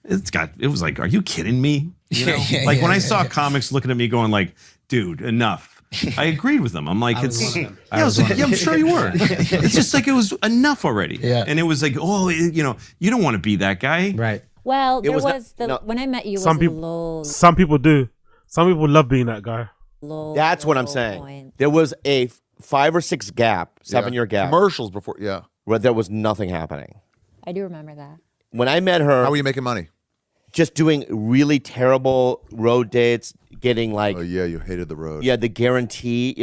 it was like, are you kidding me? You know? When I saw comics looking at me going like, dude, enough. I agreed with them. I'm like, I'm sure you were. It's just like, it was enough already. Yeah. And it was like, oh, you don't want to be that guy. Right. Well, when I met you, Some people do. Some people love being that guy. That's what I'm saying. There was a 5 or 6 gap, 7-year gap. Commercials before, where there was nothing happening. I do remember that. When I met her, how were you making money? Just doing really terrible road dates, getting like. Oh yeah, you hated the road. Yeah, the guarantee.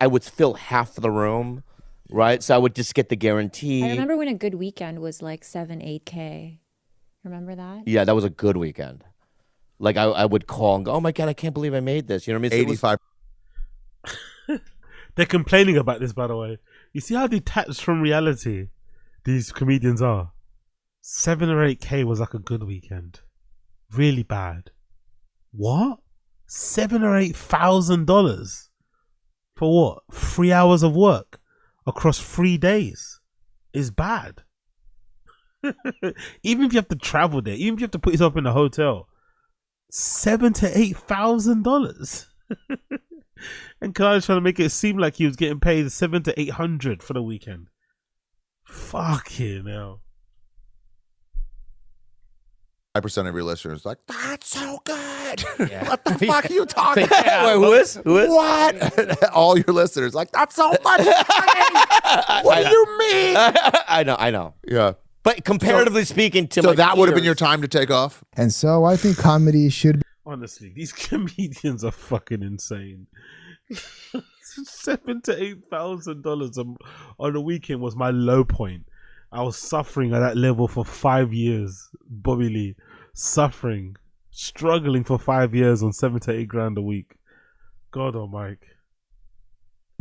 I would fill half the room, right? So I would just get the guarantee. I remember when a good weekend was like 7-8K. Remember that? Yeah, that was a good weekend. Like I would call and go, oh my God, I can't believe I made this. You know what I mean? 85. They're complaining about this, by the way. You see how detached from reality these comedians are? 7 or 8K was like a good weekend. Really bad. What? $7,000 or $8,000 for what? 3 hours of work across 3 days is bad. Even if you have to travel there, even if you have to put yourself in a hotel, $7,000 to $8,000. And Kyle trying to make it seem like he was getting paid $700 to $800 for the weekend. Fucking hell. 5% of your listeners like, that's so good. What the fuck are you talking Wait, about? who is? What? All your listeners like, that's so much money. What do you mean? I know. Yeah. But comparatively speaking to so my that would have been peers- your time to take off. And so I think comedy should be. Honestly, these comedians are fucking insane. $7,000 to $8,000 on a weekend was my low point. I was suffering at that level for 5 years, Bobby Lee. Suffering, struggling for 5 years on 7 to 8 grand a week. God, oh Mike.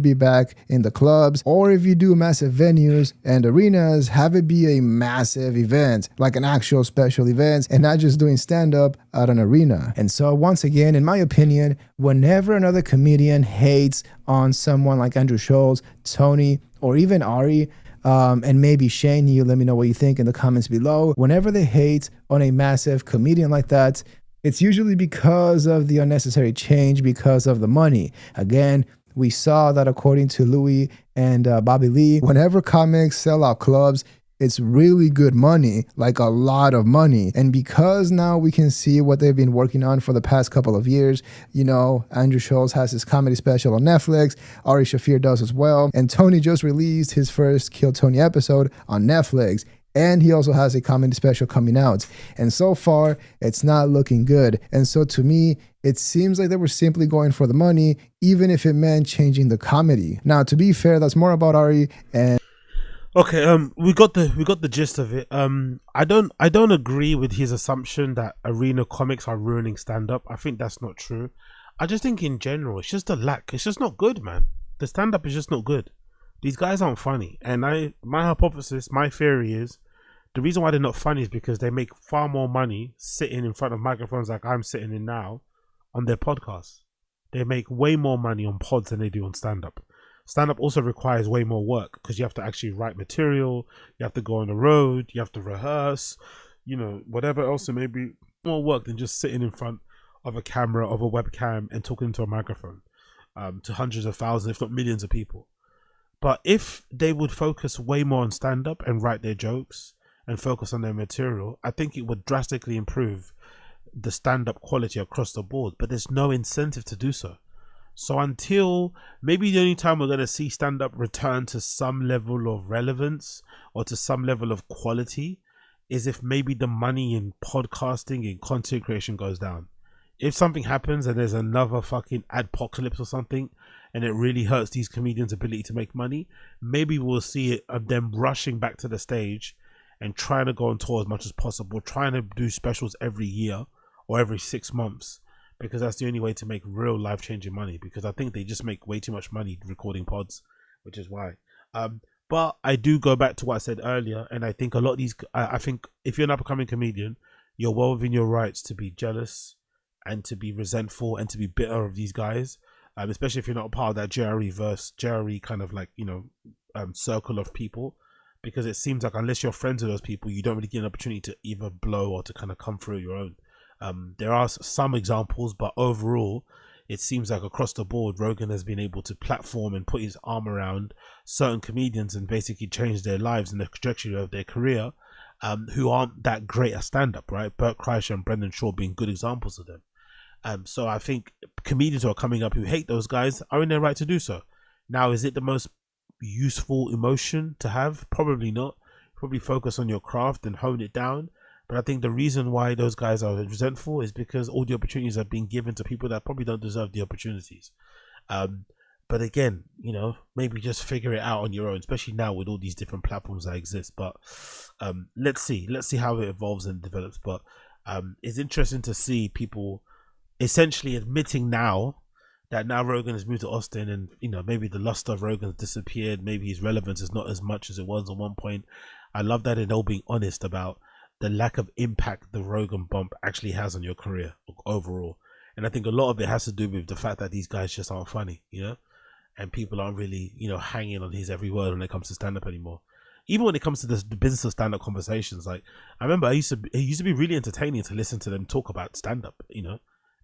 Be back in the clubs, or if you do massive venues and arenas, have it be a massive event, like an actual special event, and not just doing stand-up at an arena. And so once again, in my opinion, whenever another comedian hates on someone like Andrew Schultz, Tony, or even Ari, and maybe Shane, you let me know what you think in the comments below. Whenever they hate on a massive comedian like that, it's usually because of the unnecessary change, because of the money. Again, we saw that according to Louis and Bobby Lee, whenever comics sell out clubs, it's really good money, like a lot of money. And because now we can see what they've been working on for the past couple of years, you know, Andrew Schultz has his comedy special on Netflix, Ari Shaffir does as well, and Tony just released his first Kill Tony episode on Netflix. And he also has a comedy special coming out. And so far, it's not looking good. And so to me, it seems like they were simply going for the money, even if it meant changing the comedy. Now, to be fair, that's more about Ari and... Okay, we got the gist of it. I don't agree with his assumption that arena comics are ruining stand-up. I think that's not true. I just think in general, it's just a lack. It's just not good, man. The stand-up is just not good. These guys aren't funny. And my hypothesis, my theory is, the reason why they're not funny is because they make far more money sitting in front of microphones like I'm sitting in now on their podcasts. They make way more money on pods than they do on stand-up. Stand-up also requires way more work because you have to actually write material, you have to go on the road, you have to rehearse, you know, whatever else it may be. More work than just sitting in front of a camera, of a webcam and talking to a microphone to hundreds of thousands, if not millions of people. But if they would focus way more on stand-up and write their jokes and focus on their material, I think it would drastically improve the stand-up quality across the board, but there's no incentive to do so. So until maybe the only time we're going to see stand-up return to some level of relevance or to some level of quality is if maybe the money in podcasting and content creation goes down. If something happens and there's another fucking adpocalypse or something and it really hurts these comedians' ability to make money, maybe we'll see it of them rushing back to the stage and trying to go on tour as much as possible, trying to do specials every year or every 6 months because that's the only way to make real life-changing money, because I think they just make way too much money recording pods, which is why. But I do go back to what I said earlier, and I think a lot of these, I think if you're an up-and-coming comedian, you're well within your rights to be jealous and to be resentful and to be bitter of these guys, especially if you're not a part of that Jerry kind of like, circle of people, because it seems like unless you're friends with those people, you don't really get an opportunity to either blow or to kind of come through your own. There are some examples, but overall, it seems like across the board, Rogan has been able to platform and put his arm around certain comedians and basically change their lives and the trajectory of their career, who aren't that great at stand-up, right? Bert Kreischer and Brendan Shaw being good examples of them. So I think comedians who are coming up who hate those guys are in their right to do so. Now, is it the most useful emotion to have? Probably not. Probably focus on your craft and hone it down. But I think the reason why those guys are resentful is because all the opportunities are being given to people that probably don't deserve the opportunities. But again, maybe just figure it out on your own, especially now with all these different platforms that exist. But let's see how it evolves and develops. But it's interesting to see people essentially admitting now that now Rogan has moved to Austin, and maybe the luster of Rogan has disappeared. Maybe his relevance is not as much as it was at one point. I love that they're all being honest about the lack of impact the Rogan bump actually has on your career overall. And I think a lot of it has to do with the fact that these guys just aren't funny, and people aren't really, hanging on his every word when it comes to stand-up anymore. Even when it comes to the business of stand-up conversations, like I remember it used to be really entertaining to listen to them talk about stand-up,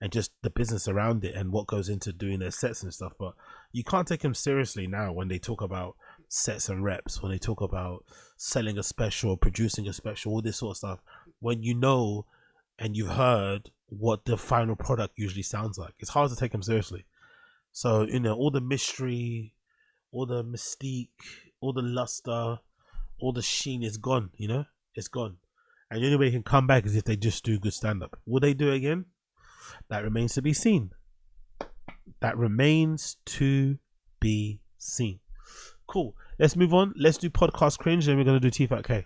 and just the business around it and what goes into doing their sets and stuff. But you can't take them seriously now when they talk about sets and reps, when they talk about selling a special, producing a special, all this sort of stuff, when you know and you've heard what the final product usually sounds like. It's hard to take them seriously. So, all the mystery, all the mystique, all the luster, all the sheen is gone, it's gone. And the only way you can come back is if they just do good stand-up. Will they do it again? That remains to be seen. Cool. Let's move on. Let's do podcast cringe, then we're going to do Tfatk.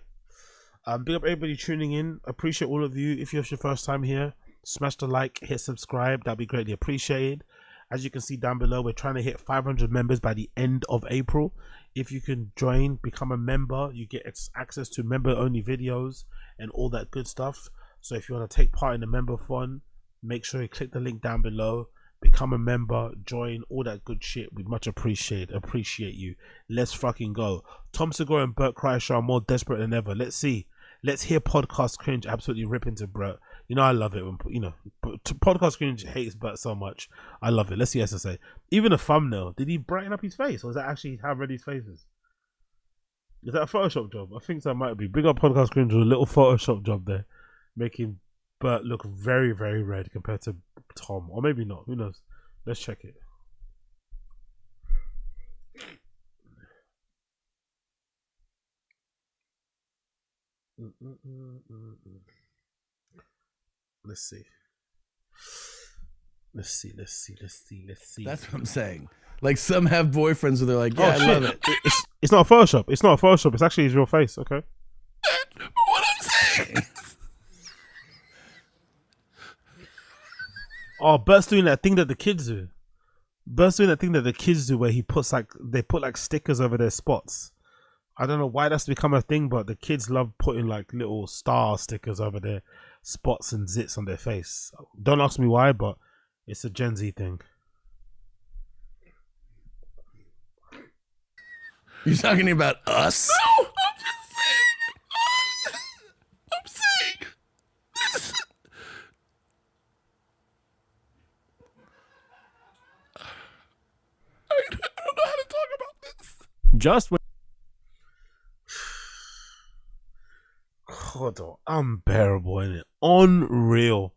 Big up everybody tuning in. Appreciate all of you. If it's your first time here, smash the like, hit subscribe. That'd be greatly appreciated. As you can see down below, we're trying to hit 500 members by the end of April. If you can join, become a member, you get access to member-only videos and all that good stuff. So if you want to take part in the member fun, make sure you click the link down below, become a member, join, all that good shit. We much appreciate you. Let's fucking go. Tom Segura and Bert Kreischer are more desperate than ever. Let's see. Let's hear podcast cringe absolutely rip into Bert. I love it when podcast cringe hates Bert so much. I love it. Let's see what he has to say. Even a thumbnail. Did he brighten up his face, or is that actually how red his face is? Is that a Photoshop job? I think that might be. Big up podcast cringe with a little Photoshop job there, making Bert look very, very red compared to Tom, or maybe not. Who knows? Let's check it. Let's see. That's what I'm saying. Like, some have boyfriends where they're like, yeah, I love it. It's not a Photoshop. It's not a Photoshop. It's actually his real face. Okay. What I'm saying. Oh, Bert's doing that thing that the kids do. Where they put stickers over their spots. I don't know why that's become a thing, but the kids love putting like little star stickers over their spots and zits on their face. Don't ask me why, but it's a Gen Z thing. You're talking about us? No, I'm just saying. I'm saying this. I don't know how to talk about this. Just when God, unbearable, isn't it? Unreal.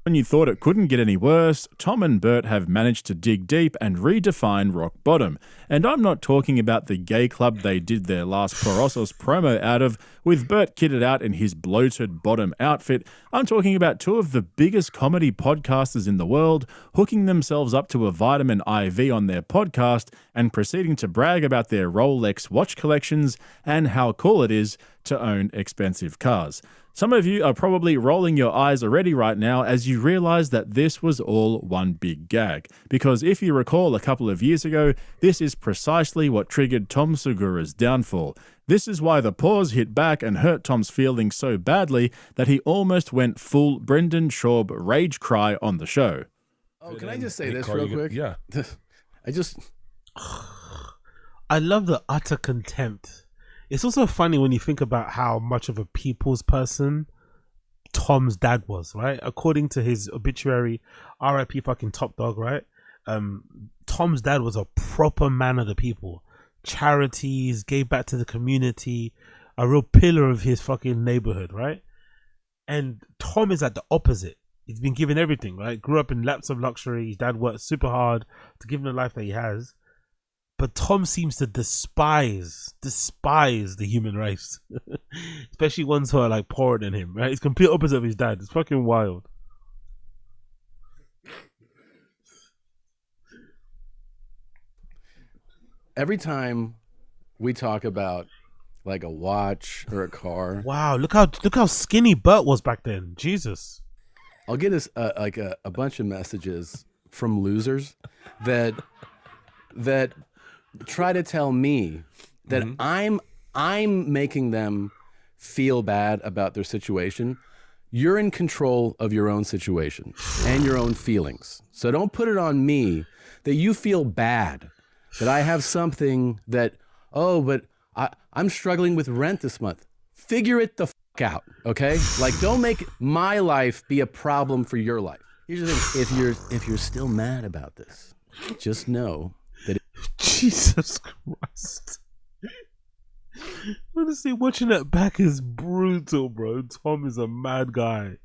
When you thought it couldn't get any worse, Tom and Bert have managed to dig deep and redefine rock bottom. And I'm not talking about the gay club they did their last Porosos promo out of, with Bert kitted out in his bloated bottom outfit. I'm talking about two of the biggest comedy podcasters in the world hooking themselves up to a vitamin IV on their podcast and proceeding to brag about their Rolex watch collections and how cool it is to own expensive cars. Some of you are probably rolling your eyes already right now as you realize that this was all one big gag. Because if you recall a couple of years ago, this is precisely what triggered Tom Segura's downfall. This is why the pause hit back and hurt Tom's feelings so badly that he almost went full Brendan Schaub rage cry on the show. Oh, can I just say this real quick? Yeah. I love the utter contempt. It's also funny when you think about how much of a people's person Tom's dad was, right? According to his obituary, RIP fucking Top Dog, right? Tom's dad was a proper man of the people. Charities, gave back to the community, a real pillar of his fucking neighborhood, right? And Tom is at the opposite. He's been given everything, right? Grew up in laps of luxury. His dad worked super hard to give him the life that he has. But Tom seems to despise the human race. Especially ones who are like poorer than him, right? It's complete opposite of his dad. It's fucking wild. Every time we talk about like a watch or a car. Wow, look how skinny Bert was back then. Jesus. I'll get us like a bunch of messages from losers that try to tell me that I'm making them feel bad about their situation. You're in control of your own situation and your own feelings. So don't put it on me that you feel bad that I have something that, oh, but I'm struggling with rent this month. Figure it the fuck out, okay? Like, don't make my life be a problem for your life. Here's the thing: if you're still mad about this, just know that. Jesus Christ! Honestly, watching that back is brutal, bro. Tom is a mad guy.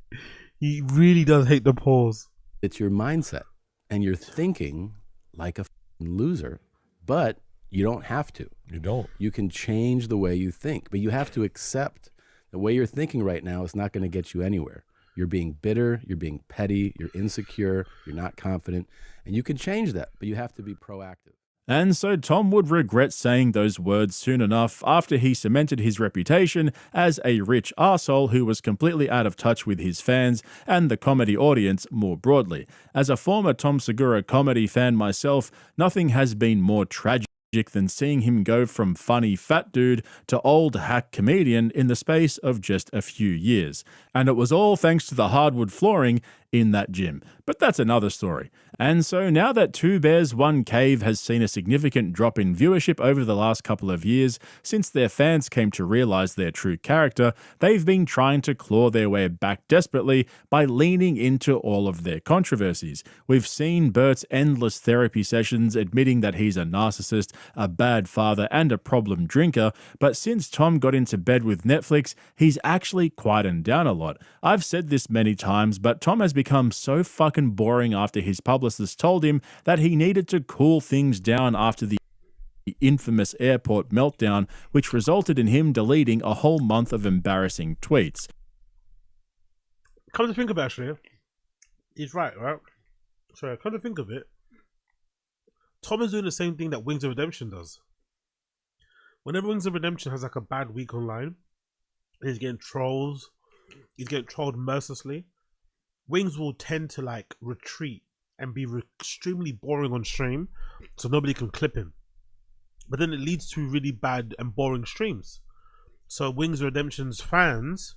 He really does hate the pause. It's your mindset, and you're thinking like a loser, but you don't have to. You don't. You can change the way you think, but you have to accept the way you're thinking right now is not going to get you anywhere. You're being bitter, you're being petty, you're insecure, you're not confident, and you can change that, but you have to be proactive. And so Tom would regret saying those words soon enough after he cemented his reputation as a rich arsehole who was completely out of touch with his fans and the comedy audience more broadly. As a former Tom Segura comedy fan myself, nothing has been more tragic than seeing him go from funny fat dude to old hack comedian in the space of just a few years. And it was all thanks to the hardwood flooring in that gym. But that's another story. And so now that Two Bears One Cave has seen a significant drop in viewership over the last couple of years, since their fans came to realize their true character, they've been trying to claw their way back desperately by leaning into all of their controversies. We've seen Bert's endless therapy sessions admitting that he's a narcissist, a bad father, and a problem drinker, but since Tom got into bed with Netflix, he's actually quietened down a lot. I've said this many times, but Tom has become so fucking boring after his publicist told him that he needed to cool things down after the infamous airport meltdown, which resulted in him deleting a whole month of embarrassing tweets. Come to think of it, actually, he's right? So come to think of it, Tom is doing the same thing that Wings of Redemption does. Whenever Wings of Redemption has like a bad week online, he's getting trolls, he's getting trolled mercilessly, Wings will tend to like retreat and be extremely boring on stream so nobody can clip him. But then it leads to really bad and boring streams. So Wings of Redemption's fans,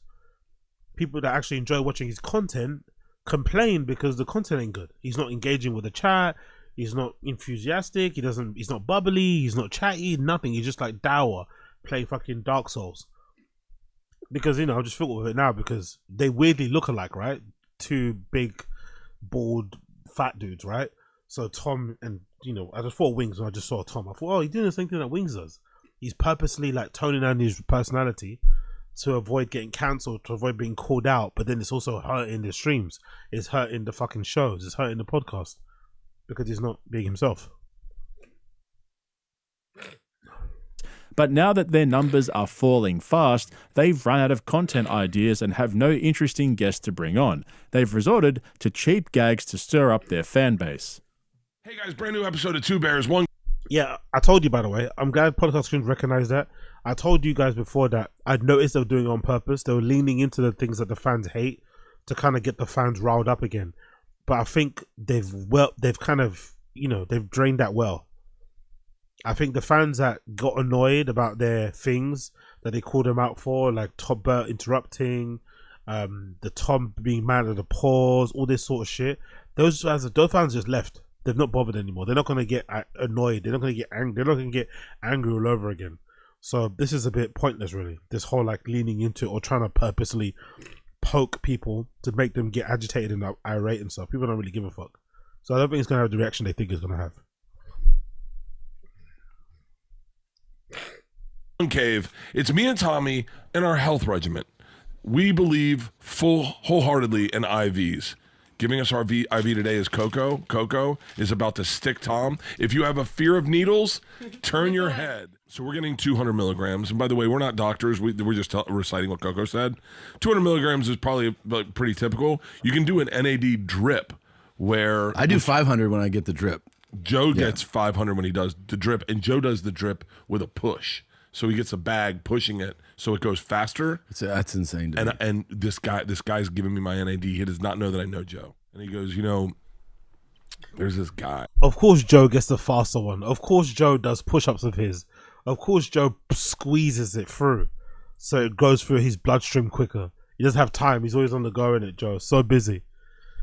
people that actually enjoy watching his content, complain because the content ain't good. He's not engaging with the chat, he's not enthusiastic, he's not bubbly, he's not chatty, nothing. He's just like dour, play fucking Dark Souls. Because, you know, I just feel with it now because they weirdly look alike, right? Two big, bald, fat dudes, right? So Tom and, you know, I just thought Wings when I just saw Tom. I thought, oh, he's doing the same thing that Wings does. He's purposely like toning down his personality to avoid getting cancelled, to avoid being called out, but then it's also hurting the streams. It's hurting the fucking shows. It's hurting the podcast because he's not being himself. But now that their numbers are falling fast, they've run out of content ideas and have no interesting guests to bring on. They've resorted to cheap gags to stir up their fan base. Hey guys, brand new episode of Two Bears One. Yeah, I told you, by the way. I'm glad podcast Cringe recognize that. I told you guys before that I'd noticed they were doing it on purpose. They were leaning into the things that the fans hate to kind of get the fans riled up again. But I think they've kind of, they've drained that well. I think the fans that got annoyed about their things that they called them out for, like Tom Burt interrupting, the Tom being mad at the pause, all this sort of shit, those fans just left. They've not bothered anymore. They're not going to get annoyed. They're not going to get angry. They're not going to get angry all over again. So this is a bit pointless, really. This whole like leaning into it or trying to purposely poke people to make them get agitated and irate and stuff. People don't really give a fuck. So I don't think it's going to have the reaction they think it's going to have. Cave. It's me and Tommy and our health regiment. We believe wholeheartedly in IVs. Giving us our IV today is Coco. Coco is about to stick Tom. If you have a fear of needles, turn your head. So we're getting 200 milligrams. And by the way, we're not doctors. We're just reciting what Coco said. 200 milligrams is probably pretty typical. You can do an NAD drip where... I do 500 when I get the drip. Joe gets 500 when he does the drip. And Joe does the drip with a push. So he gets a bag pushing it so it goes faster. That's insane. And this guy's giving me my NAD. He does not know that I know Joe. And he goes, there's this guy. Of course Joe gets the faster one. Of course Joe does push-ups of his. Of course Joe squeezes it through so it goes through his bloodstream quicker. He doesn't have time. He's always on the go in it, Joe. So busy.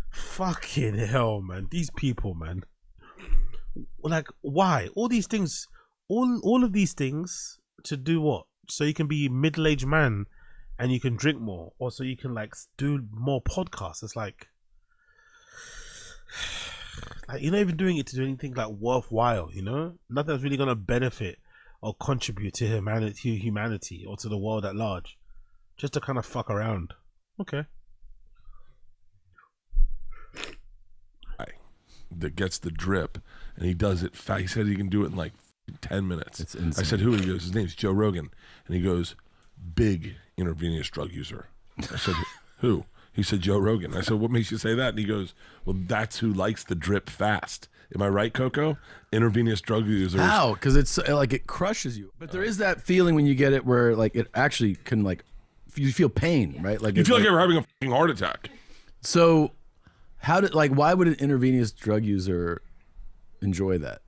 Fucking hell, man. These people, man. Like, why? All these things, all of these things to do what? So you can be a middle-aged man and you can drink more, or so you can like do more podcasts. It's like you're not even doing it to do anything like worthwhile, nothing that's really gonna benefit or contribute to humanity or to the world at large, just to kind of fuck around. Okay. That gets the drip and he does it fast. He said he can do it in like 10 minutes. It's insane. I said, who? He goes, his name's Joe Rogan. And he goes, big intravenous drug user. I said, who? He said, Joe Rogan. I said, what makes you say that? And he goes, well, that's who likes the drip fast. Am I right, Coco? Intravenous drug users. How? Because it's like it crushes you. But there is that feeling when you get it where like it actually can like, you feel pain, right? Like you feel like you're having a fucking heart attack. So why would an intravenous drug user enjoy that?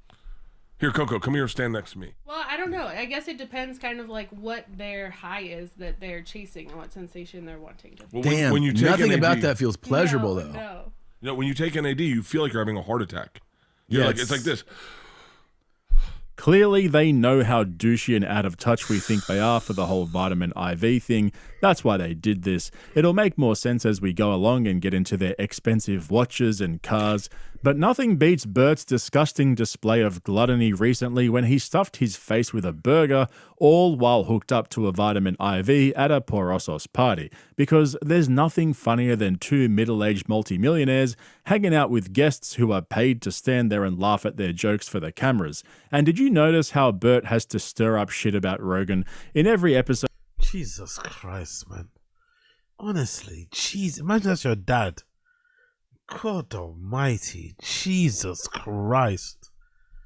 Here, Coco, come here, stand next to me. Well, I don't know. I guess it depends kind of like what their high is that they're chasing and what sensation they're wanting to feel. Well, Damn, when you take nothing NAD, about that feels pleasurable though. No. When you take NAD, you feel like you're having a heart attack. It's like this. Clearly, they know how douchey and out of touch we think they are for the whole vitamin IV thing. That's why they did this. It'll make more sense as we go along and get into their expensive watches and cars. But nothing beats Bert's disgusting display of gluttony recently when he stuffed his face with a burger, all while hooked up to a vitamin IV at a Porosos party. Because there's nothing funnier than two middle-aged multimillionaires hanging out with guests who are paid to stand there and laugh at their jokes for the cameras. And did you notice how Bert has to stir up shit about Rogan in every episode? Jesus Christ, man. Honestly, jeez, imagine that's your dad. God almighty, Jesus Christ.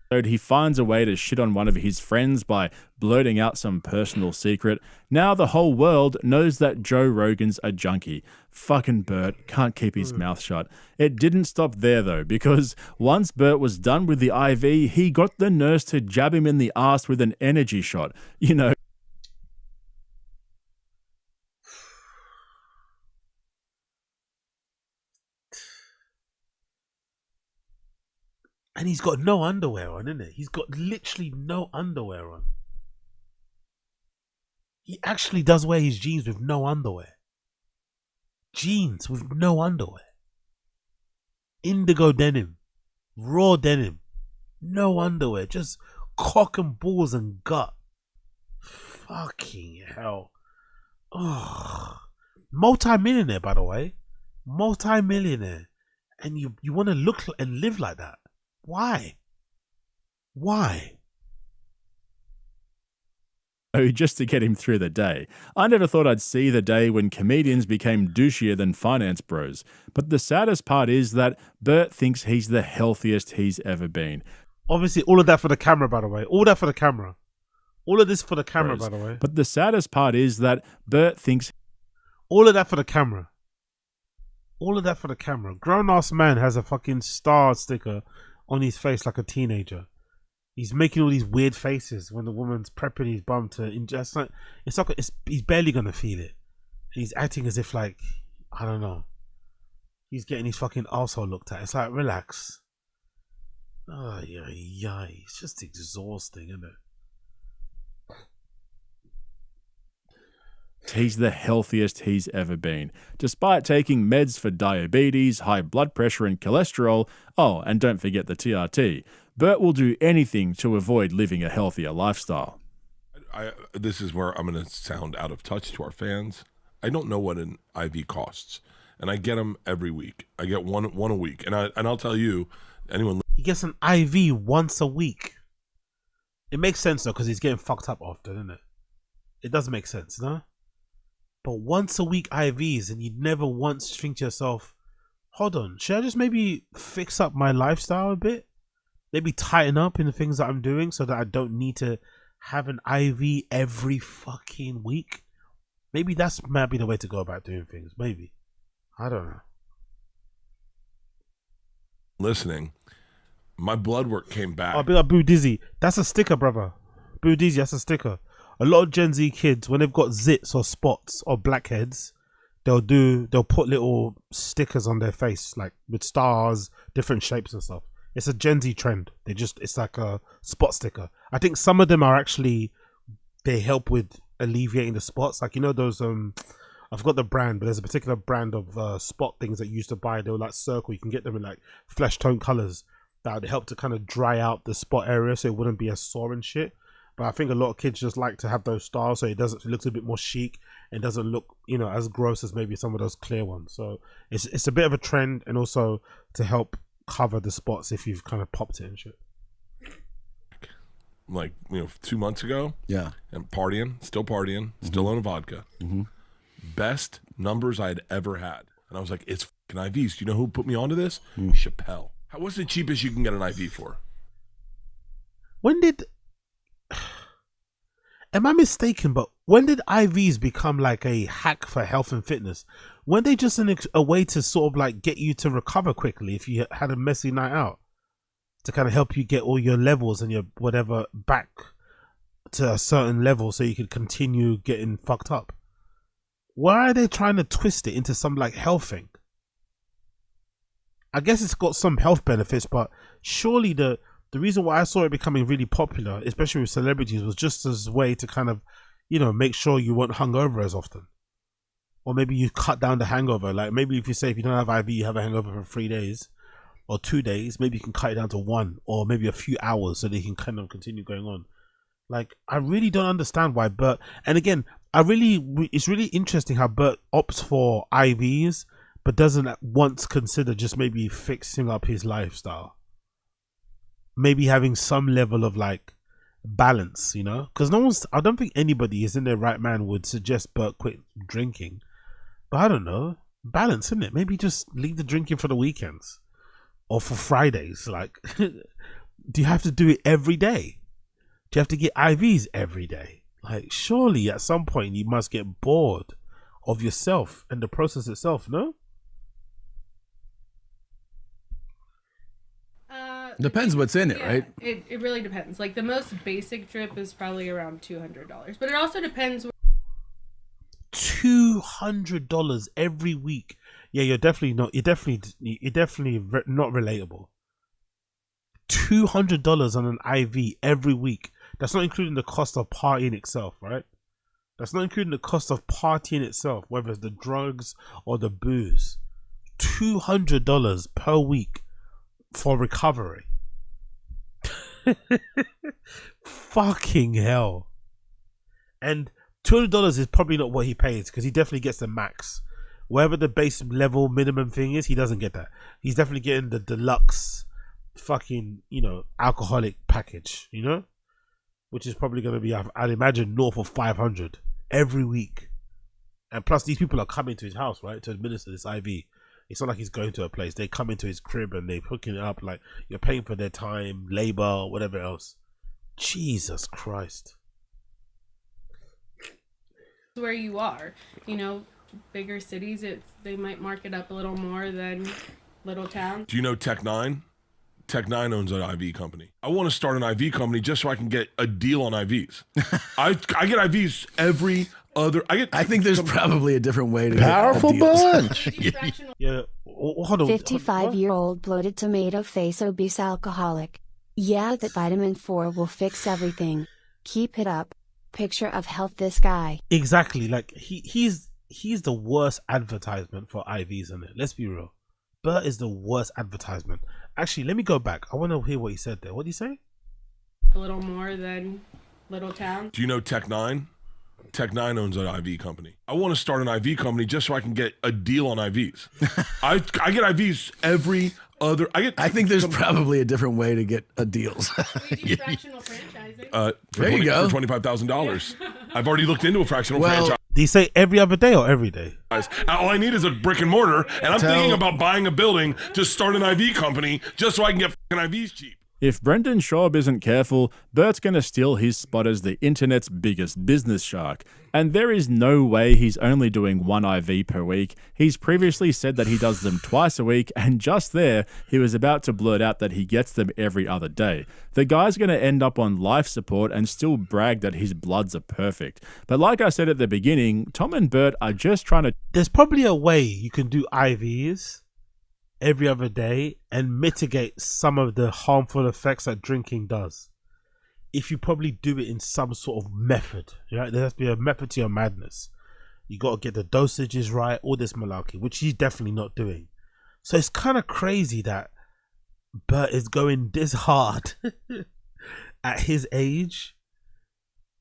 He finds a way to shit on one of his friends by blurting out some personal secret. Now the whole world knows that Joe Rogan's a junkie. Fucking Bert can't keep his mouth shut. It didn't stop there though, because once Bert was done with the IV, he got the nurse to jab him in the ass with an energy shot. And he's got no underwear on, isn't it? He's got literally no underwear on. He actually does wear his jeans with no underwear. Jeans with no underwear. Indigo denim. Raw denim. No underwear. Just cock and balls and gut. Fucking hell. Oh. Multi-millionaire, by the way. Multi-millionaire. And you want to look and live like that. Why? Just to get him through the day. I never thought I'd see the day when comedians became douchier than finance bros. But the saddest part is that Bert thinks he's the healthiest he's ever been. Obviously, all of that for the camera, by the way. All that for the camera. All of this for the camera, by the way. But the saddest part is that Bert thinks all of that for the camera. All of that for the camera. Grown-ass man has a fucking star sticker on his face like a teenager. He's making all these weird faces when the woman's prepping his bum to ingest. He's barely gonna feel it. He's acting as if like, I don't know. He's getting his fucking arsehole looked at. It's like, relax. Oh, yeah. It's just exhausting, isn't it? he's the healthiest he's ever been, despite taking meds for diabetes, high blood pressure and cholesterol. Oh, and don't forget the TRT. Bert will do anything to avoid living a healthier lifestyle. This is where I'm going to sound out of touch to our fans. I don't know what an IV costs, and I get them every week. I get one a week, and I'll tell you, anyone. He gets an IV once a week. It makes sense though, because he's getting fucked up often, isn't it? It does make sense, no? But once a week IVs, and you never once think to yourself, hold on, should I just maybe fix up my lifestyle a bit? Maybe tighten up in the things that I'm doing so that I don't need to have an IV every fucking week? Maybe that's might be the way to go about doing things. Maybe. I don't know. Listening, my blood work came back. I'll be like Boo Dizzy. That's a sticker, brother. Boo Dizzy, that's a sticker. A lot of Gen Z kids, when they've got zits or spots or blackheads, they'll put little stickers on their face, like with stars, different shapes and stuff. It's a Gen Z trend. It's like a spot sticker. I think some of them are actually, they help with alleviating the spots. Like, you know, those, I forgot the brand, but there's a particular brand of spot things that you used to buy. They were like circle. You can get them in like flesh tone colors that would help to kind of dry out the spot area so it wouldn't be as sore and shit. But I think a lot of kids just like to have those stars so it looks a bit more chic and doesn't look, you know, as gross as maybe some of those clear ones. So it's a bit of a trend, and also to help cover the spots if you've kind of popped it and shit. Like, you know, 2 months ago, yeah, and still partying, still on vodka. Best numbers I had ever had, and I was like, it's fucking IVs. Do you know who put me onto this? Chappelle. What's the cheapest you can get an IV for? When did, am I mistaken, but when did IVs become like a hack for health and fitness? When they just a way to sort of like get you to recover quickly if you had a messy night out, to kind of help you get all your levels and your whatever back to a certain level so you could continue getting fucked up? Why are they trying to twist it into some like health thing? I guess it's got some health benefits, but surely the reason why I saw it becoming really popular, especially with celebrities, was just as a way to kind of, you know, make sure you weren't hungover as often. Or maybe you cut down the hangover. Like maybe if you say if you don't have IV, you have a hangover for 3 days or 2 days, maybe you can cut it down to 1 or maybe a few hours so they can kind of continue going on. Like, I really don't understand why Bert, and again, it's really interesting how Bert opts for IVs, but doesn't once consider just maybe fixing up his lifestyle. Maybe having some level of like balance, you know? Because I don't think anybody is in their right mind would suggest Bert quit drinking. But I don't know. Balance, isn't it? Maybe just leave the drinking for the weekends or for Fridays. Like, do you have to do it every day? Do you have to get IVs every day? Like, surely at some point you must get bored of yourself and the process itself, no? Depends what's in it, right? It really depends. Like the most basic drip is probably around $200, but it also depends. $200 every week. Yeah, you're definitely not. You're definitely not relatable. $200 on an IV every week. That's not including the cost of partying itself, right? That's not including the cost of partying itself, whether it's the drugs or the booze. $200 per week for recovery. Fucking hell. And $200 is probably not what he pays, because he definitely gets the max. Wherever the base level minimum thing is, he doesn't get that. He's definitely getting the deluxe fucking, you know, alcoholic package, you know, which is probably going to be, I'd imagine, north of 500 every week. And plus these people are coming to his house, right, to administer this IV. It's not like he's going to a place. They come into his crib and they're hooking it up. Like, you're paying for their time, labor, whatever else. Jesus Christ. Where you are, you know, bigger cities, they might mark it up a little more than little towns. Do you know Tech Nine? Tech Nine owns an IV company. I want to start an IV company just so I can get a deal on IVs. I get IVs every other. I think there's probably a different way to Powerful get bunch. Yeah. Hold on. 55-year-old bloated tomato face obese alcoholic. Yeah, that vitamin 4 will fix everything. Keep it up. Picture of health this guy. Exactly. Like he's the worst advertisement for IVs, isn't it? Let's be real. Bert is the worst advertisement. Actually, let me go back. I want to hear what he said there. What did he say? A little more than little towns. Do you know Tech Nine? Tech Nine owns an IV company. I want to start an IV company just so I can get a deal on IVs. I get IVs every other. I think there's probably a different way to get deals. We do fractional franchising. There you go. For $25,000. I've already looked into a fractional Well, franchise. do you say every other day or every day? All I need is a brick and mortar, and I'm thinking about buying a building to start an IV company just so I can get fucking IVs cheap. If Brendan Schaub isn't careful, Bert's going to steal his spot as the internet's biggest business shark. And there is no way he's only doing one IV per week. He's previously said that he does them twice a week, and just there, he was about to blurt out that he gets them every other day. The guy's going to end up on life support and still brag that his bloods are perfect. But like I said at the beginning, Tom and Bert are just trying to... There's probably a way you can do IVs every other day and mitigate some of the harmful effects that drinking does. If you probably do it in some sort of method, right? There has to be a method to your madness. You got to get the dosages right, all this malarkey, which he's definitely not doing. So it's kind of crazy that Bert is going this hard at his age,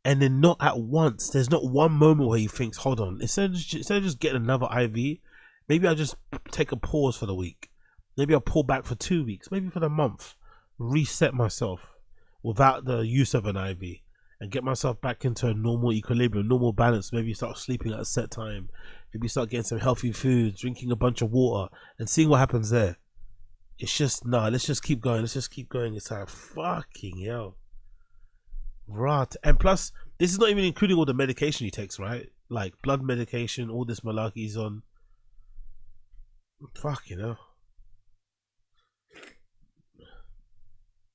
and then not at once. There's not one moment where he thinks, hold on, instead of just getting another IV, maybe I'll just take a pause for the week. Maybe I'll pull back for 2 weeks, maybe for the month, reset myself without the use of an IV and get myself back into a normal equilibrium, normal balance. Maybe start sleeping at a set time. Maybe start getting some healthy food, drinking a bunch of water and seeing what happens there. It's just, let's just keep going. Let's just keep going. It's like, fucking hell. Right. And plus, this is not even including all the medication he takes, right? Like blood medication, all this malarkey he's on. Fucking hell.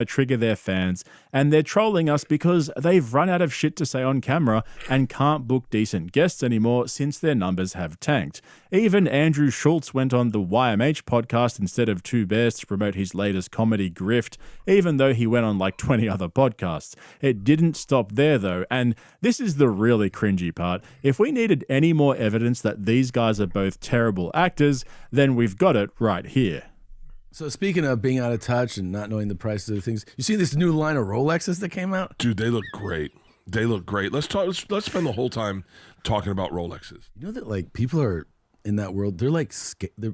Trigger their fans, and they're trolling us because they've run out of shit to say on camera and can't book decent guests anymore since their numbers have tanked. Even Andrew Schultz went on the YMH podcast instead of Two Bears to promote his latest comedy grift, even though he went on like 20 other podcasts. It didn't stop there though, and this is the really cringy part. If we needed any more evidence that these guys are both terrible actors, then we've got it right here. So speaking of being out of touch and not knowing the prices of things, you see this new line of Rolexes that came out? Dude, they look great. They look great. Let's spend the whole time talking about Rolexes. You know that like people are in that world, they're like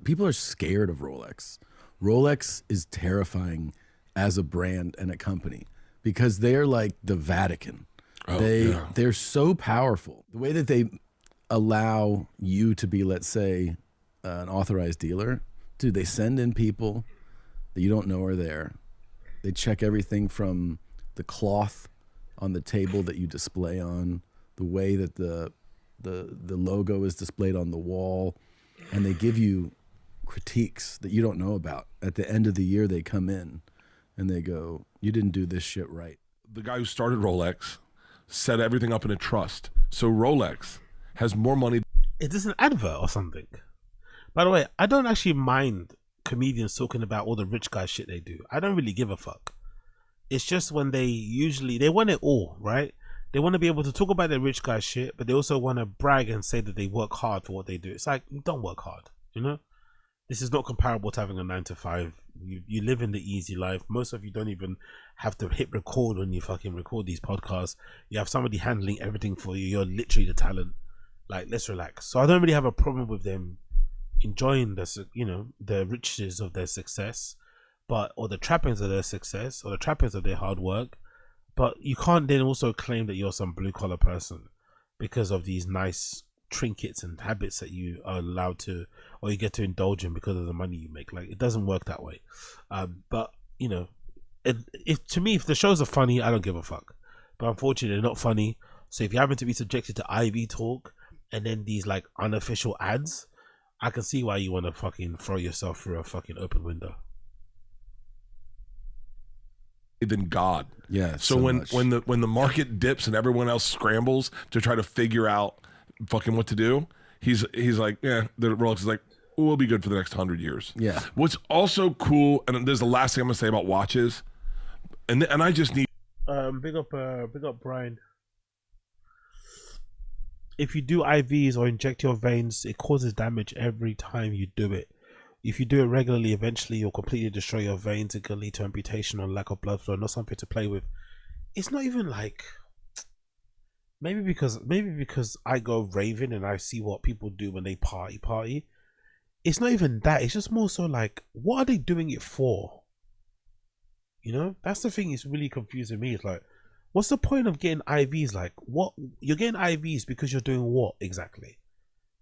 people are scared of Rolex. Rolex is terrifying as a brand and a company because they're like the Vatican. They're so powerful. The way that they allow you to be, let's say, an authorized dealer. Dude, they send in people that you don't know are there. They check everything from the cloth on the table that you display on, the way that the logo is displayed on the wall, and they give you critiques that you don't know about. At the end of the year, they come in and they go, you didn't do this shit right. The guy who started Rolex set everything up in a trust. So Rolex has more money. Is this an advert or something? By the way, I don't actually mind comedians talking about all the rich guy shit they do. I don't really give a fuck. It's just when they want it all, right? They want to be able to talk about their rich guy shit, but they also want to brag and say that they work hard for what they do. It's like, you don't work hard, you know? This is not comparable to having a 9 to 5. You live in the easy life. Most of you don't even have to hit record when you fucking record these podcasts. You have somebody handling everything for you. You're literally the talent. Like, let's relax. So I don't really have a problem with them enjoying the riches of their success, or the trappings of their success, or the trappings of their hard work. But you can't then also claim that you're some blue collar person because of these nice trinkets and habits that you are allowed to, or you get to indulge in because of the money you make. Like, it doesn't work that way. But you know, to me, if the shows are funny, I don't give a fuck. But unfortunately, they're not funny. So if you happen to be subjected to IV talk and then these like unofficial ads, I can see why you want to fucking throw yourself through a fucking open window. Than God. Yeah. So when the market dips and everyone else scrambles to try to figure out fucking what to do, he's like, yeah, the Rolex is like, we'll be good for the next 100 years. Yeah. What's also cool, and there's the last thing I'm gonna say about watches, and I just need big up Brian. If you do IVs or inject your veins, it causes damage every time you do it. If you do it regularly, eventually you'll completely destroy your veins. It can lead to amputation or lack of blood flow. Not something to play with. It's not even like, maybe because I go raving and I see what people do when they party. It's not even that. It's just more so like, what are they doing it for? You know, that's the thing. It's really confusing me. It's like, what's the point of getting IVs? Like, what? You're getting IVs because you're doing what exactly?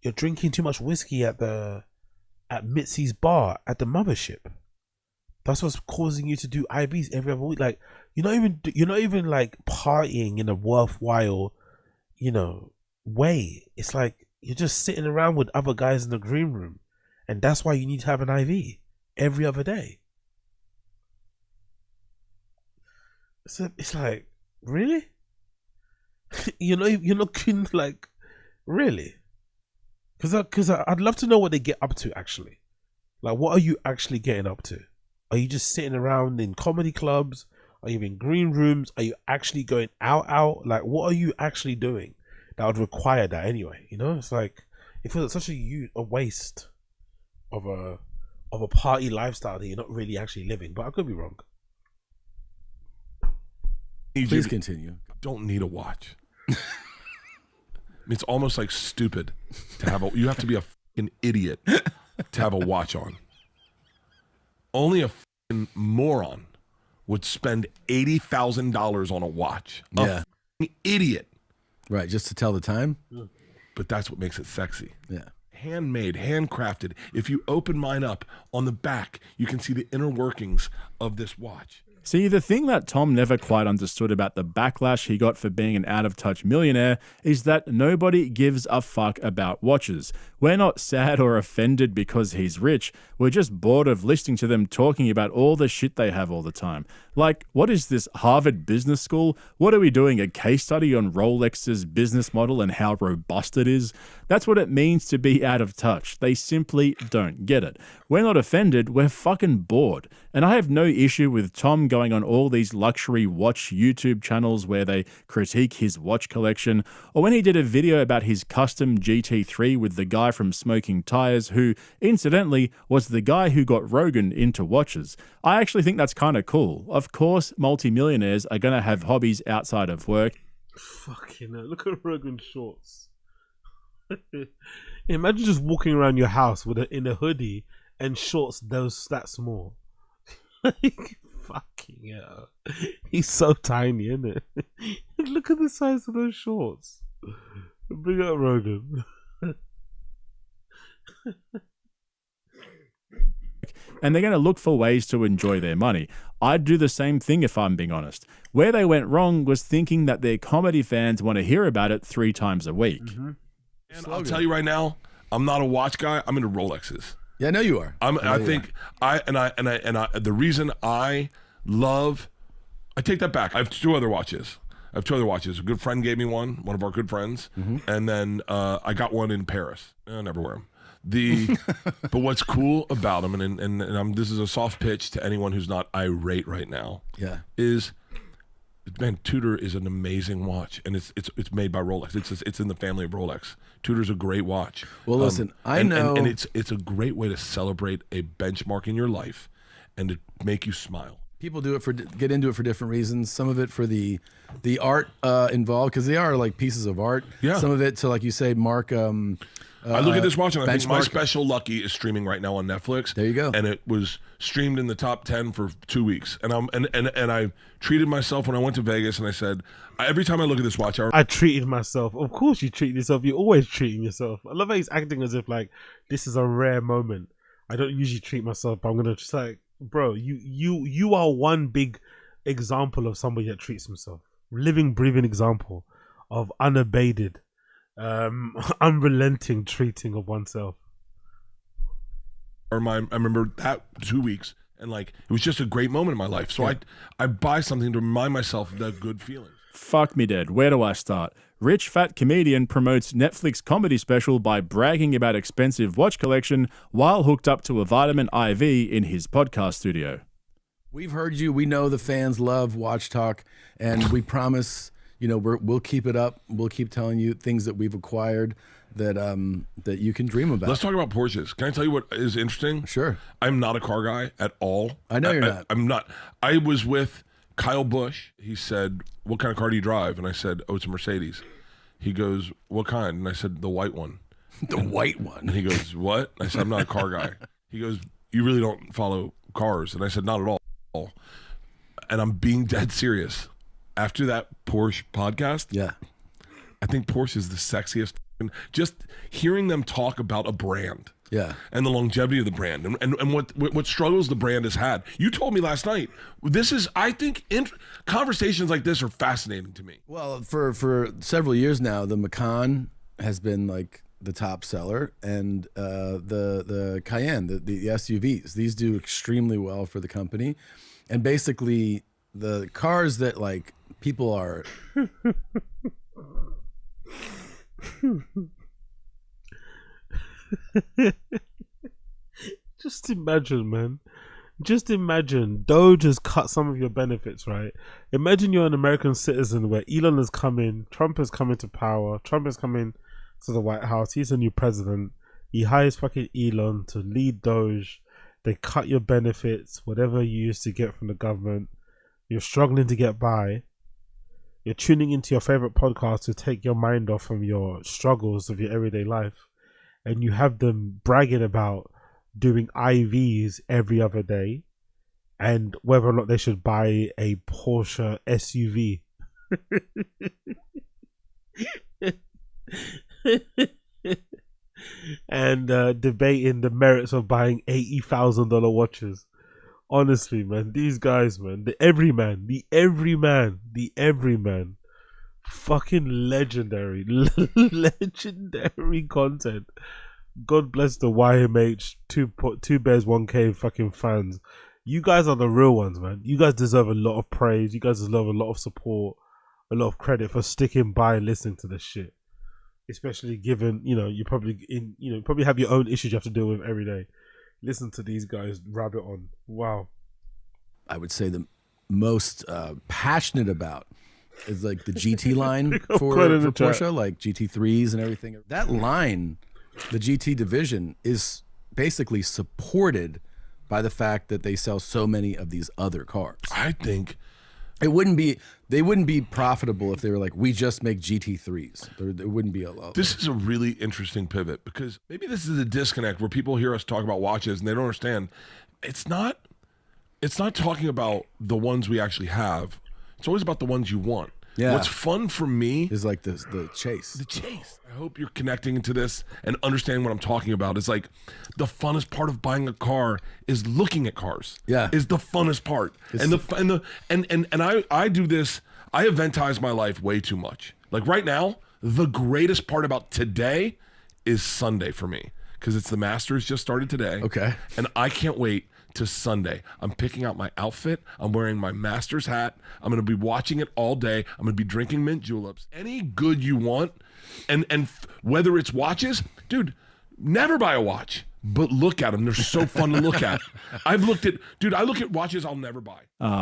You're drinking too much whiskey at Mitzi's bar at the mothership. That's what's causing you to do IVs every other week. Like, you're not even like partying in a worthwhile, you know, way. It's like you're just sitting around with other guys in the green room, and that's why you need to have an IV every other day. So it's like, really? You're looking like, really? Because I'd love to know what they get up to, actually. Like, what are you actually getting up to? Are you just sitting around in comedy clubs? Are you in green rooms? Are you actually going out? Like, what are you actually doing that would require that anyway? You know, it's like, it feels like such a waste of a party lifestyle that you're not really actually living. But I could be wrong. Please continue. Don't need a watch. It's almost like stupid to have you have to be a fucking idiot to have a watch on. Only a fucking moron would spend $80,000 on a watch. Yeah. An idiot. Right, just to tell the time? But that's what makes it sexy. Yeah. Handmade, handcrafted. If you open mine up, on the back, you can see the inner workings of this watch. See, the thing that Tom never quite understood about the backlash he got for being an out-of-touch millionaire is that nobody gives a fuck about watches. We're not sad or offended because he's rich. We're just bored of listening to them talking about all the shit they have all the time. Like, what is this, Harvard Business School? What are we doing, a case study on Rolex's business model and how robust it is? That's what it means to be out of touch. They simply don't get it. We're not offended, we're fucking bored. And I have no issue with Tom going on all these luxury watch YouTube channels where they critique his watch collection, or when he did a video about his custom GT3 with the guy from Smoking Tires, who, incidentally, was the guy who got Rogan into watches. I actually think that's kind of cool. Of course, multimillionaires are going to have hobbies outside of work. Fucking hell, look at Rogan's shorts. Imagine just walking around your house in a hoodie and shorts that small. Like, fucking hell. He's so tiny, isn't it? Look at the size of those shorts. Bring up Rogan. And they're going to look for ways to enjoy their money. I'd do the same thing if I'm being honest. Where they went wrong was thinking that their comedy fans want to hear about it 3 times a week. Mm-hmm. And I'll tell you right now, I'm not a watch guy. I'm into Rolexes. Yeah, I know you are. The reason I take that back. I have 2 other watches. A good friend gave me one of our good friends, and then I got one in Paris. I never wear them. But what's cool about them, and this is a soft pitch to anyone who's not irate right now. Yeah, is, man, Tudor is an amazing watch, and it's made by Rolex. It's in the family of Rolex. Tudor's a great watch. Well, listen, I know, and it's a great way to celebrate a benchmark in your life, and to make you smile. People do it get into it for different reasons. Some of it for the art involved, because they are like pieces of art. Yeah. Some of it to, like you say, mark I look at this watch and I think my benchmark. Special Lucky is streaming right now on Netflix. There you go. And it was streamed in the top 10 for 2 weeks. And I treated myself when I went to Vegas, and I said, every time I look at this watch, I treated myself. Of course you treat yourself. You're always treating yourself. I love how he's acting as if like this is a rare moment. I don't usually treat myself, but I'm gonna just like, bro, you are one big example of somebody that treats himself. Living, breathing example of unabated, unrelenting treating of oneself. I remember that 2 weeks, and like it was just a great moment in my life. So I buy something to remind myself of that good feeling. Fuck me dead. Where do I start? Rich fat comedian promotes Netflix comedy special by bragging about expensive watch collection while hooked up to a vitamin IV in his podcast studio. We've heard you. We know the fans love Watch Talk, and we promise, we'll keep it up. We'll keep telling you things that we've acquired that that you can dream about. Let's talk about Porsches. Can I tell you what is interesting? Sure. I'm not a car guy at all. I know you're not. I'm not. I was with Kyle Busch. He said, "What kind of car do you drive?" And I said, "Oh, it's a Mercedes." He goes, "What kind?" And I said, "The white one." The white one. And he goes, "What?" And I said, "I'm not a car guy." He goes, "You really don't follow cars?" And I said, "Not at all." And I'm being dead serious. After that Porsche podcast, I think Porsche is the sexiest. Just hearing them talk about a brand, and the longevity of the brand, and what struggles the brand has had. You told me last night. I think conversations like this are fascinating to me. Well, for several years now, the Macan has been like the top seller, and the Cayenne, the SUVs. These do extremely well for the company, and basically the cars that like people are. Just imagine, man. Just imagine DOGE has cut some of your benefits, right? Imagine you're an American citizen where Elon has come in, Trump has come into power, Trump has come in to the White House, he's a new president, he hires fucking Elon to lead DOGE, they cut your benefits, whatever you used to get from the government, you're struggling to get by, you're tuning into your favorite podcast to take your mind off from your struggles of your everyday life, and you have them bragging about doing IVs every other day and whether or not they should buy a Porsche SUV. And debating the merits of buying $80,000 watches. Honestly, man, these guys, man, the everyman, fucking legendary, legendary content. God bless the YMH 2 Bears 1K fucking fans. You guys are the real ones, man. You guys deserve a lot of praise. You guys deserve a lot of support, a lot of credit for sticking by and listening to this shit. Especially given, you probably have your own issues you have to deal with every day. Listen to these guys rabbit on. Wow. I would say the most passionate about is like the GT line for Porsche, like GT3s and everything. That line, the GT division, is basically supported by the fact that they sell so many of these other cars. I think they wouldn't be profitable if they were like, we just make GT3s. There wouldn't be a lot. This is a really interesting pivot, because maybe this is a disconnect where people hear us talk about watches and they don't understand. It's not talking about the ones we actually have. It's always about the ones you want. Yeah. What's fun for me is like the chase. The chase. I hope you're connecting to this and understanding what I'm talking about. It's like the funnest part of buying a car is looking at cars. Yeah. Is the funnest part. I do this. I eventize my life way too much. Like right now, the greatest part about today is Sunday for me, because it's the Masters just started today. Okay. And I can't wait to Sunday. I'm picking out my outfit. I'm wearing my Masters hat. I'm going to be watching it all day. I'm going to be drinking mint juleps. Any good you want. And whether it's watches, dude, never buy a watch, but look at them. They're so fun to look at. I look at watches I'll never buy.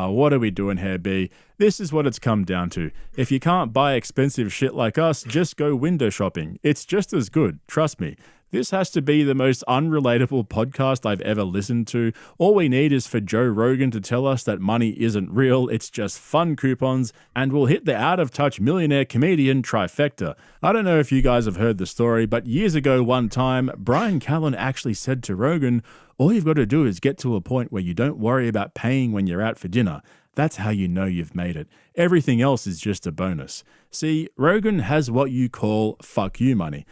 What are we doing here, B? This is what it's come down to. If you can't buy expensive shit like us, just go window shopping. It's just as good, trust me. This has to be the most unrelatable podcast I've ever listened to. All we need is for Joe Rogan to tell us that money isn't real, it's just fun coupons, and we'll hit the out-of-touch millionaire comedian trifecta. I don't know if you guys have heard the story, but years ago one time, Brian Callen actually said to Rogan, all you've got to do is get to a point where you don't worry about paying when you're out for dinner. That's how you know you've made it. Everything else is just a bonus. See, Rogan has what you call fuck you money.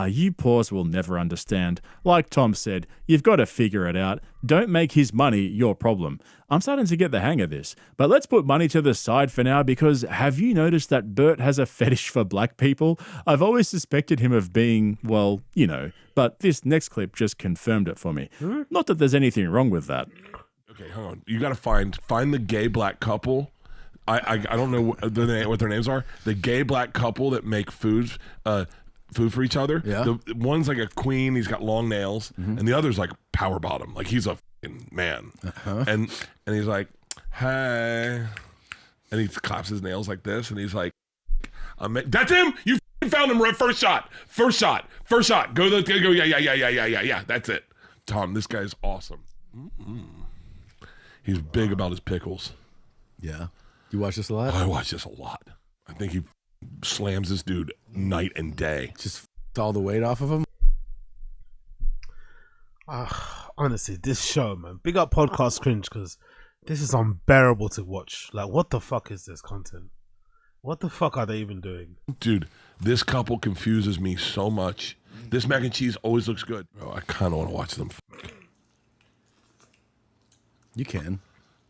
You poors will never understand. Like Tom said, you've got to figure it out. Don't make his money your problem. I'm starting to get the hang of this. But let's put money to the side for now, because have you noticed that Bert has a fetish for black people? I've always suspected him of being, well, you know, but this next clip just confirmed it for me. Not that there's anything wrong with that. Okay, hold on. You got to find the gay black couple. I don't know what their names are. The gay black couple that make food for each other. Yeah. The one's like a queen. He's got long nails, and the other's like power bottom. Like he's a fucking man. And he's like, hey, and he claps his nails like this, and he's like, that's him. You found him. First shot. Go. Yeah. That's it. Tom, this guy's awesome. He's big about his pickles. Yeah. You watch this a lot? I watch this a lot. I think he slams this dude night and day. Just all the weight off of him? Honestly, this show, man. Big up Podcast Cringe, because this is unbearable to watch. Like, what the fuck is this content? What the fuck are they even doing? Dude, this couple confuses me so much. This mac and cheese always looks good. Bro, I kind of want to watch them. You can.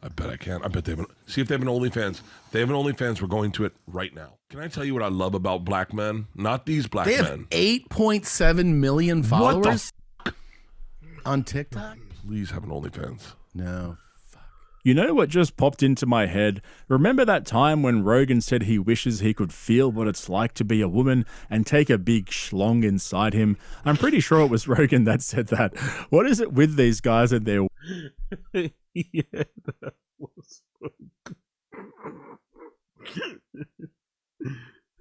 I bet I can. I bet they have see if they have an OnlyFans. If they have an OnlyFans, we're going to it right now. Can I tell you what I love about black men? Not these black men. They have 8.7 million followers on TikTok? Please have an OnlyFans. No. You know what just popped into my head? Remember that time when Rogan said he wishes he could feel what it's like to be a woman and take a big schlong inside him? I'm pretty sure it was Rogan that said that. What is it with these guys and their... Yeah, that was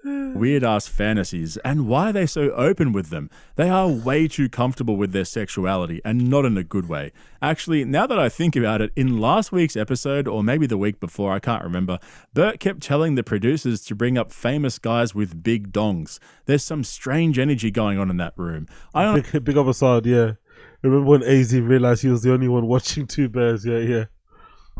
weird ass fantasies, and why are they so open with them? They are way too comfortable with their sexuality, and not in a good way. Actually, now that I think about it, in last week's episode, or maybe the week before, I can't remember, Bert kept telling the producers to bring up famous guys with big dongs. There's some strange energy going on in that room. Big up Assad, yeah. Remember when AZ realized he was the only one watching Two Bears? Yeah.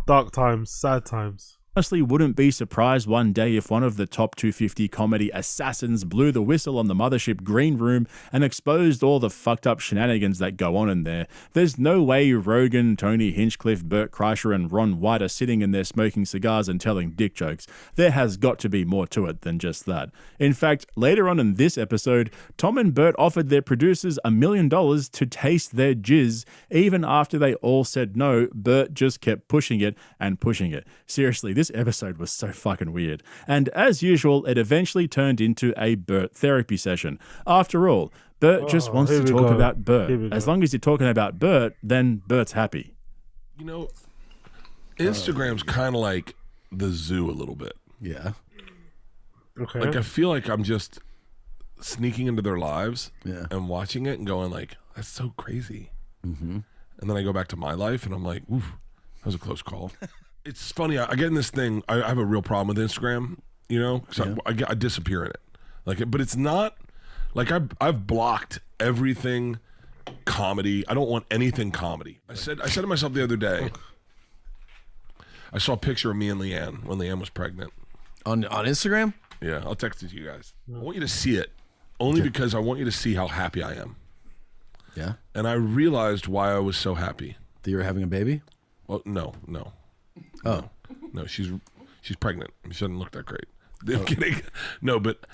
Dark times, sad times. Honestly, wouldn't be surprised one day if one of the top 250 comedy assassins blew the whistle on the mothership green room and exposed all the fucked up shenanigans that go on in there. There's no way Rogan, Tony Hinchcliffe, Bert Kreischer, and Ron White are sitting in there smoking cigars and telling dick jokes. There has got to be more to it than just that. In fact, later on in this episode, Tom and Bert offered their producers $1 million to taste their jizz. Even after they all said no, Bert just kept pushing it and pushing it. Seriously, this episode was so fucking weird. And as usual, it eventually turned into a Bert therapy session. After all, Bert just wants to talk about Bert. As long as you're talking about Bert, then Bert's happy. You know, Instagram's kind of like the zoo a little bit. Yeah. Okay. Like, I feel like I'm just sneaking into their lives and watching it and going like, that's so crazy. Mm-hmm. And then I go back to my life and I'm like, oof, that was a close call. It's funny. I get in this thing. I have a real problem with Instagram, you know, because I disappear in it. Like, but it's not like I've blocked everything comedy. I don't want anything comedy. I said to myself the other day, I saw a picture of me and Leanne when Leanne was pregnant. On Instagram? Yeah, I'll text it to you guys. I want you to see it, only because I want you to see how happy I am. Yeah. And I realized why I was so happy. That you were having a baby? Well, no. Oh. No, she's pregnant. She doesn't look that great. I'm kidding. No, but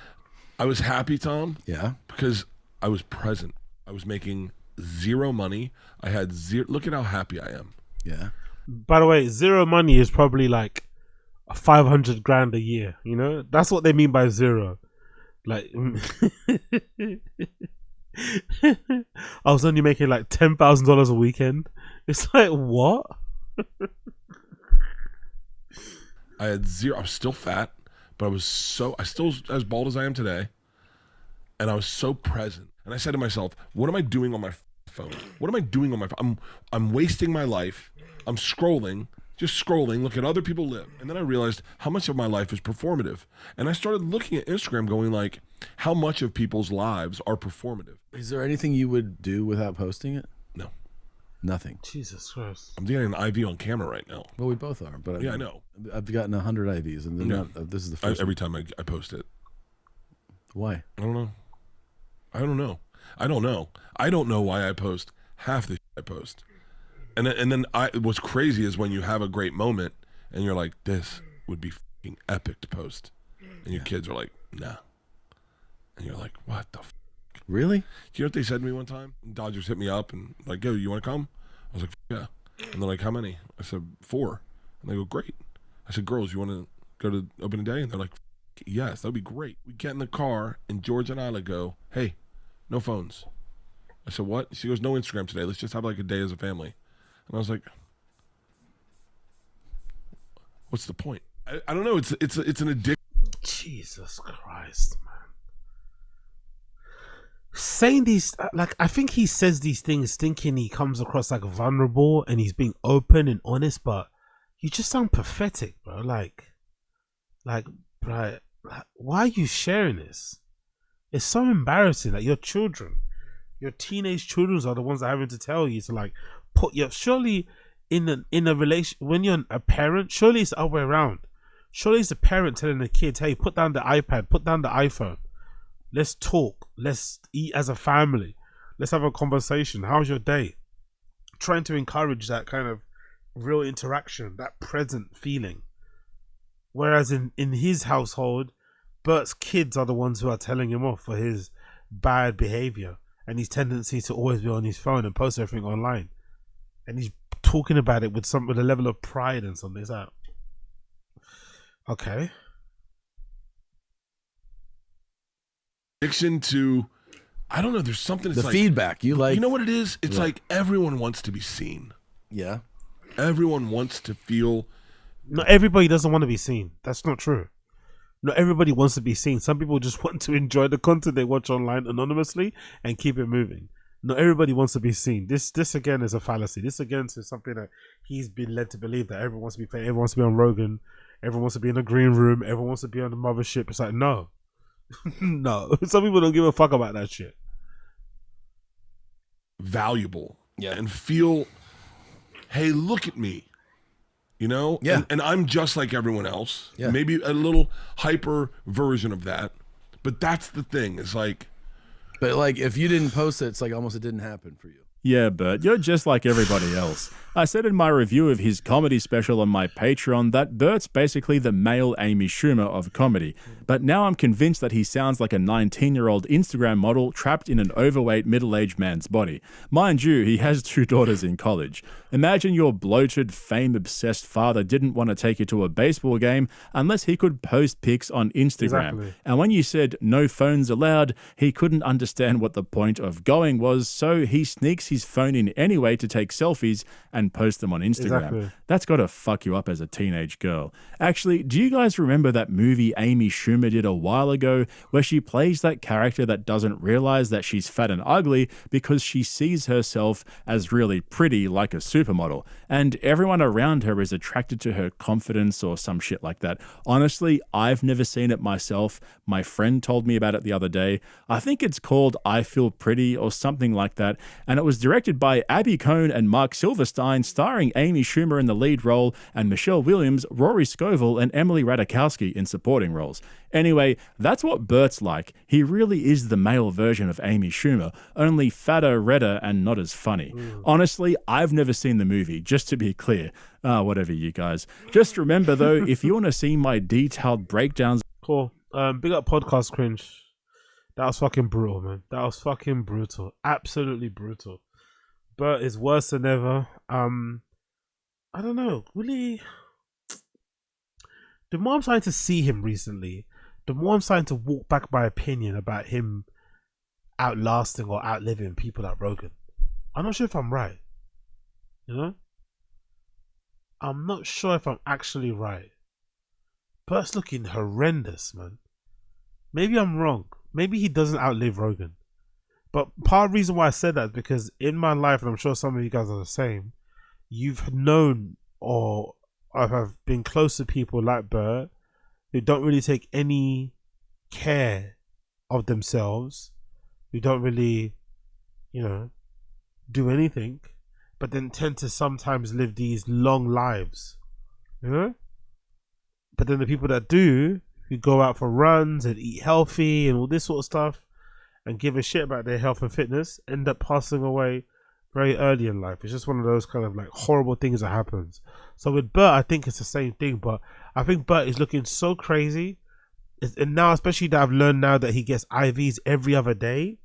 I was happy, Tom. Yeah. Because I was present. I was making zero money. I had zero. Look at how happy I am. Yeah. By the way, zero money is probably like 500 grand a year. You know, that's what they mean by zero. Like, I was only making like $10,000 a weekend. It's like, what? I had zero. I was still fat, but I still as bald as I am today. And I was so present. And I said to myself, what am I doing on my phone? What am I doing on my phone? I'm wasting my life. I'm scrolling, just scrolling, look at other people live. And then I realized how much of my life is performative. And I started looking at Instagram going like, how much of people's lives are performative? Is there anything you would do without posting it? No. Nothing. Jesus Christ. I'm getting an IV on camera right now. Well, we both are, but I know. I've gotten 100 IVs, and they're not, this is the first. Every time I post it. Why? I don't know. I don't know why I post half the shit I post. And then what's crazy is when you have a great moment and you're like, this would be fucking epic to post, and your kids are like, nah, and you're like, what the fuck? Really? Do you know what they said to me one time? Dodgers hit me up and like, yo, you want to come? I was like, yeah. And they're like, how many? I said 4. And they go, great. I said, girls, you want to go to opening day? And they're like, yes, that'd be great. We get in the car and George and Isla go, hey, no phones. I said, what? She goes, no Instagram today. Let's just have like a day as a family. And I was like, what's the point? I don't know. It's an addiction. Jesus Christ, man. Saying these, like, I think he says these things thinking he comes across like vulnerable and he's being open and honest, but you just sound pathetic, bro. Like, why are you sharing this? It's so embarrassing that your children, your teenage children are the ones that are having to tell you to like put your, surely in a relation, when you're a parent, surely it's the other way around. Surely it's the parent telling the kids, hey, put down the iPad, put down the iPhone. Let's talk. Let's eat as a family. Let's have a conversation. How's your day? Trying to encourage that kind of real interaction, that present feeling. Whereas in his household, Bert's kids are the ones who are telling him off for his bad behavior and his tendency to always be on his phone and post everything online. And he's talking about it with a level of pride and something. It's like, okay. Addiction to, I don't know, there's something. The feedback you like. You know what it is? It's like everyone wants to be seen. Yeah. Everyone wants to feel. Not everybody doesn't want to be seen. That's not true. Not everybody wants to be seen. Some people just want to enjoy the content they watch online anonymously and keep it moving. Not everybody wants to be seen. This again is a fallacy. This again is something that he's been led to believe, that everyone wants to be famous, everyone wants to be on Rogan, everyone wants to be in the green room, everyone wants to be on the mothership. It's like, no. No. Some people don't give a fuck about that shit. Valuable. Yeah. And feel, hey, look at me. You know? Yeah. And I'm just like everyone else. Yeah. Maybe a little hyper version of that. But that's the thing. It's like. But like, if you didn't post it, it's like almost it didn't happen for you. Yeah, Bert, you're just like everybody else. I said in my review of his comedy special on my Patreon that Bert's basically the male Amy Schumer of comedy, but now I'm convinced that he sounds like a 19-year-old Instagram model trapped in an overweight middle-aged man's body. Mind you, he has 2 daughters in college. Imagine your bloated, fame-obsessed father didn't want to take you to a baseball game unless he could post pics on Instagram. Exactly. And when you said no phones allowed, he couldn't understand what the point of going was, so he sneaks his phone in anyway to take selfies and post them on Instagram. Exactly. That's got to fuck you up as a teenage girl. Actually, do you guys remember that movie Amy Schumer did a while ago where she plays that character that doesn't realize that she's fat and ugly because she sees herself as really pretty like a supermodel, and everyone around her is attracted to her confidence or some shit like that? Honestly, I've never seen it myself. My friend told me about it the other day. I think it's called I Feel Pretty or something like that, and it was directed by Abby Cohn and Mark Silverstein, starring Amy Schumer in the lead role and Michelle Williams, Rory Scovel, and Emily Ratajkowski in supporting roles. Anyway, that's what Bert's like. He really is the male version of Amy Schumer, only fatter, redder, and not as funny. Honestly, I've never seen the movie, just to be clear. Whatever, you guys. Just remember, though, if you want to see my detailed breakdowns... Cool. Big up podcast Cringe. That was fucking brutal, man. That was fucking brutal. Absolutely brutal. Bert is worse than ever. I don't know. Really, the more I'm starting to see him recently, the more I'm starting to walk back my opinion about him outlasting or outliving people like Rogan. I'm not sure if I'm right. You know? I'm not sure if I'm actually right. Bert's looking horrendous, man. Maybe I'm wrong. Maybe he doesn't outlive Rogan. But part of the reason why I said that is because in my life, and I'm sure some of you guys are the same, you've known or have been close to people like Bert who don't really take any care of themselves, who don't really, you know, do anything, but then tend to sometimes live these long lives, you know? But then the people that do, who go out for runs and eat healthy and all this sort of stuff and give a shit about their health and fitness, end up passing away very early in life. It's just one of those kind of like horrible things that happens. So with Bert, I think it's the same thing, but I think Bert is looking so crazy. And now, especially that I've learned now that he gets IVs every other day,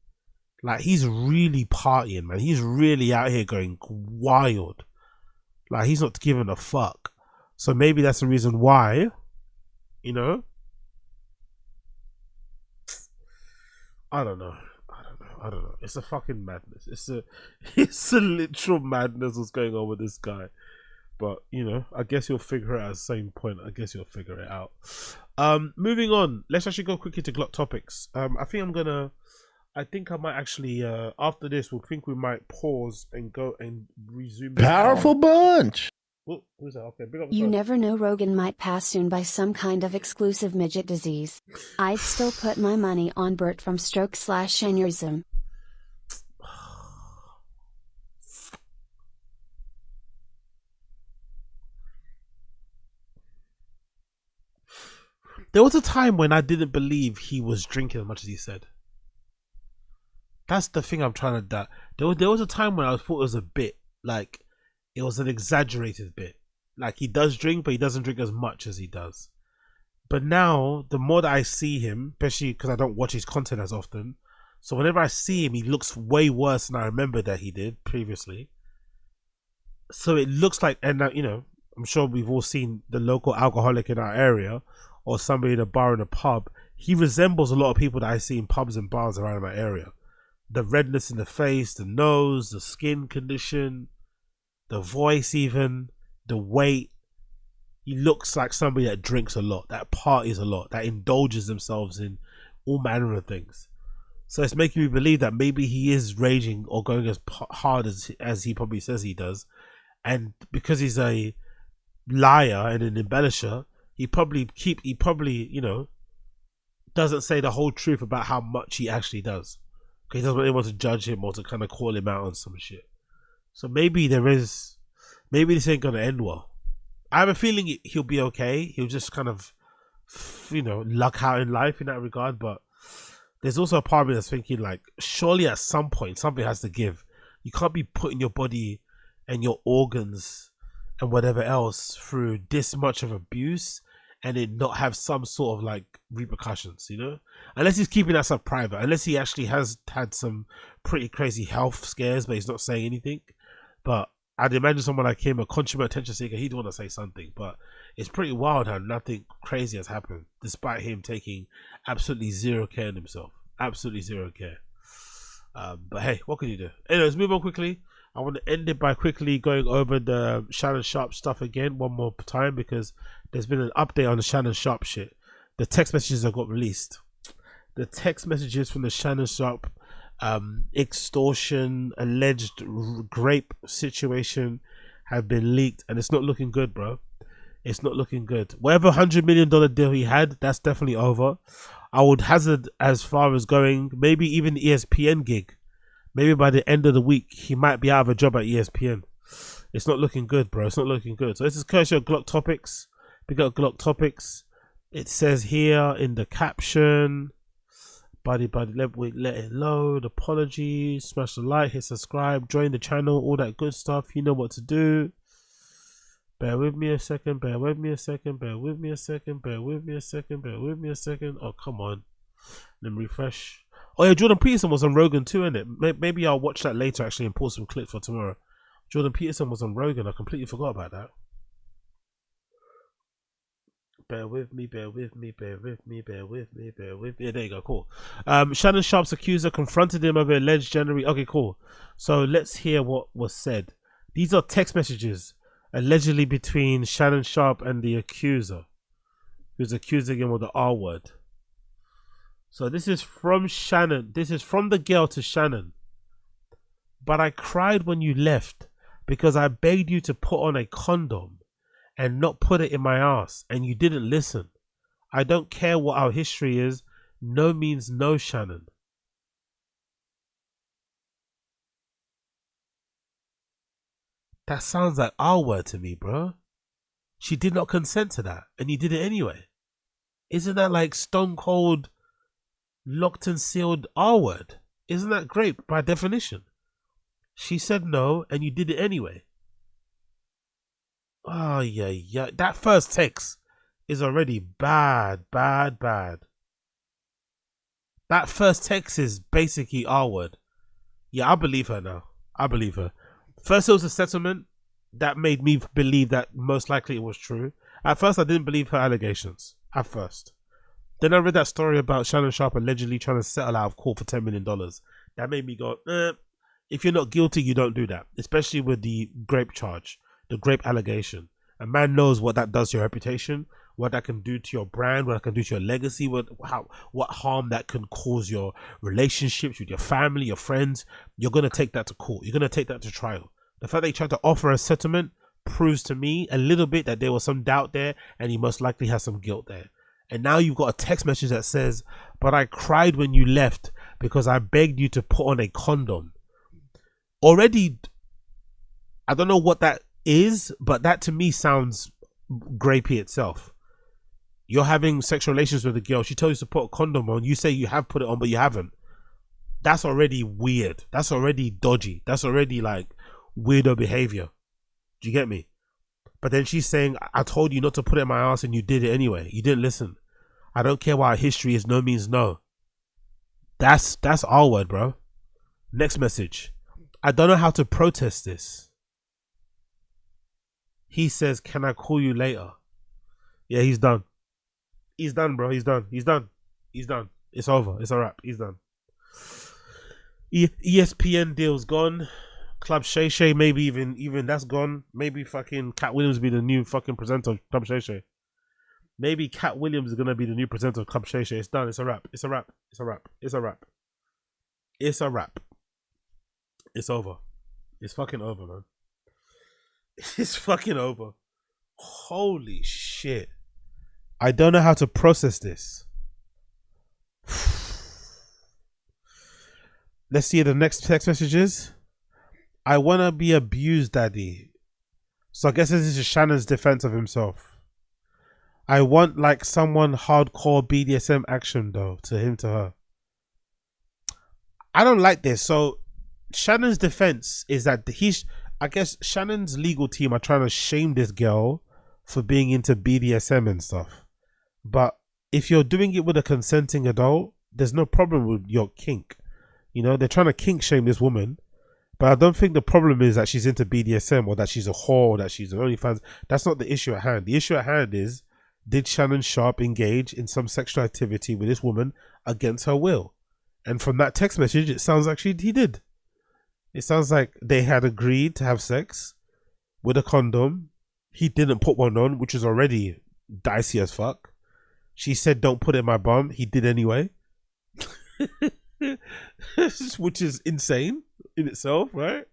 like he's really partying, man. He's really out here going wild. Like he's not giving a fuck. So maybe that's the reason why, you know. I don't know. It's a fucking madness. It's a literal madness what's going on with this guy. But, you know, I guess you'll figure it out at the same point. I guess you'll figure it out. Moving on. Let's actually go quickly to Glock topics. I think I might actually, after this, we might pause and go and resume. Powerful bunch. Oh, who's that? Okay, big up You yourself. never know, Rogan might pass soon by some kind of exclusive midget disease. I'd still put my money on Bert from stroke/aneurysm. There was a time when I didn't believe he was drinking as much as he said. That's the thing I'm trying to. There was a time when I thought it was a bit, like it was an exaggerated bit. Like he does drink, but he doesn't drink as much as he does. But now, the more that I see him, especially because I don't watch his content as often, so whenever I see him, he looks way worse than I remember that he did previously. So it looks like, and you know, I'm sure we've all seen the local alcoholic in our area, or somebody in a bar in a pub. He resembles a lot of people that I see in pubs and bars around my area. The redness in the face, the nose, the skin condition, the voice even, the weight. He looks like somebody that drinks a lot, that parties a lot, that indulges themselves in all manner of things. So it's making me believe that maybe he is raging or going as hard as he probably says he does. And because he's a liar and an embellisher, he probably, you know, doesn't say the whole truth about how much he actually does. Because he doesn't want anyone to judge him or to kind of call him out on some shit. So maybe this ain't gonna end well. I have a feeling he'll be okay. He'll just kind of, you know, luck out in life in that regard. But there's also a part of me that's thinking, like, surely at some point something has to give. You can't be putting your body and your organs and whatever else through this much of abuse and it not have some sort of like repercussions, you know? Unless he's keeping that stuff private, unless he actually has had some pretty crazy health scares but he's not saying anything. But I'd imagine someone like him, a consummate attention seeker, he'd want to say something. But it's pretty wild how nothing crazy has happened despite him taking absolutely zero care in himself. Absolutely zero care. But hey, what can you do? Anyways, move on quickly. I want to end it by quickly going over the Shannon Sharpe stuff again one more time, because there's been an update on the Shannon Sharpe shit. The text messages that got released. The text messages from the Shannon Sharpe extortion, alleged rape situation have been leaked, and it's not looking good, bro. It's not looking good. Whatever $100 million deal he had, that's definitely over. I would hazard as far as going, maybe even the ESPN gig. Maybe by the end of the week, he might be out of a job at ESPN. It's not looking good, bro. It's not looking good. So this is courtesy of Glock Topics. We got Glock Topics. It says here in the caption, let it load. Apologies. Smash the like, hit subscribe, join the channel, all that good stuff. You know what to do. Bear with me a second. Bear with me a second. Bear with me a second. Bear with me a second. Bear with me a second. Oh, come on. Let me refresh. Oh yeah, Jordan Peterson was on Rogan too, innit? Maybe I'll watch that later actually and pull some clips for tomorrow. Jordan Peterson was on Rogan. I completely forgot about that. Bear with me, bear with me, bear with me, bear with me, bear with me. Yeah, there you go, cool. Shannon Sharpe's accuser confronted him over alleged January. Okay, cool. So let's hear what was said. These are text messages allegedly between Shannon Sharpe and the accuser, who's accusing him of the R word. So this is from Shannon. This is from the girl to Shannon. But I cried when you left because I begged you to put on a condom and not put it in my ass, and you didn't listen. I don't care what our history is. No means no, Shannon. That sounds like our word to me, bro. She did not consent to that, and you did it anyway. Isn't that like stone cold, locked and sealed R word? Isn't that great by definition? She said no, and you did it anyway. Oh, yeah. That first text is already bad. That first text is basically R word. Yeah, I believe her now. I believe her. First, it was a settlement that made me believe that most likely it was true. At first, I didn't believe her allegations. At first. Then I read that story about Shannon Sharpe allegedly trying to settle out of court for $10 million. That made me go, if you're not guilty, you don't do that. Especially with the grape charge, the grape allegation. A man knows what that does to your reputation, what that can do to your brand, what that can do to your legacy, what harm that can cause your relationships with your family, your friends. You're going to take that to court. You're going to take that to trial. The fact that he tried to offer a settlement proves to me a little bit that there was some doubt there, and he most likely has some guilt there. And now you've got a text message that says, but I cried when you left because I begged you to put on a condom. Already, I don't know what that is, but that to me sounds grapey itself. You're having sexual relations with a girl. She tells you to put a condom on. You say you have put it on, but you haven't. That's already weird. That's already dodgy. That's already like weirdo behavior. Do you get me? But then she's saying, I told you not to put it in my ass and you did it anyway. You didn't listen. I don't care what our history is. No means no. That's our word, bro. Next message. I don't know how to protest this. He says, can I call you later? Yeah, he's done. He's done, bro. He's done. It's over. It's a wrap. He's done. ESPN deal's gone. Club Shay Shay, maybe even that's gone. Maybe fucking Cat Williams be the new fucking presenter of Club Shay Shay. Maybe Cat Williams is gonna be the new presenter of Club Shay Shay. It's done. It's a wrap. It's a wrap. It's over. It's fucking over, man. It's fucking over. Holy shit. I don't know how to process this. Let's see the next text messages. I want to be abused, daddy. So I guess this is Shannon's defense of himself. I want like someone hardcore BDSM action though, to her. I don't like this. So Shannon's defense is that I guess Shannon's legal team are trying to shame this girl for being into BDSM and stuff. But if you're doing it with a consenting adult, there's no problem with your kink. You know, they're trying to kink shame this woman. But I don't think the problem is that she's into BDSM or that she's a whore or that she's an OnlyFans. That's not the issue at hand. The issue at hand is, did Shannon Sharpe engage in some sexual activity with this woman against her will? And from that text message, it sounds like he did. It sounds like they had agreed to have sex with a condom. He didn't put one on, which is already dicey as fuck. She said, don't put it in my bum. He did anyway. Which is insane in itself, right?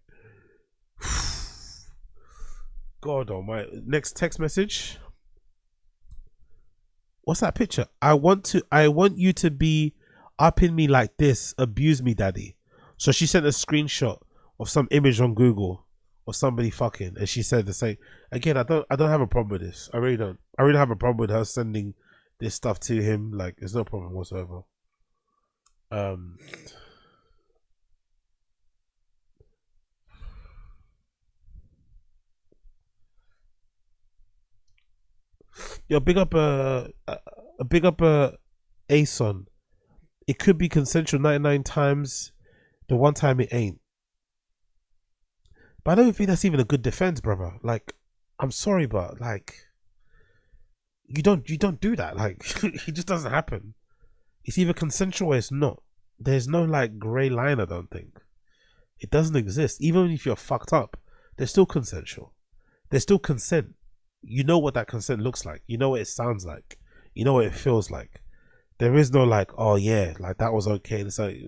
God almighty. Next text message. What's that picture? I want you to be up in me like this. Abuse me, daddy. So she sent a screenshot of some image on Google of somebody fucking, and she said the same. Again, I don't have a problem with this. I really don't. I really have a problem with her sending this stuff to him. Like, there's no problem whatsoever. Yo, big up ASON. It could be consensual 99 times. The one time it ain't. But I don't think that's even a good defense, brother. Like, I'm sorry, but like, you don't do that. Like, it just doesn't happen. It's either consensual or it's not. There's no like grey line, I don't think. It doesn't exist. Even if you're fucked up, there's still consensual. There's still consent. You know what that consent looks like. You know what it sounds like. You know what it feels like. There is no like, oh yeah, like that was okay. It's like,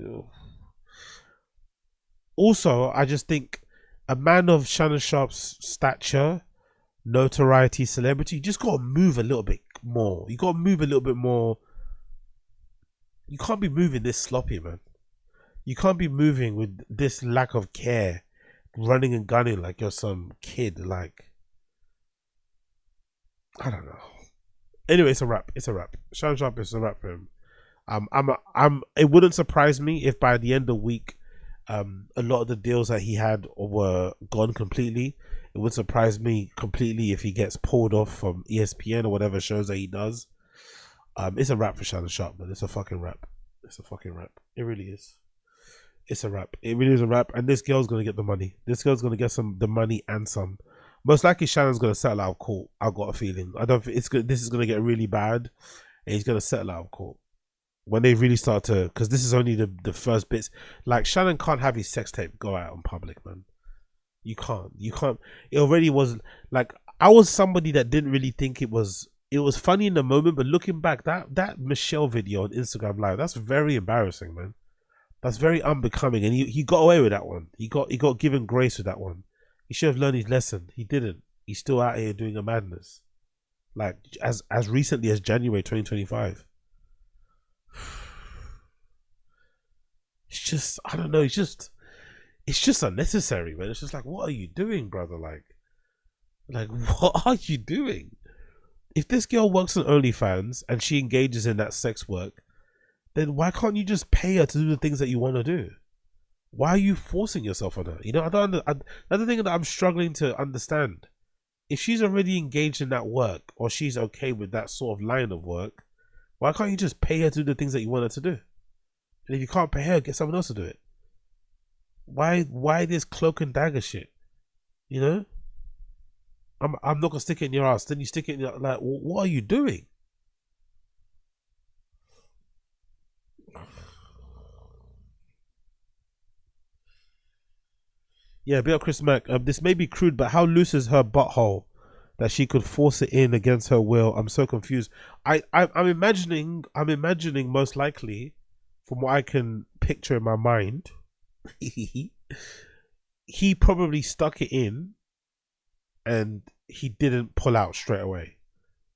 also, I just think a man of Shannon Sharpe's stature, notoriety, celebrity, you just gotta move a little bit more. You gotta move a little bit more. You can't be moving this sloppy, man. You can't be moving with this lack of care, running and gunning like you're some kid. Like, I don't know. Anyway, it's a wrap. It's a wrap. Shannon Sharpe is a wrap for him. It wouldn't surprise me if by the end of the week, a lot of the deals that he had were gone completely. It would surprise me completely if he gets pulled off from ESPN or whatever shows that he does. It's a wrap for Shannon Sharpe, man. It's a fucking wrap. It's a fucking wrap. It really is. It's a wrap. It really is a wrap. And this girl's gonna get the money. This girl's gonna get the money and some. Most likely Shannon's gonna settle out of court. I've got a feeling. I don't think it's good. This is gonna get really bad, and he's gonna settle out of court when they really start to. Because this is only the first bits. Like, Shannon can't have his sex tape go out in public, man. You can't. You can't. It already was like, I was somebody that didn't really think it was. It was funny in the moment, but looking back, that Michelle video on Instagram Live, that's very embarrassing, man. That's very unbecoming, and he got away with that one. He got given grace with that one. He should have learned his lesson. He didn't. He's still out here doing a madness, like as recently as January 2025. It's just, I don't know. It's just unnecessary, man. It's just like, what are you doing, brother? Like what are you doing? If this girl works on OnlyFans and she engages in that sex work, then why can't you just pay her to do the things that you want to do? Why are you forcing yourself on her? You know, that's the thing that I'm struggling to understand. If she's already engaged in that work, or she's okay with that sort of line of work, why can't you just pay her to do the things that you want her to do? And if you can't pay her, get someone else to do it. Why this cloak and dagger shit? You know? I'm not gonna stick it in your ass. Then you stick it in your, like, what are you doing? Yeah, bit of Chris Mack. This may be crude, but how loose is her butthole that she could force it in against her will? I'm so confused. I'm imagining most likely, from what I can picture in my mind, he probably stuck it in, and he didn't pull out straight away.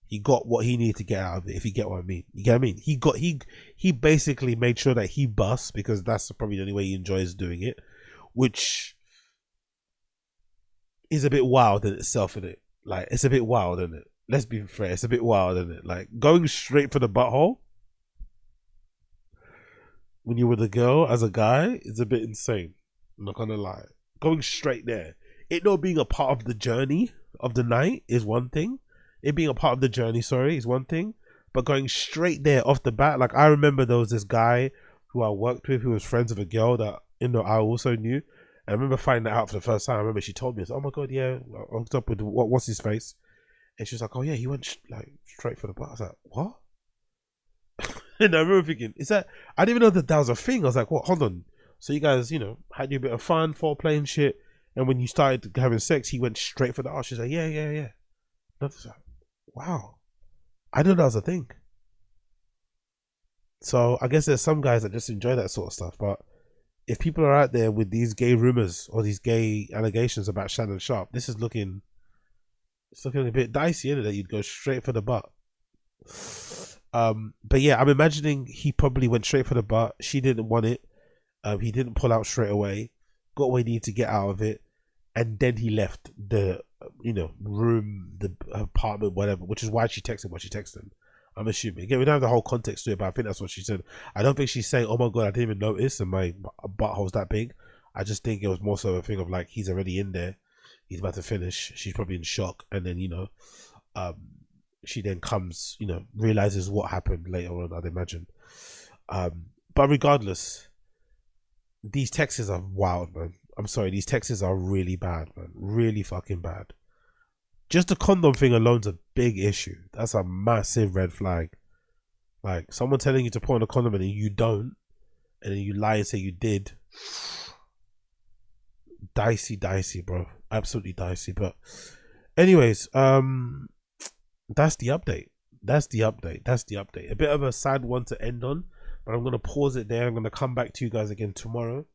He got what he needed to get out of it, if you get what I mean. You get what I mean? He basically made sure that he busts, because that's probably the only way he enjoys doing it, which is a bit wild in itself, isn't it? Like, it's a bit wild, isn't it? Let's be fair, it's a bit wild, isn't it? Like, going straight for the butthole when you're with a girl as a guy is a bit insane. I'm not gonna lie. Going straight there, it not being a part of the journey of the night is one thing. It being a part of the journey, sorry, is one thing. But going straight there off the bat, like, I remember there was this guy who I worked with who was friends of a girl that, you know, I also knew. I remember finding that out for the first time. I remember she told me, oh my god, yeah, I hooked up with what's his face, and she was like, oh yeah, he went like straight for the butt. I was like, what? And I remember thinking, is that? I didn't even know that was a thing. I was like, what? Hold on. So you guys, you know, had your bit of fun, foreplay and shit, and when you started having sex, he went straight for the arse. She's like, yeah. And I was like, wow, I didn't know that was a thing. So I guess there's some guys that just enjoy that sort of stuff, but if people are out there with these gay rumors or these gay allegations about Shannon Sharpe, it's looking a bit dicey, isn't it? That you'd go straight for the butt. But yeah, I'm imagining he probably went straight for the butt. She didn't want it. He didn't pull out straight away. Got what he needed to get out of it, and then he left the, you know, room, the apartment, whatever. Which is why she texted what she texted him. I'm assuming. Again, we don't have the whole context to it, but I think that's what she said. I don't think she's saying, oh my god, I didn't even notice and my butthole's that big. I just think it was more so a thing of like, he's already in there, he's about to finish, she's probably in shock, and then, you know, she then comes, you know, realizes what happened later on, I'd imagine. But regardless, these texts are wild, man. I'm sorry, these texts are really bad, man. Really fucking bad. Just the condom thing alone's a big issue. That's a massive red flag. Like, someone telling you to put on a condom and then you don't, and then you lie and say you did. Dicey, bro. Absolutely dicey. But anyways, that's the update. That's the update. That's the update. A bit of a sad one to end on, but I'm gonna pause it there. I'm gonna come back to you guys again tomorrow.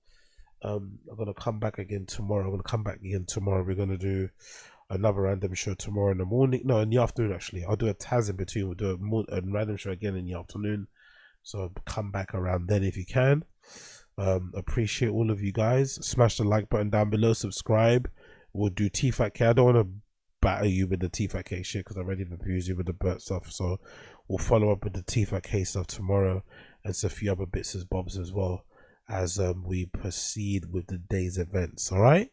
I'm gonna come back again tomorrow. We're gonna do another random show tomorrow in the morning. No, in the afternoon actually. I'll do a Taz in between. We'll do a random show again in the afternoon. So come back around then if you can. Appreciate all of you guys. Smash the like button down below. Subscribe. We'll do Tfatk. I don't want to batter you with the Tfatk shit because I already abused you with the BERT stuff. So we'll follow up with the Tfatk stuff tomorrow and a few other bits and bobs as well as we proceed with the day's events. All right.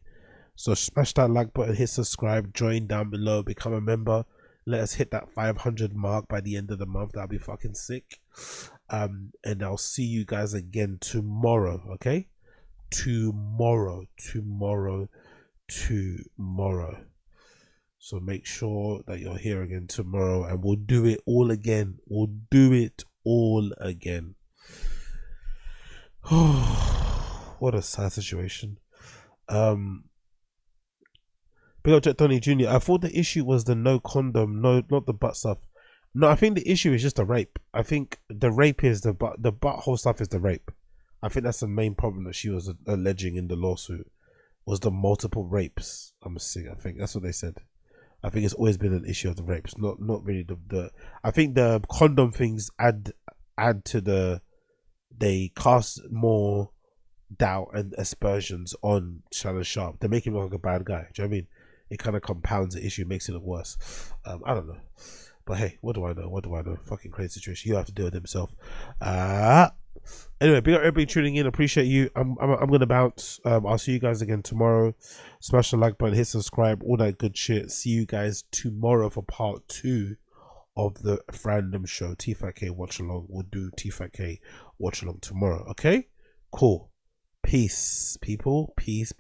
So smash that like button, hit subscribe, join down below, become a member. Let us hit that 500 mark by the end of the month. That'll be fucking sick. And I'll see you guys again tomorrow. Okay, tomorrow. So make sure that you're here again tomorrow, and we'll do it all again. What a sad situation. Big up Jet Donny Jr. I thought the issue was the no condom, no, not the butt stuff. No, I think the issue is just the rape. I think the rape is the butthole stuff is the rape. I think that's the main problem that she was alleging in the lawsuit, was the multiple rapes. I think that's what they said. I think it's always been an issue of the rapes, not really the. I think the condom things add to they cast more doubt and aspersions on Shannon Sharpe. They make him look like a bad guy. Do you know what I mean? It kind of compounds the issue, makes it look worse. I don't know, but hey, what do I know? Fucking crazy situation. You have to deal with himself. Anyway, big up everybody tuning in. Appreciate you. I'm gonna bounce. I'll see you guys again tomorrow. Smash the like button, hit subscribe, all that good shit. See you guys tomorrow for part 2 of the random show. Tfatk watch along. We'll do Tfatk watch along tomorrow. Okay, cool. Peace, people. Peace.